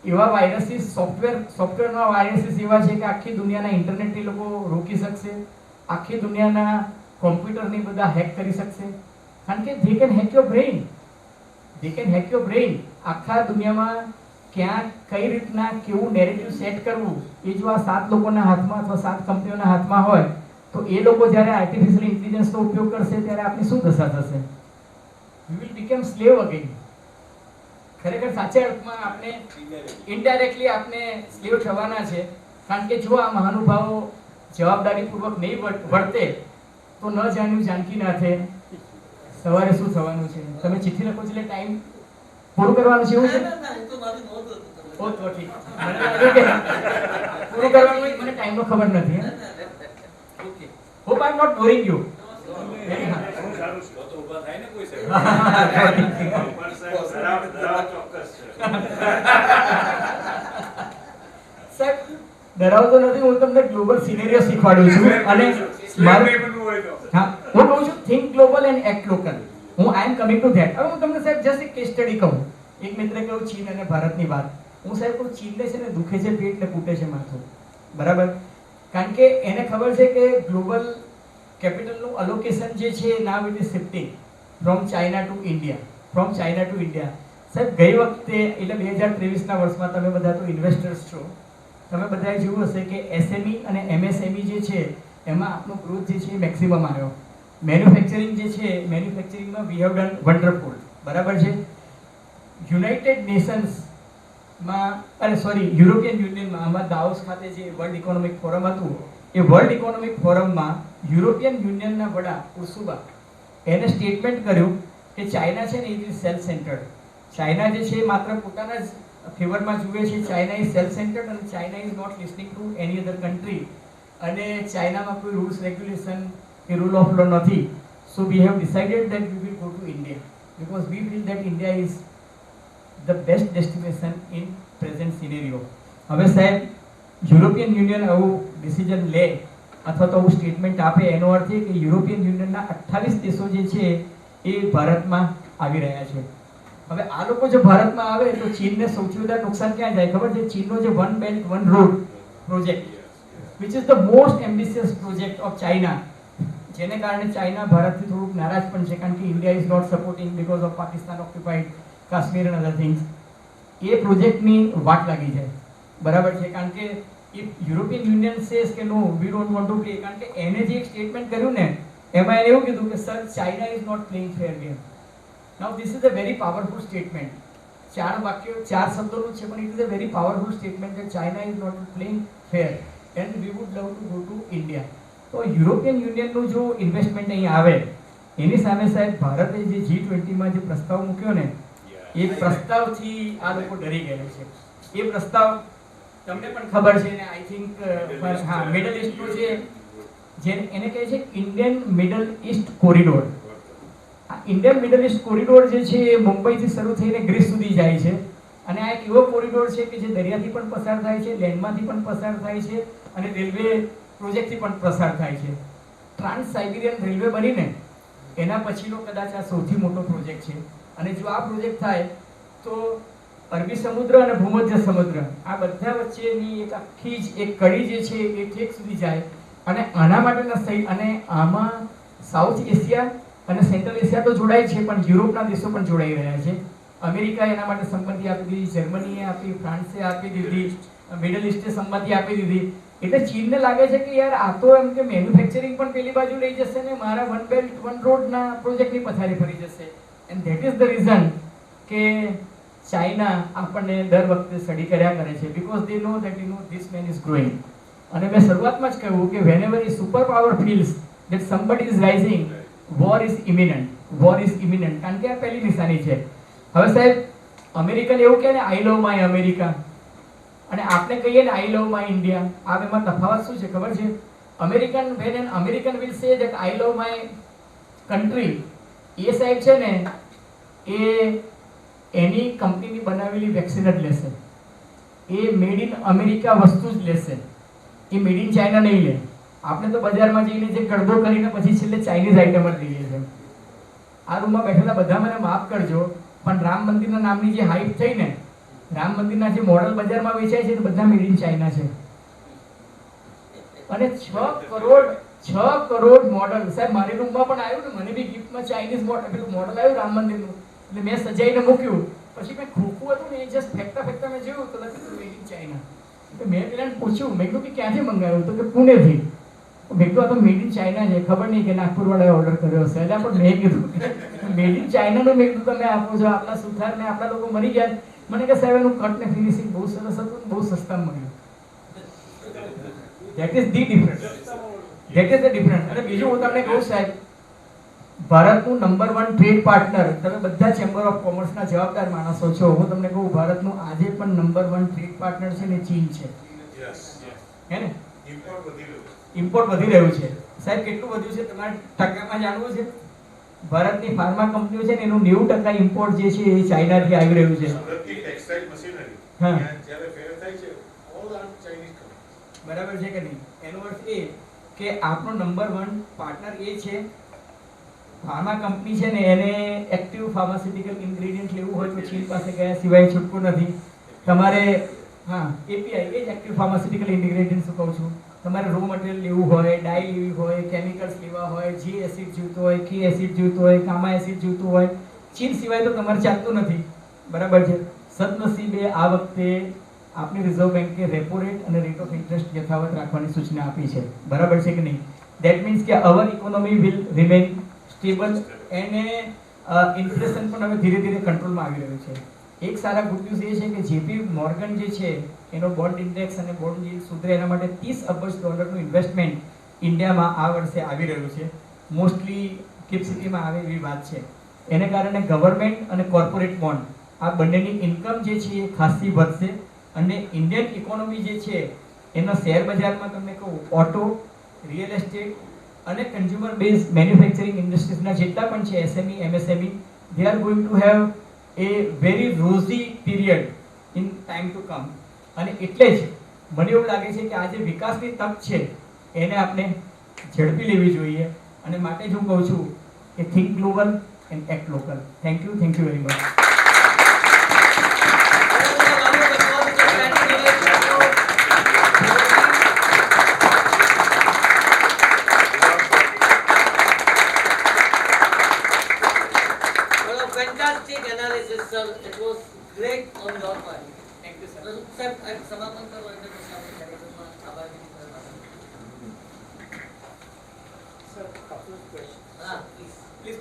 એવા વાયરસીસ, સોફ્ટવેરના વાયરસીસ એવા છે કે આખી દુનિયાના ઇન્ટરનેટ એ લોકો રોકી શકશે, આખી દુનિયાના કોમ્પ્યુટરની બધા હેક કરી શકશે. કારણ કે they can hack your brain. they can hack your brain. આખા દુનિયામાં ક્યાં કઈ રીતના કેવું નેરેટિવ સેટ કરવું એ જો આ 7 લોકોના હાથમાં અથવા 7 કંપનીઓના હાથમાં હોય તો એ લોકો જ્યારે આર્ટિફિશિયલ ઇન્ટેલિજન્સનો ઉપયોગ કરશે ત્યારે આપની શું દશા થશે? we will become slave again. ખરેખર સાચા અર્થમાં આપણે ઇનડાયરેક્ટલી આપણે સ્લેવ થવાના છે. કારણ કે જો આ મહાનુભાવો જવાબદારીપૂર્વક નહીં વર્તે તો ન જાણ્યું જાનકી નાથે સવારે શું થવાનું છે. તમે ચિઠ્ઠી લખો છો એટલે ટાઈમ પૂરું કરવાનું છે એવું છે? પૂરું કરવાનું મને ટાઈમનો ખબર નથી. Okay, hope I am not boring you. ડરાવતો નથી, હું તમને ગ્લોબલ સિનેરિયો શીખવાડું છું. અને હું કહું છું think global and act local. હું આઈ એમ કમિંગ ટુ ધેટ. હવે હું તમને સાહેબ જસ્ટ એક કેસ સ્ટડી કહું. એક મિત્રે કહ્યું ચીન અને ભારતની વાત. હું સાહેબ કહું ચીનને છે ને દુખે છે પેટ ને ફૂટે છે માથું. બરાબર? કારણ કે એને ખબર છે કે ગ્લોબલ કેપિટલનું અલોકેશન જે છે now it is shifting from China to India. સાહેબ ગઈ વખતે એટલે 2023ના વર્ષમાં તમે બધા તો ઇન્વેસ્ટર્સ છો, તમે બધાએ જોયું હશે કે એસએમઈ અને એમએસએમઈ જે છે એમાં આપણો ગ્રોથ જે છે મેક્સિમમ આવ્યો. મેન્યુફેક્ચરિંગ જે છે, મેન્યુફેક્ચરિંગમાં વી હેવ ડન વન્ડરફુલ. બરાબર છે? યુનાઇટેડ નેશન્સમાં યુરોપિયન યુનિયનમાં આમાં દાવોસ ખાતે જે વર્લ્ડ ઇકોનોમિક ફોરમ હતું એ વર્લ્ડ ઇકોનોમિક ફોરમમાં યુરોપિયન યુનિયનના વડા ઉર્સુલા એને સ્ટેટમેન્ટ કર્યું કે ચાઇના છે ને it is self centred. China જે છે માત્ર પોતાના જ ફેવરમાં જુએ છે. ચાઇના ઇઝ સેલ્ફ સેન્ટર્ડ અને China is not listening to any other country. અને ચાઇનામાં કોઈ રૂલ્સ રેગ્યુલેશન કે રૂલ ઓફ લો નથી. So we have decided that we will go to India because we feel that India is the best destination in present scenario. હવે સાહેબ European union આવું decision લે અથવા તો આવું સ્ટેટમેન્ટ આપે એનો અર્થ એ કે યુરોપિયન યુનિયનના 28 દેશો જે છે એ ભારતમાં આવી રહ્યા છે. હવે આ લોકો જો ભારતમાં આવે તો ચીનને સૌથી વધારે નુકસાન ક્યાં જાય ખબર છે? ચીનનો જે one belt one road project which is the most ambitious project of China, જેને કારણે ચાઇના ભારતથી થોડુંક નારાજ પણ છે કારણ કે India is not supporting because of Pakistan occupied Kashmir and other things. એ પ્રોજેક્ટની વાટ લાગી જાય. બરાબર છે? કારણ કે ઇફ યુરોપિયન યુનિયન સેઝ કે no we don't want to play, કારણ કે એને જે એક સ્ટેટમેન્ટ કર્યું ને એમાં એને એવું કીધું કે sir China is not playing fair game. Now this is a very powerful statement. 4 વાક્યો 4 શબ્દોનું છે પણ it is a very powerful statement કે China is not playing fair and we would love to go to India. તો European યુનિયનનું જો investment અહીં આવે એની સામે સાહેબ ભારતે જે G20માં જે પ્રસ્તાવ મૂક્યો ને એ પ્રસ્તાવથી આ લોકો ડરી ગયા છે. એ પ્રસ્તાવ તમને પણ ખબર છે ને, આઈ થિંક હા, મિડલ ઈસ્ટનો છે જે એને કહે છે ઇન્ડિયન મિડલ ઈસ્ટ કોરિડોર. આ ઇન્ડિયન મિડલ ઈસ્ટ કોરિડોર જે છે એ મુંબઈથી શરૂ થઈને ગ્રીસ સુધી જાય છે અને આ એક એવો કોરિડોર છે કે જે દરિયાથી પણ પસાર થાય છે, લેન્ડમાંથી પણ પસાર થાય છે અને રેલવે પ્રોજેક્ટથી પણ પસાર થાય છે. ટ્રાન્સ સાઇબિરિયન રેલવે બનીને એના પછીનો કદાચ આ સૌથી મોટો પ્રોજેક્ટ છે. અને જો આ પ્રોજેક્ટ થાય તો અરબી સમુદ્ર અને ભૂમધ્ય સમુદ્ર આ બધા વચ્ચેની એક આખી જ એક કડી જે છે એ ઠેક સુધી જાય અને આના માટેના સહી અને આમાં સાઉથ એશિયા અને સેન્ટ્રલ એશિયા તો જોડાય છે પણ યુરોપના દેશો પણ જોડાઈ રહ્યા છે. અમેરિકા એના માટે સંમતિ આપી દીધી, જર્મનીએ આપી, ફ્રાન્સે આપી દીધી, મિડલ ઈસ્ટે સંમતિ આપી દીધી. એટલે ચીનને લાગે છે કે યાર આ તો એમ કે મેન્યુફેક્ચરિંગ પણ પેલી બાજુ લઈ જશે ને મારા વન બેલ્ટ વન રોડના પ્રોજેક્ટની પથારી ફરી જશે. And that is the reason કે ચાઇના આપણને દર વખતે સ્ટડી કર્યા કરે છે because they know that you know this man is growing. અને મેં શરૂઆતમાં જ કહ્યું કે whenever a superpower feels that somebody is rising, war is imminent. War is imminent. કારણ કે આ પહેલી નિશાની છે. હવે સાહેબ અમેરિકન એવું કહે ને આઈ લવ માય અમેરિકા અને આપણે કહીએ ને આઈ લવ માય ઇન્ડિયા. આ બેમાં તફાવત શું છે ખબર છે? American when an American will say that I love my country, એ સાહેબ છે ને એ એની કંપનીની બનાવેલી વેક્સિન જ લેશે, એ મેડ ઇન અમેરિકા વસ્તુ જ લેશે, એ મેડ ઇન ચાઇના નહીં લે. આપણે તો બજારમાં જઈને જે ગડબો કરીને પછી છેલ્લે ચાઇનીઝ આઈટમ જ લઈએ છીએ. આ રૂમમાં બેઠેલા બધા મને માફ કરજો પણ રામ મંદિરના નામની જે હાઈપ થઈ ને, રામ મંદિરના જે મોડલ બજારમાં વેચાય છે તે બધા મેડ ઇન ચાઇના છે. અને 6 કરોડ મોડલ સાહેબ મારી રૂમમાં પણ આવ્યું ને, મને બી ગિફ્ટમાં ચાઇનીઝ મોડલ આવ્યું રામ મંદિરનું, એટલે મેં સજાઈને મૂક્યું. પછી મેં ખોખું હતું ને એ જસ્ટ ફેંકતા મેં જોયું તો લખ્યું મેડ ઇન ચાઇના. મેં પેલાને પૂછ્યું, મેં કીધું કે ક્યાંથી મંગાવ્યું? તો કે પુણેથી. મેં કીધું આ તો મેડ ઇન ચાઇના છે, ખબર નહીં કે નાગપુરવાળાએ ઓર્ડર કર્યો હશે. એટલે પણ મેં કીધું મેડ ઇન ચાઇનાનું મેં કીધું તમે આપો છો, આપણા સુથાર ને આપણા લોકો મરી ગયા. મને કે સાહેબ એનું કટ ને ફિનિશિંગ બહુ સરસ હતું, બહુ સસ્તા મળ્યું. That is the difference. That is the difference. અને બીજું હું તમને કહું સાહેબ, ભારતનું નંબર 1 ટ્રેડ પાર્ટનર, તમે બધા ચેમ્બર ઓફ કોમર્સના જવાબદાર માણસો છો, હું તમને કહું ભારતનું આજે પણ નંબર 1 ટ્રેડ પાર્ટનર છે ને ચીન છે. હે ને? ઇમ્પોર્ટ વધી રહ્યું છે સાહેબ. કેટલું વધ્યું છે તમારે ટકામાં જાણવું છે? ભારતની ફાર્મા કંપનીઓ છે ને એનું 90% ઇમ્પોર્ટ જે છે એ ચાઇનાથી આવી રહ્યું છે. હા, બરાબર છે કે નહીં? એનો અર્થ એ કે આપણો નંબર 1 પાર્ટનર એ છે. ફાર્મા કંપની છે ને એને એક્ટિવ ફાર્માસ્યુટિકલ ઇન્ગ્રેડિયન્ટ લેવું હોય તો ચીન પાસે ગયા સિવાય છૂટકો નથી. તમારે હા API એ જ એક્ટિવ ફાર્માસ્યુટિકલ ઇન્ગ્રેડિયન્ટ કહું છું. તમારે રો મટીરિયલ લેવું હોય, ડાઈ લેવી હોય, કેમિકલ્સ લેવા હોય, G એસિડ જોઈતું હોય, K એસિડ જોઈતું હોય, ગામા એસિડ જોઈતું હોય, ચીન સિવાય તો તમારે ચાલતું નથી. બરાબર છે. સદનસીબે આ વખતે આપની રિઝર્વ બેન્કે રેપો રેટ અને રેટ ઓફ ઇન્ટરેસ્ટ યથાવત રાખવાની સૂચના આપી છે. બરાબર છે કે નહીં? ધેટ મીન્સ કે અવર ઇકોનોમી વિલ રિમેન સ્ટેબલ અને ઇન્ફ્લેશન પણ હવે ધીરે ધીરે કંટ્રોલમાં આવી રહ્યું છે. એક સારા ગુડ ન્યૂઝ એ છે કે જેપી મોર્ગન જે છે એનો બોન્ડ ઇન્ડેક્સ અને બોન્ડ yield સુધરે એના માટે $30 અબજ ઇન્વેસ્ટમેન્ટ ઇન્ડિયામાં આ વર્ષે આવી રહ્યું છે. મોસ્ટલી કિપ સિટીમાં આવે એવી વાત છે. એને કારણે ગવર્મેન્ટ અને કોર્પોરેટ બોન્ડ આ બંનેની ઇન્કમ જે છે એ ખાસી વધશે અને ઇન્ડિયન ઇકોનોમી જે છે એના શેર બજારમાં તમને કહું ઓટો, રિયલ એસ્ટેટ અને કન્ઝ્યુમર બેઝ મેન્યુફેક્ચરિંગ ઇન્ડસ્ટ્રીઝના જેટલા પણ છે SME, MSME, they are going to have a very rosy period in time to come. અને એટલે જ મને એવું લાગે છે કે આ જે વિકાસની તક છે એને આપણે ઝડપી લેવી જોઈએ અને માટે જ હું કહું છું કે think global and act local. Thank you very much. Fantastic analysis, sir. It was great on your part. Thank you, sir. Sir, સમાપન કરો એટલે પછી આપણે કાર્યક્રમમાં આભાર વ્યક્ત કરવા. Sir, couple of questions. Please.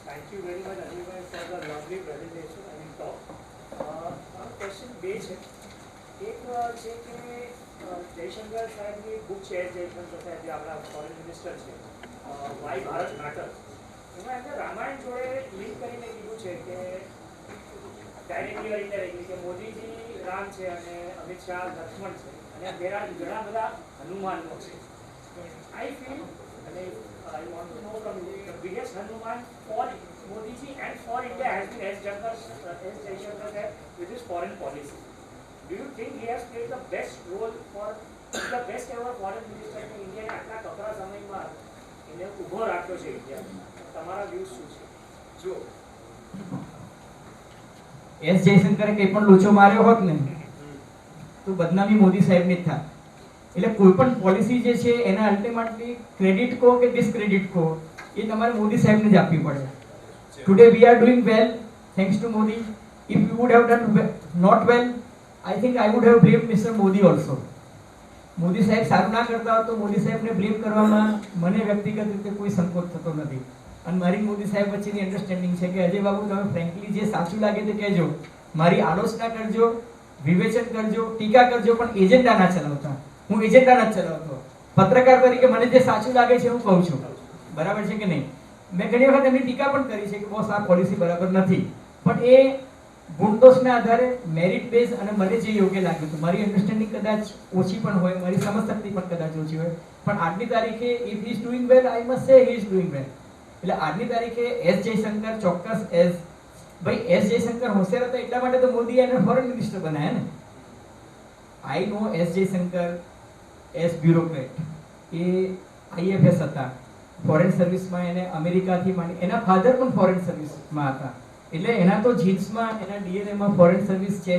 Thank you very much, Anil, for the lovely presentation and talk. મારો question બે છે. એક છે કે જયશંકર સાહેબની બુક છે જયશંકર સાહેબ જે આપણા ફોરેન મિનિસ્ટર છે વાય ભારત મેટર્સ, એમાં એમને રામાયણ જોડે લિંક કરીને કીધું છે કે ડાયરેક્ટલી or indirectly કે મોદીજી રામ છે અને અમિત શાહ લક્ષ્મણ છે અને ઘણા બધા હનુમાનો છે. આઈ ફીલ અને I want to know from you, the biggest Hanuman for Modi ji and for India has been S. Jaishankar said with his foreign policy. Do you think he has played the best role for the best ever foreign minister in India? આટલા કપરા સમયમાં એને ઉભો રાખ્યો છે India. તમારા views શું છે? જો એસ જયશંકરે કંઈ પણ લોચો માર્યો હોત ને તો બદનામી મોદી સાહેબની જ થાય. એટલે કોઈ પણ પોલિસી જે છે એના અલ્ટિમેટલી ક્રેડિટ કહો કે ડિસક્રેડિટ કહો એ તમારે મોદી સાહેબને જ આપવી પડે. Today we are doing well thanks to Modi. If you would have done not well, I think I would have blame mister Modi also. Modi સાહેબ સારું ના કરતા હોત તો મોદી સાહેબને બ્લેમ કરવામાં મને વ્યક્તિગત રીતે કોઈ સંકોચ થતો નથી. અને મારી મોદી સાહેબ વચ્ચેની અન્ડરસ્ટેન્ડિંગ છે કે અજય બાબુ તમે ફ્રેન્કલી જે સાચું લાગે તે કહેજો, મારી આલોચના કરજો, વિવેચન કરજો, ટીકા કરજો, પણ એજન્ડા ના ચલાવતા. હું એજન્ડા નથી ચલાવતો. પત્રકાર તરીકે મને જે સાચું લાગે છે હું કહું છું, બરાબર છે કે નહીં. મેં ઘણી વખત એમની ટીકા પણ કરી છે કે બોસ આ પોલિસી બરાબર નથી, પણ એ ગુણદોષના આધારે મેરિટ બેઝ અને મને જે યોગ્ય લાગ્યું હતું. મારી અન્ડરસ્ટેન્ડિંગ કદાચ ઓછી પણ હોય, મારી સમજશક્તિ પણ કદાચ ઓછી હોય, પણ આજની તારીખે if he is doing well I must સે હી ઇઝ ડુઈંગ વેલ. એટલે આજની તારીખે એસ જયશંકર ચોક્કસ ભાઈ એસ જયશંકર હોશિયાર હતા એટલા માટે તો મોદીએ એને ફોરેન મિનિસ્ટર બનાવ્યા ને. આઈ નો એસ જયશંકર એસ બ્યુરોક્રેટ. એ IFS હતા, ફોરેન સર્વિસમાં એને અમેરિકાથી માંડી, એના ફાધર પણ ફોરેન સર્વિસમાં હતા. એટલે એના તો જીન્સમાં એના DNAમાં ફોરેન સર્વિસ છે,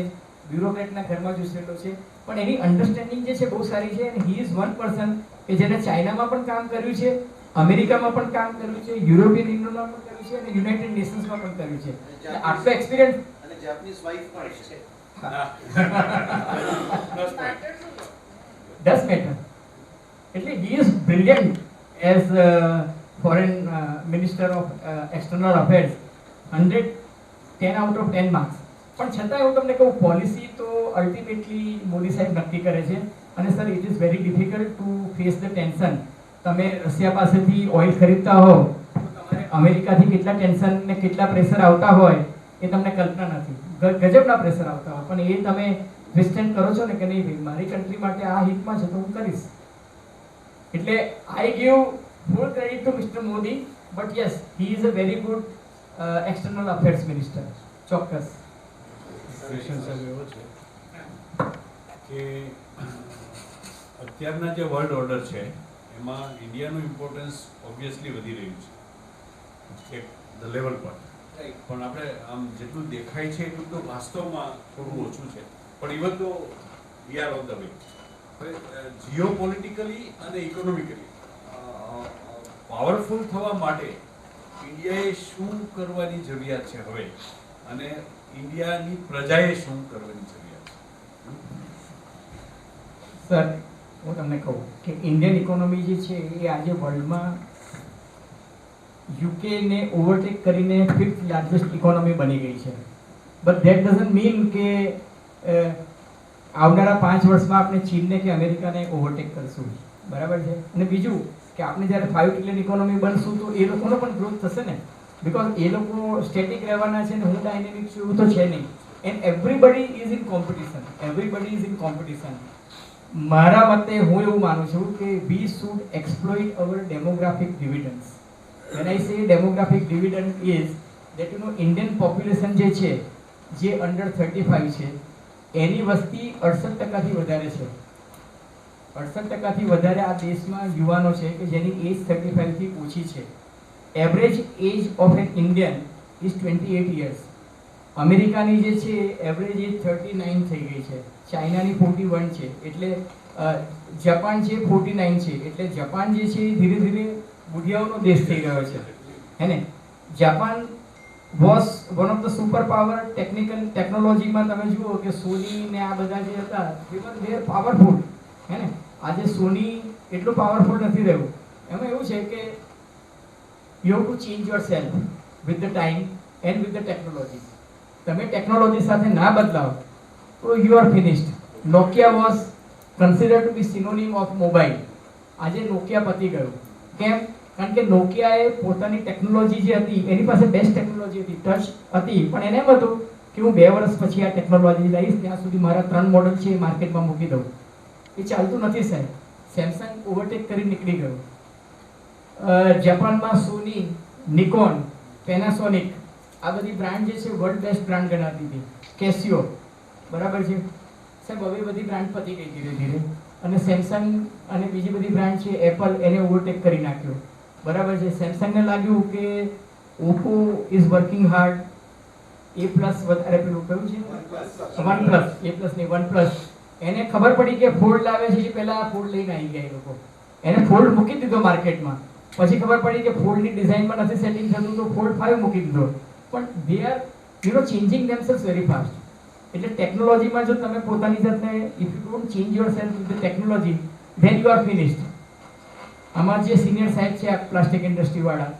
બ્યુરોક્રેટના ઘરમાં જ ઉછરેલો છે. પણ એની અન્ડરસ્ટેન્ડિંગ જે છે બહુ સારી છે. અને હી ઇઝ વન પર્સન કે જેને ચાઇનામાં પણ કામ કર્યું છે, અમેરિકામાં પણ કામ કર્યું છે, યુરોપિયન યુનિયનમાં પણ કર્યું છે, અને યુનાઇટેડ નેશન્સમાં પણ કર્યું છે. આટલો એક્સપિરિયન્સ અને જાપાનીઝ વાઇફ પણ છે. does matter. એટલે he is brilliant as foreign minister of external affairs. 10 out of 10 marks. પણ છતાં હું તમને કહું પોલિસી તો અલ્ટિમેટલી મોદી સાહેબ નક્કી કરે છે. અને sir it is very difficult to face the tension. તમે રશિયા પાસેથી ઓઇલ ખરીદતા હો તો તમારે અમેરિકાથી કેટલા ટેન્શન ને કેટલા પ્રેશર આવતા હોય એ તમને કલ્પના નથી. ગજબના પ્રેશર આવતા હોય, પણ એ તમે વિસ્ટેન્ડ કરો છો ને કે નહીં ભાઈ મારી કન્ટ્રી માટે આ હિતમાં છે તો હું કરીશ. એટલે આઈ give full credit two mister Modi, but yes he is a very good external affairs minister. ચોક્કસ. ક્વેશ્ચન સાહેબ એવો છે કે અત્યારના જે વર્લ્ડ ઓર્ડર છે એમાં ઇન્ડિયાનું ઇમ્પોર્ટન્સ ઓબ્વિયસલી વધી રહ્યું છે એક ધ લેવલ પર, પણ આપણે આમ જેટલું દેખાય છે એટલું તો વાસ્તવમાં થોડું ઓછું છે. પણ ઇવન તો we are on the way. હવે જીઓ પોલિટિકલી અને ઇકોનોમિકલી પાવરફુલ થવા માટે ઇન્ડિયાએ શું કરવાની જરૂરિયાત છે હવે, અને ઇન્ડિયાની પ્રજાએ શું કરવાની જરૂરિયાત છે? સર હું તમને કહું કે ઇન્ડિયન ઇકોનોમી જે છે એ આજે વર્લ્ડમાં યુકેને ઓવરટેક કરીને 5th લાર્જેસ્ટ ઇકોનોમી બની ગઈ છે. બટ ધેટ ડઝન્ટ મીન કે આવનારા 5 વર્ષમાં આપણે ચીનને કે અમેરિકાને ઓવરટેક કરશું, બરાબર છે. અને બીજું કે આપણે જ્યારે 5 ટ્રિલિયન ઇકોનોમી બનશું તો એ લોકોનો પણ ગ્રોથ થશે ને, બિકોઝ એ લોકો સ્ટેટિક રહેવાના છે ને હું ડાયનેમિક છું એવું તો છે નહીં. And everybody is in competition, everybody is in competition. મારા મતે હું એવું માનું છું કે we should exploit our demographic dividends. When I say demographic dividend is that you know Indian population જે છે જે under 35 છે એની વસ્તી 68% વધારે છે. 68% વધારે આ દેશમાં યુવાનો છે કે જેની એજ 35 થી ઓછી છે. Average age of an Indian is 28 years. અમેરિકાની જે છે એવરેજ એજ 39 થઈ ગઈ છે, ચાઇનાની 41 છે, એટલે જાપાન છે 49 છે. એટલે જાપાન જે છે ધીરે ધીરે બુઢિયાઓનો દેશ થઈ ગયો છે, હે ને. Japan was one of the super power ટેકનોલોજીમાં. તમે જુઓ કે સોની ને આ બધા જે હતા they were પાવરફુલ, હે ને. આજે સોની એટલું પાવરફુલ નથી રહ્યું. એમાં એવું છે કે you have to change yourself with the time and with the technology. તમે ટેકનોલોજી સાથે ના બદલાવ તો you are finished. Nokia was consider to be synonym of mobile. આજે નોકિયા પતી ગયું. કેમ? કારણ કે નોકિયાએ પોતાની ટેકનોલોજી જે હતી એની પાસે બેસ્ટ ટેકનોલોજી હતી, ટચ હતી, પણ એને એમ હતું કે હું 2 વર્ષ પછી આ ટેકનોલોજી લઈશ, ત્યાં સુધી મારા 3 મોડલ છે એ માર્કેટમાં મૂકી દઉં. એ ચાલતું નથી સાહેબ. સેમસંગ ઓવરટેક કરી નીકળી ગયું. જાપાનમાં સોની, નિકોન, પેનાસોનિક આ બધી બ્રાન્ડ જે છે વર્લ્ડ બેસ્ટ બ્રાન્ડ ગણાતી હતી. કેસિયો, બરાબર છે સાહેબ, હવે બધી બ્રાન્ડ પતી ગઈ ધીરે ધીરે, અને સેમસંગ અને બીજી બધી બ્રાન્ડ છે એપલ એને ઓવરટેક કરી નાખ્યો. બરાબર છે. સેમસંગને લાગ્યું કે Oppo is working hard, A+ વધારે પેલું કયું છે OnePlus, A+ નહીં OnePlus, એને ખબર પડી કે ફોલ્ડ આવે છે, એ પહેલા ફોલ્ડ લઈને આવી ગયા એ લોકો. એને ફોલ્ડ મૂકી દીધો માર્કેટમાં. પછી ખબર પડી કે ફોલ્ડની ડિઝાઇનમાં નથી સેટિંગ થતું તો ફોલ્ડ 5 મૂકી દીધો. પણ they are changing themselves very fast. એટલે ટેકનોલોજીમાં જો તમે પોતાની જાતને if you don't change yourself with the technology then you are finished. આમાં જે સિનિયર સાહેબ છે આ પ્લાસ્ટિક ઇન્ડસ્ટ્રી વાળા,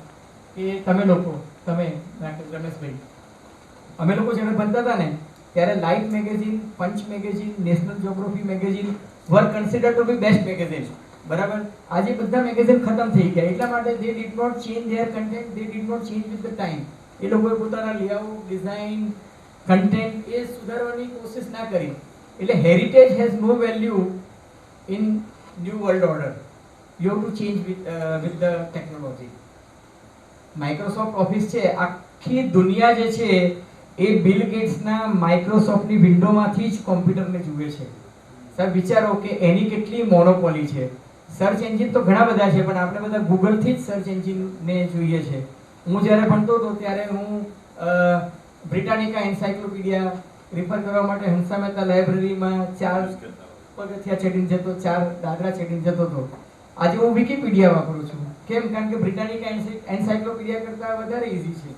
કે તમે લોકો, તમે રમેશભાઈ, અમે લોકો જ્યારે ભણતા હતા ને ત્યારે life magazine, punch magazine, national geography magazine were consider to be best magazine. બરાબર. આજે બધા મેગેઝિન ખતમ થઈ ગયા. એટલા માટે they did not change their content, they did not change with the time. એ લોકોએ પોતાના લેઆઉટ, ડિઝાઇન, કન્ટેન્ટ એ સુધારવાની કોશિશ ના કરી. એટલે heritage has no value in new world order. You have to change with the technology. Microsoft Office છે, આખી દુનિયા જે છે એ બિલ ગેટ્સના માઇક્રોસોફ્ટની વિન્ડોમાંથી જ કોમ્પ્યુટરને જુએ છે. સાહેબ વિચારો કે એની કેટલી મોનોપોલી છે. સર્ચ એન્જિન તો ઘણા બધા છે, પણ આપણે બધા ગૂગલથી જ સર્ચ એન્જિનને જોઈએ છે. હું જ્યારે ભણતો હતો ત્યારે હું બ્રિટાનિકા એન્સાઇક્લોપીડિયા રિફર કરવા માટે હંસા મહેતા લાઇબ્રેરીમાં 4 પગથિયા ચડીને જતો, 4 દાદરા ચડીને જતો હતો. આજે હું વિકીપીડિયા વાપરું છું. કેમ? કારણ કે બ્રિટાનિકા એન્સાઇક્લોપીડિયા કરતાં વધારે ઇઝી છે.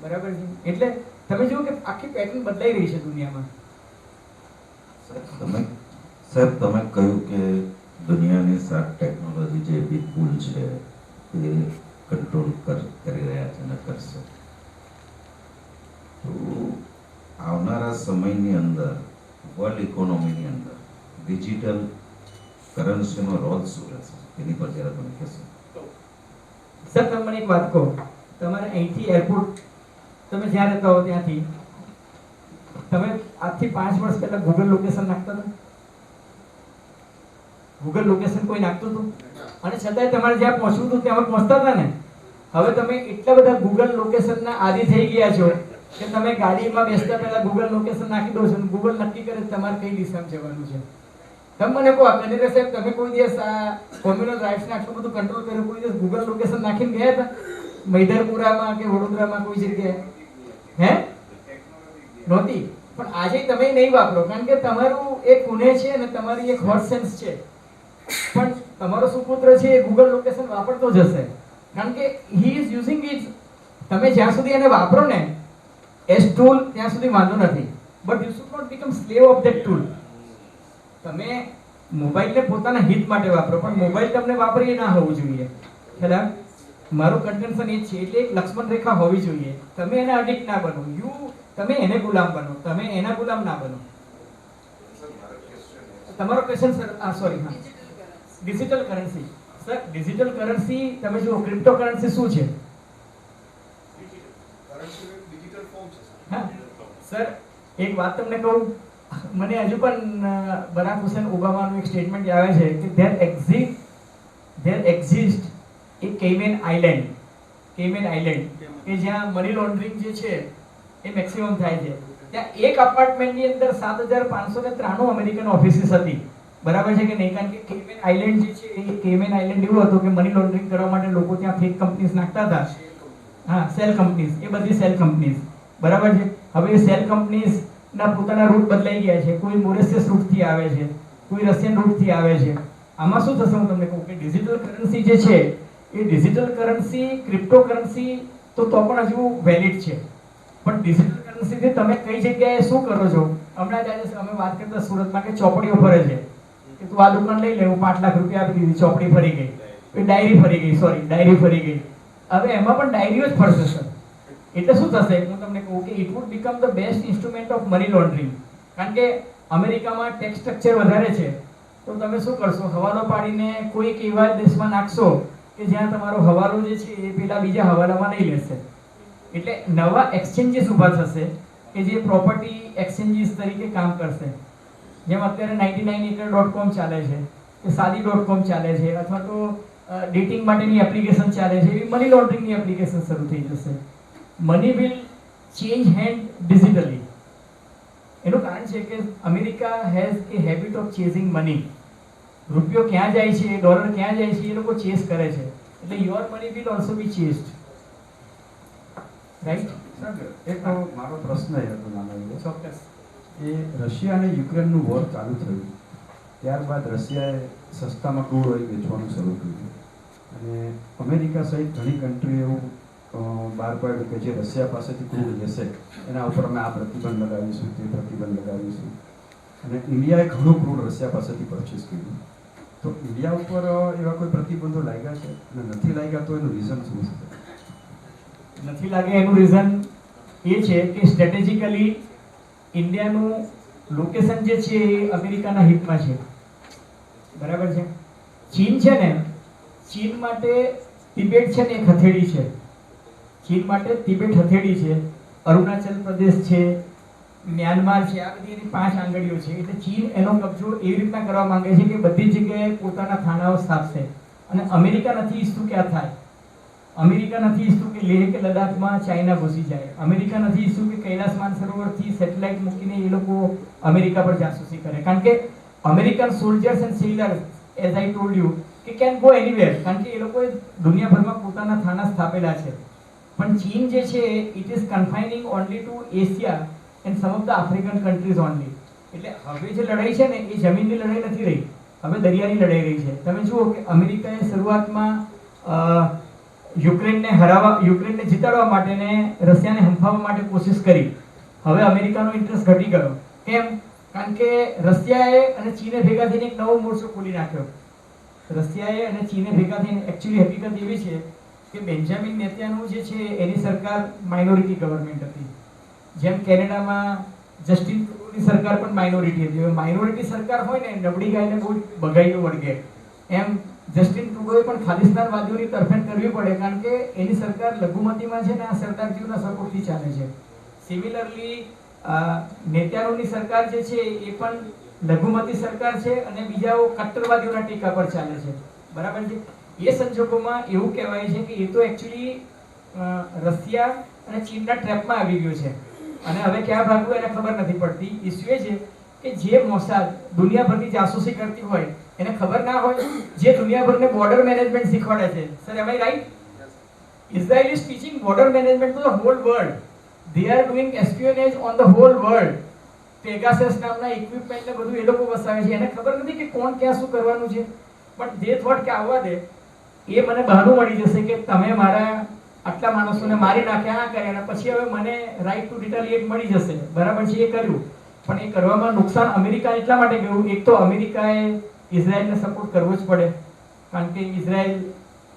બરાબર છે. એટલે તમે જુઓ કે આખી પેટર્ન બદલાઈ રહી છે દુનિયામાં. સાહેબ તમે કહ્યું કે દુનિયાની 7 ટેકનોલોજી જે બિગ પુલ છે એ કંટ્રોલ કરી રહ્યા છે અને કરશે. તો આવનારા સમયની અંદર વર્લ્ડ ઇકોનોમીની અંદર ડિજિટલ કરન્સીનો રોલ શું રહેશે એની પર જરા તમે કહેશો. સર તમે મને એક વાત કહો, તમારે અહીંથી એરપોર્ટ તમે જ્યાં રહેતા હો ત્યાંથી તમે આજથી 5 વર્ષ પહેલા ગૂગલ લોકેશન નાખતા હતા? ગૂગલ લોકેશન કોઈ નાખતું હતું? અને છતાંય તમારે જ્યાં પહોંચવું હતું ત્યાં પહોંચતા હતા ને. હવે તમે એટલા બધા ગૂગલ લોકેશનના આદી થઈ ગયા છો કે તમે ગાડીમાં બેસતા પહેલા ગૂગલ લોકેશન નાખી દો છો અને ગૂગલ નક્કી કરે તમારે કઈ દિશામાં જવાનું છે. તમે મને કહો કનીરા સાહેબ, તમે કોઈ દિવસ આ કોમ્યુનલ રાઇટ્સને આટલું બધું કંટ્રોલ કર્યું, કોઈ દિવસ ગૂગલ લોકેશન નાખીને ગયા હતા મૈદરપુરામાં કે વડોદરામાં કોઈ જગ્યાએ? હે? નહોતી. પણ આજે તમે નહીં વાપરો કારણ કે તમારું એક પુણે છે અને તમારી એક હોટ સેન્સ છે. પણ તમારો સુપુત્ર છે એ ગૂગલ લોકેશન વાપરતો જ હશે કારણ કે હી ઇઝ યુઝિંગ ઇટ. તમે જ્યાં સુધી એને વાપરો ને એઝ ટૂલ ત્યાં સુધી વાંધો નથી, but you should not become slave of that tool. તમે મોબાઈલને પોતાના હિત માટે વાપરો, પણ મોબાઈલ તમને વાપરીએ ના હોવું જોઈએ. ખ્યાલ? મારું કન્ટેન્શન એ જ છે. એટલે એક લક્ષ્મણ રેખા હોવી જોઈએ. તમે એને અડિક્ટ ના બનો, તમે એને ગુલામ બનો, તમે એના ગુલામ ના બનો. તમારો ક્વેશ્ચન સર સોરી હા digital currency. Sir digital currency તમે જુઓ, ક્રિપ્ટો કરન્સી શું છે? હા સર એક વાત તમને કહું, મને હજુ પણ બરાક હુસેન ઓબામાનું એક સ્ટેટમેન્ટ આવે છે કે there exist એ કેમેન આઇલેન્ડ કે જ્યાં મની લોન્ડરિંગ જે છે એ મેક્સિમમ થાય છે. ત્યાં એક અપાર્ટમેન્ટની અંદર 7593 અમેરિકન ઓફિસીસ હતી. બરાબર છે કે નહીં? કારણ કે કેમેન આઇલેન્ડ જે છે એ કેમેન આઇલેન્ડ એવું હતું કે મની લોન્ડરિંગ કરવા માટે લોકો ત્યાં ફેક કંપનીઝ નાખતા હતા. હા, સેલ કંપનીઝ, એ બધી સેલ કંપનીઝ. બરાબર છે. હવે એ સેલ કંપનીઝ ના પોતાના રૂટ બદલાઈ ગયા છે. કોઈ મોરેશિયસ રૂટથી આવે છે, કોઈ રશિયન રૂટથી આવે છે. આમાં શું થશે હું તમને કહું કે ડિજિટલ કરન્સી જે છે એ ડિજિટલ કરન્સી, ક્રિપ્ટો કરન્સી તો પણ હજુ વેલિડ છે, પણ ડિજિટલ કરન્સીથી તમે કઈ જગ્યાએ શું કરો છો? હમણાં જ આજે અમે વાત કરતા સુરતમાં કે ચોપડીઓ ફરે છે કે તું આ દુકાન લઈ લે, હું 5 લાખ રૂપિયા આપી દીધી, ચોપડી ફરી ગઈ, ડાયરી ફરી ગઈ. હવે એમાં પણ ડાયરીઓ જ ફરશે સર. એટલે શું થશે હું તમને કહું કે it would become the best instrument of money laundering. કારણ કે અમેરિકામાં ટેક્સ સ્ટ્રક્ચર વધારે છે, તો તમે શું કરશો? હવાલો પાડીને કોઈક એવા દેશમાં નાખશો કે જ્યાં તમારો હવાલો જે છે એ પેલા બીજા હવાલામાં નહીં લેશે. એટલે નવા એક્સચેન્જીસ ઊભા થશે કે જે પ્રોપર્ટી એક્સચેન્જીસ તરીકે કામ કરશે. જેમ અત્યારે 99acre.com ચાલે છે, કે સાદી.com ચાલે છે, અથવા તો ડેટિંગ માટેની એપ્લિકેશન ચાલે છે, એવી મની લોન્ડરિંગની એપ્લિકેશન શરૂ થઈ જશે. Money will change hand digitally. એનું કારણ છે કે America has a habit of chasing money. રૂપિયો ક્યાં જાય છે, ડોલર ક્યાં જાય છે, એ લોકો ચેઝ કરે છે. એટલે your money will also be chased. Right? એક મારો પ્રશ્ન એ હતો નાનો એવો. ચોક્કસ. એ રશિયા અને યુક્રેનનું વોર ચાલુ થયું ત્યારબાદ રશિયાએ સસ્તામાં ક્રૂડ ઓઇલ વેચવાનું શરૂ કર્યું અને અમેરિકા સહિત ઘણી કન્ટ્રી એવું બહાર પાડ્યું કે જે રશિયા પાસેથી ક્રૂડ લેશે એના ઉપર અમે આ પ્રતિબંધ લગાવીશું, તે પ્રતિબંધ લગાવીશું. અને ઇન્ડિયાએ ઘણું ક્રૂડ રશિયા પાસેથી પરચેસ કર્યું. તો ઇન્ડિયા ઉપર એવા કોઈ પ્રતિબંધો લાગ્યા છે અને નથી લાગ્યા તો એનું રીઝન શું છે? નથી લાગે એનું રીઝન એ છે કે સ્ટ્રેટેજિકલી ઇન્ડિયાનું લોકેશન જે છે એ અમેરિકાના હિતમાં છે. બરાબર છે? ચીન છે ને, ચીન માટે તિબેટ છે ને એક હથેળી છે. ચીન માટે તિબેટ હથેળી છે, અરુણાચલ પ્રદેશ છે, મ્યાનમાર છે, આ બધી એની 5 આંગળીઓ છે. એટલે ચીન એનો કબજો એવી રીતના કરવા માંગે છે કે બધી જગ્યાએ પોતાના થાણાઓ સ્થાપશે. અને અમેરિકા નથી ઈચ્છતું કે આ થાય. અમેરિકા નથી ઈચ્છતું કે લેહ કે લદ્દાખમાં ચાઇના ઘૂસી જાય. અમેરિકા નથી ઈચ્છતું કે કૈલાસ માનસરોવરથી સેટેલાઇટ મૂકીને એ લોકો અમેરિકા પર જાસૂસી કરે. કારણ કે American soldiers and sellers, as I told you, કે કેન ગો એનીવેર. કારણ કે એ લોકોએ દુનિયાભરમાં પોતાના થાણા સ્થાપેલા છે. પણ ચીન જે છે it is confining only to Asia and some of the African countries only. એટલે હવે જે લડાઈ છે ને એ જમીનની લડાઈ નથી રહી, હવે દરિયાની લડાઈ રહી છે. તમે જુઓ કે અમેરિકાએ શરૂઆતમાં યુક્રેનને જીતાડવા માટે ને રશિયાને હંફાવવા માટે કોશિશ કરી. હવે અમેરિકાનો ઇન્ટરેસ્ટ ઘટી ગયો. કેમ? કારણ કે રશિયાએ અને ચીને ભેગા થઈને એક નવો મોરચો ખોલી નાખ્યો. રશિયાએ અને ચીને ભેગા થઈને, એકચ્યુઅલી હકીકત એવી છે કે બેન્જામિન નેતાન્યાહુ જે છે એની સરકાર માઇનોરિટી ગવર્મેન્ટ હતી. જેમ કેનેડામાં જસ્ટિન ટ્રુડોની સરકાર પણ માઇનોરિટી હતી. હવે માઇનોરિટી સરકાર હોય ને, નબળી ગાયને બહુ બગાઈઓ વળગે. એમ જસ્ટિન ટ્રુડોએ પણ ખાલિસ્તાનવાદીઓની તરફેણ કરવી પડે, કારણ કે એની સરકાર લઘુમતીમાં છે ને આ સરદારજીઓના સપોર્ટથી ચાલે છે. સિમિલરલી નેતાન્યાહુની સરકાર જે છે એ પણ લઘુમતી સરકાર છે અને બીજાઓ કટ્ટરવાદીઓના ટેકા પર ચાલે છે. બરાબર છે? એ સંજોગોમાં એવું કહેવાય છે કે એ તો એકચ્યુઅલી રશિયા અને ચીનના ટ્રેપમાં આવી ગયો છે અને હવે ક્યાં ભાગવું એને ખબર નથી પડતી. ઇસ્યુ એ છે કે જે મોસાદ દુનિયાભરની જાસૂસી કરતી હોય એને ખબર ના હોય, જે દુનિયાભરને બોર્ડર મેનેજમેન્ટ શીખવાડે છે. Sir, am I right? Israel is teaching border management to the whole world. They are doing espionage on the whole world. Pegasus નામના ઇક્વિપમેન્ટ ને બધું એ લોકો વસાવે છે. એને ખબર નથી કે કોણ ક્યાં શું કરવાનું છે. બટ દે થોટ કે આવવા દે, એ મને બહાનું મળી જશે કે તમે મારા આટલા માણસોને મારી નાખ્યા, આ કર્યા, અને પછી હવે મને રાઈટ ટુ રિટાલિએટ મળી જશે. બરાબર છે? એ કર્યું. પણ એ કરવામાં નુકસાન અમેરિકા એટલા માટે ગયું, એક તો અમેરિકાએ ઇઝરાયલને સપોર્ટ કરવો જ પડે, કારણ કે ઇઝરાયલ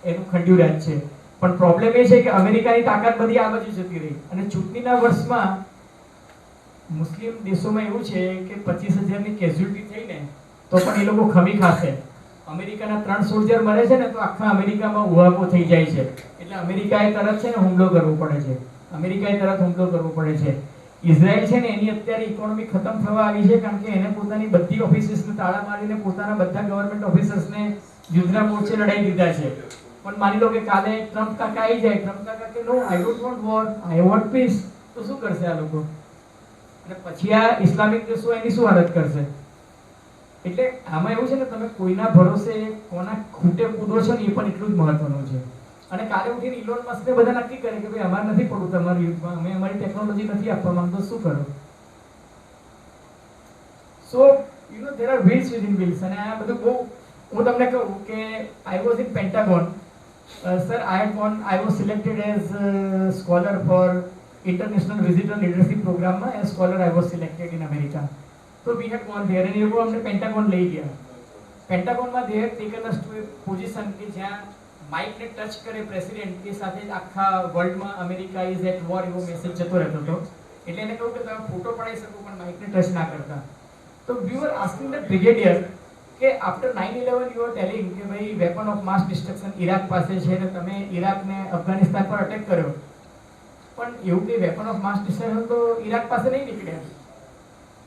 એનું ખંડ્યું રાજ છે. પણ પ્રોબ્લેમ એ છે કે અમેરિકાની તાકાત બધી આ બાજુ જતી રહી. અને ચૂંટણીના વર્ષમાં મુસ્લિમ દેશોમાં એવું છે કે 25,000ની કેઝ્યુઅલ્ટી થઈને તો પણ એ લોકો ખમી ખાશે. અમેરિકાના 3 સોલ્જર મરે છે ને તો આખા અમેરિકામાં ઉહાપો થઈ જાય છે. એટલે અમેરિકાએ તરત છે ને હુમલો કરવો પડે છે. અમેરિકાએ તરત હુમલો કરવો પડે છે. ઇઝરાયલ છે ને એની અત્યારે ઇકોનોમી ખતમ થવા આવી છે, કારણ કે એને પોતાની બધી ઓફિસીસને તાળા મારીને પોતાના બધા ગવર્મેન્ટ ઓફિસર્સને યુદ્ધના મોરચે લડાઈ દીધા છે. પણ માની લો કે કાલે ટ્રમ્પ કાકા આવી જાય, ટ્રમ્પ કાકા કે no, I don't want war, I want peace, તો શું કરશે આ લોકો? અને પછી આ ઇસ્લામિક દેશો એની શું હાલત કરશે? એટલે આમાં એવું છે ને, તમે કોઈના ભરોસે કોના ખૂટે કૂદો છો ને એ પણ એટલું જ મહત્વનું છે. અને કાલે ઉઠીને ઇલોન મસ્કે બધા નક્કી કરે કે ભાઈ અમારે નથી પડવું તમારી યુદ્ધમાં, અમે અમારી ટેકનોલોજી નથી આપવા માંગતો, શું કરો? So you no there are wheels within wheels. અને આ બધું બહુ, હું તમને કહું કે I was in pentagon. Sir, I was selected as a scholar for International Visitor Leadership Program. As scholar, I was selected in America. So we had gone there, and ये वो हमने पेंटागन ले गया. पेंटागन में they had taken us to a position કે જ્યાં Mike ને touch કરે પ્રેસિડેન્ટ કે સાથે આખા વર્લ્ડ માં અમેરિકા ઇઝ એટ વોર એવો મેસેજ જતો રહેતો હતો. એટલે એને કહું કે તમે ફોટો પડાવી શકો પણ માઇક ને ટચ ના કરતા. તો we were asking the brigadier કે after 9/11 you were telling કે ભાઈ weapon of mass destruction Iraq પાસે છે ને તમે ઇરાકને અફઘાનિસ્તાન પર અટેક કર્યો, પણ એવું કે વેપન ઓફ માસ ડિસ્ટ્રક્શન તો ઇરાક પાસે નહીં નીકળ્યા.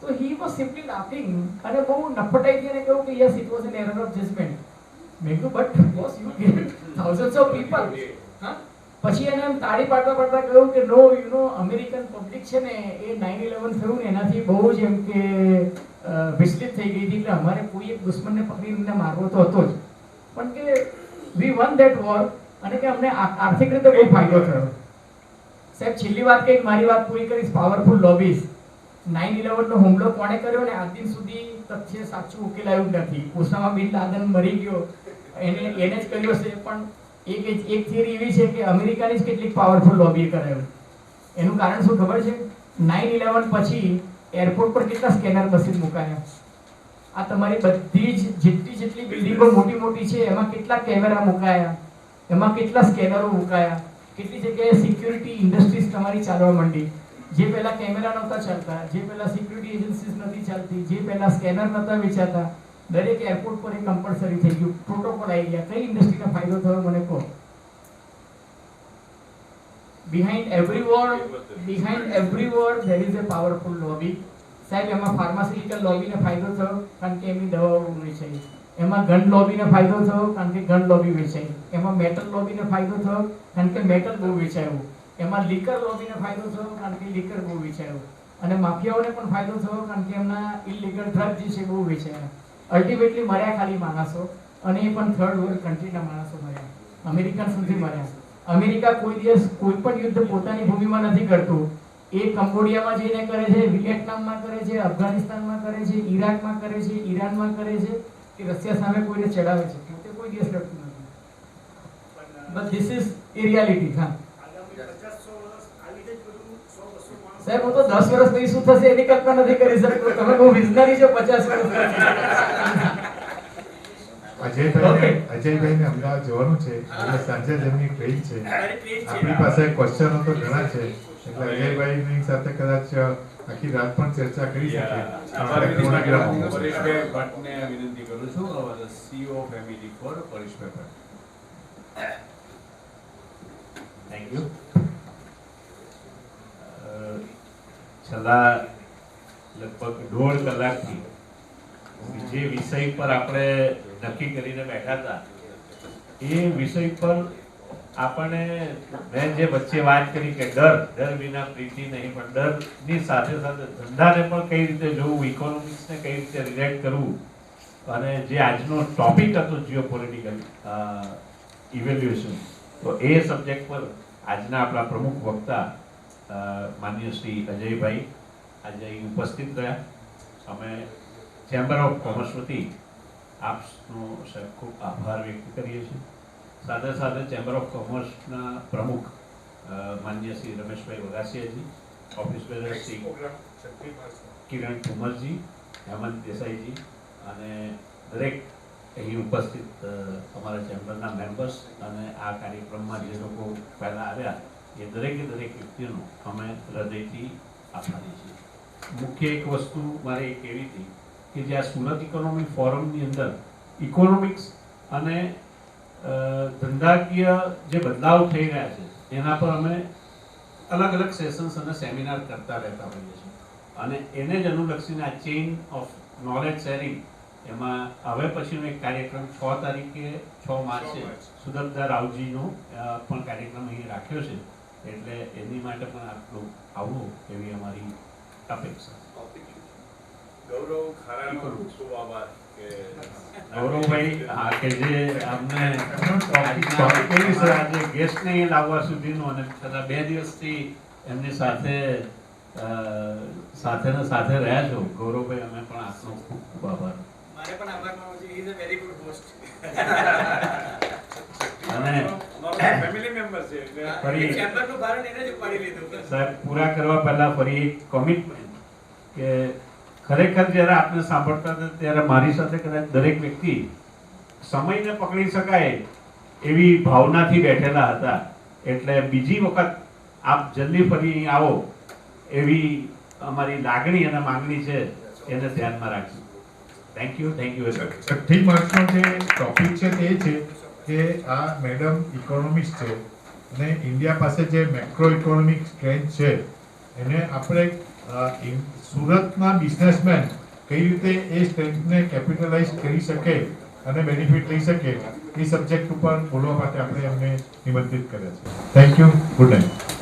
તો he was simply laughing અને બહુ નફટાઈથી એને કહ્યું કે yes it was an error of judgment. મેં કહ્યું but boss you killed thousands of people. પછી એને એમ તાળી પાડતા કહ્યું કે નો યુ નો અમેરિકન પબ્લિક છે ને એ 9/11 થયું ને એનાથી બહુ જ એમ કે વિચલિત થઈ ગઈ હતી, એટલે અમારે કોઈ એક દુશ્મનને પકડીને મારવો તો હતો જ, પણ કે વી વન ધેટ વોર અને કે અમને આર્થિક રીતે બહુ ફાયદો થયો. સાહેબ છેલ્લી વાત કઈ મારી વાત પૂરી કરીશ. પાવરફુલ લોબીઝ 9/11 નો હુમલો કોણે કર્યો ને આજ દિન સુધી તથ્ય સાચું ઉકેલાયું નથી. ઓસામા બિન લાદન મરી ગયો એને જ કર્યો છે, પણ એક થિયરી એવી છે કે અમેરિકાની જ કેટલીક પાવરફુલ લોબી કરાયું. એનું કારણ શું ખબર છે? 9/11 પછી એરપોર્ટ પર કેટલા સ્કેનર મશીન મુકાયા, આ તમારી બધી જ જેટલી બિલ્ડિંગો મોટી છે એમાં કેટલા કેમેરા મુકાયા, એમાં કેટલા સ્કેનરો મુકાયા, કેટલી જગ્યાએ સિક્યુરિટી ઇન્ડસ્ટ્રીઝ તમારી ચાલવા માંડી. જે પહેલા કેમેરા નહોતા ચાલતા, જે પહેલા સિક્યુરિટી એજન્સીઝ નથી ચાલતી, જે પહેલા સ્કેનર નહોતા વેચાતા, દરેક એરપોર્ટ પર એ કમ્પલસરી થઈ ગયું, પ્રોટોકોલ આવી ગયા. કઈ ઇન્ડસ્ટ્રીનો ફાયદો થયો મને કહો? behind every word there is a powerful lobby. સાહેબ એમાં ફાર્માસ્યુટિકલ લોબીને ફાયદો થયો કારણ કે એમની દવાઓ વેચાઈ, એમાં ગન લોબીને ફાયદો થયો કારણ કે ગન લોબી વેચાઈ, એમાં મેટલ લોબીને ફાયદો થયો કારણ કે મેટલ બહુ વેચાયું, એમાં લીકર લોબીને ફાયદો થયો કારણ કે લીકર બહુ વેચાયું, અને માફિયાઓને પણ ફાયદો થયો કારણ કે એમના ઇલીગલ ડ્રગ જે છે બહુ વેચાયા. અલ્ટિમેટલી મર્યા ખાલી માણસો, અને એ પણ થર્ડ વર્લ્ડ કન્ટ્રીના માણસો મર્યા, અમેરિકન સુધી મર્યા. અમેરિકા કોઈ દિવસ કોઈ પણ યુદ્ધ પોતાની ભૂમિમાં નથી કરતું. એ કંબોડિયામાં જઈને કરે છે, વિયેટનામમાં કરે છે, અફઘાનિસ્તાનમાં કરે છે, ઈરાકમાં કરે છે, ઈરાનમાં કરે છે, કે રશિયા સામે કોઈને ચડાવે છે. પોતે કોઈ દિવસ કરતું નથી. But this is A reality. હા સાહેબ હું તો 10 વર્ષ પછી શું થશે એની કલ્પના નથી કરી શકતો. તમે બહુ વિઝનરી છો. 50 વર્ષ અજયભાઈને અમદાવાદ જવાનું છે એટલે સાંજે જ એમની ટ્રેન છે. આપણી પાસે ક્વેશ્ચનો તો ઘણા છે એટલે અજયભાઈની સાથે કદાચ આખી રાત પણ ચર્ચા કરી શકીએ. પરેશભાઈ ભટ્ટને વિનંતી કરું છું, CEO ઓફ MED ફોર પરેશભાઈ ભટ્ટ. Thank you. છેલ્લા લગભગ 1.5 કલાકથી જે વિષય પર આપણે નક્કી કરીને બેઠા હતા એ વિષય પર આપણે મેં જે વચ્ચે વાત કરી કે ડર વિના પ્રીતિ નહીં, પણ ડરની સાથે સાથે ધંધાને પણ કઈ રીતે જોવું, ઇકોનોમિક્સને કઈ રીતે રિલેટ કરવું, અને જે આજનો ટોપિક હતો જીઓપોલિટિકલ ઇવેલ્યુએશન, તો એ સબ્જેક્ટ પર આજના આપણા પ્રમુખ વક્તા માનનીય શ્રી અજયભાઈ આજે અહીં ઉપસ્થિત રહ્યા. અમે ચેમ્બર ઓફ કોમર્સ વતી આપનો ખૂબ આભાર વ્યક્ત કરીએ છીએ. સાથે સાથે ચેમ્બર ઓફ કોમર્સના પ્રમુખ માનનીય શ્રી રમેશભાઈ વઘાસિયાજી, ઓફિસ બેરર શ્રી કિરણ ઠુમરજી, હેમંત દેસાઈજી, અને દરેક અહીં ઉપસ્થિત અમારા ચેમ્બરના મેમ્બર્સ અને આ કાર્યક્રમમાં જે લોકો પહેલાં આવ્યા એ દરેકે દરેક વ્યક્તિઓનો અમે હૃદયથી આભારી છીએ. મુખ્ય એક વસ્તુ મારે એ કહેવી હતી કે જે આ સુરત ઇકોનોમી ફોરમની અંદર ઇકોનોમિક્સ અને ધંધાકીય જે બદલાવ થઈ રહ્યા છે એના પર અમે અલગ અલગ સેશન્સ અને સેમિનાર કરતા રહેતા હોઈએ છીએ, અને એને જ અનુલક્ષીને આ ચેઇન ઓફ નોલેજ શેરિંગ એમાં હવે પછીનો એક કાર્યક્રમ 6 તારીખે 6 માર્ચે સુદર્શા રાવજીનો પણ કાર્યક્રમ અહીં રાખ્યો છે, એટલે એની માટે પણ આટલું આવવું એવી અમારી અપેક્ષા. ગૌરવ ખારાનો ખૂબ આભાર કે ગૌરવભાઈ હા કે જે અમને આજે ગેસ્ટને લાવવા સુધીનું, અને છેલ્લા 2 દિવસથી એમની સાથે સાથે રહ્યા છો ગૌરવભાઈ, અમે પણ આપનો ખૂબ ખૂબ આભાર. મારે પણ આભાર માનવો છે. He is a very good host. અને ફેમિલી મેમ્બર છે ફરી ચેમ્બરનું ભારણ એને જ ઉપાડી લીધું. સાહેબ પૂરા કરવા પહેલા ફરી એક કમિટમેન્ટ કે ખરેખર જ્યારે આપને સાંભળતા હતા ત્યારે મારી સાથે કદાચ દરેક વ્યક્તિ સમયને પકડી શકાય એવી ભાવનાથી બેઠેલા હતા, એટલે બીજી વખત આપ જલ્દી ફરી અહીં આવો એવી અમારી લાગણી અને માંગણી છે. એને ધ્યાનમાં રાખશું. Thank you very much. 6th માર્ચનો જે ટોપિક છે તે છે કે આ મેડમ ઇકોનોમિસ્ટ છે અને ઇન્ડિયા પાસે જે મેક્રો ઇકોનોમિક સ્ટ્રેન્થ છે એને આપણે સુરતના બિઝનેસમેન કઈ રીતે એ સ્ટ્રેન્થને કેપિટલાઇઝ કરી શકે અને બેનિફિટ લઈ શકે એ સબ્જેક્ટ ઉપર બોલવા માટે આપણે એમને નિમંત્રિત કર્યા છે. Thank you. Good night.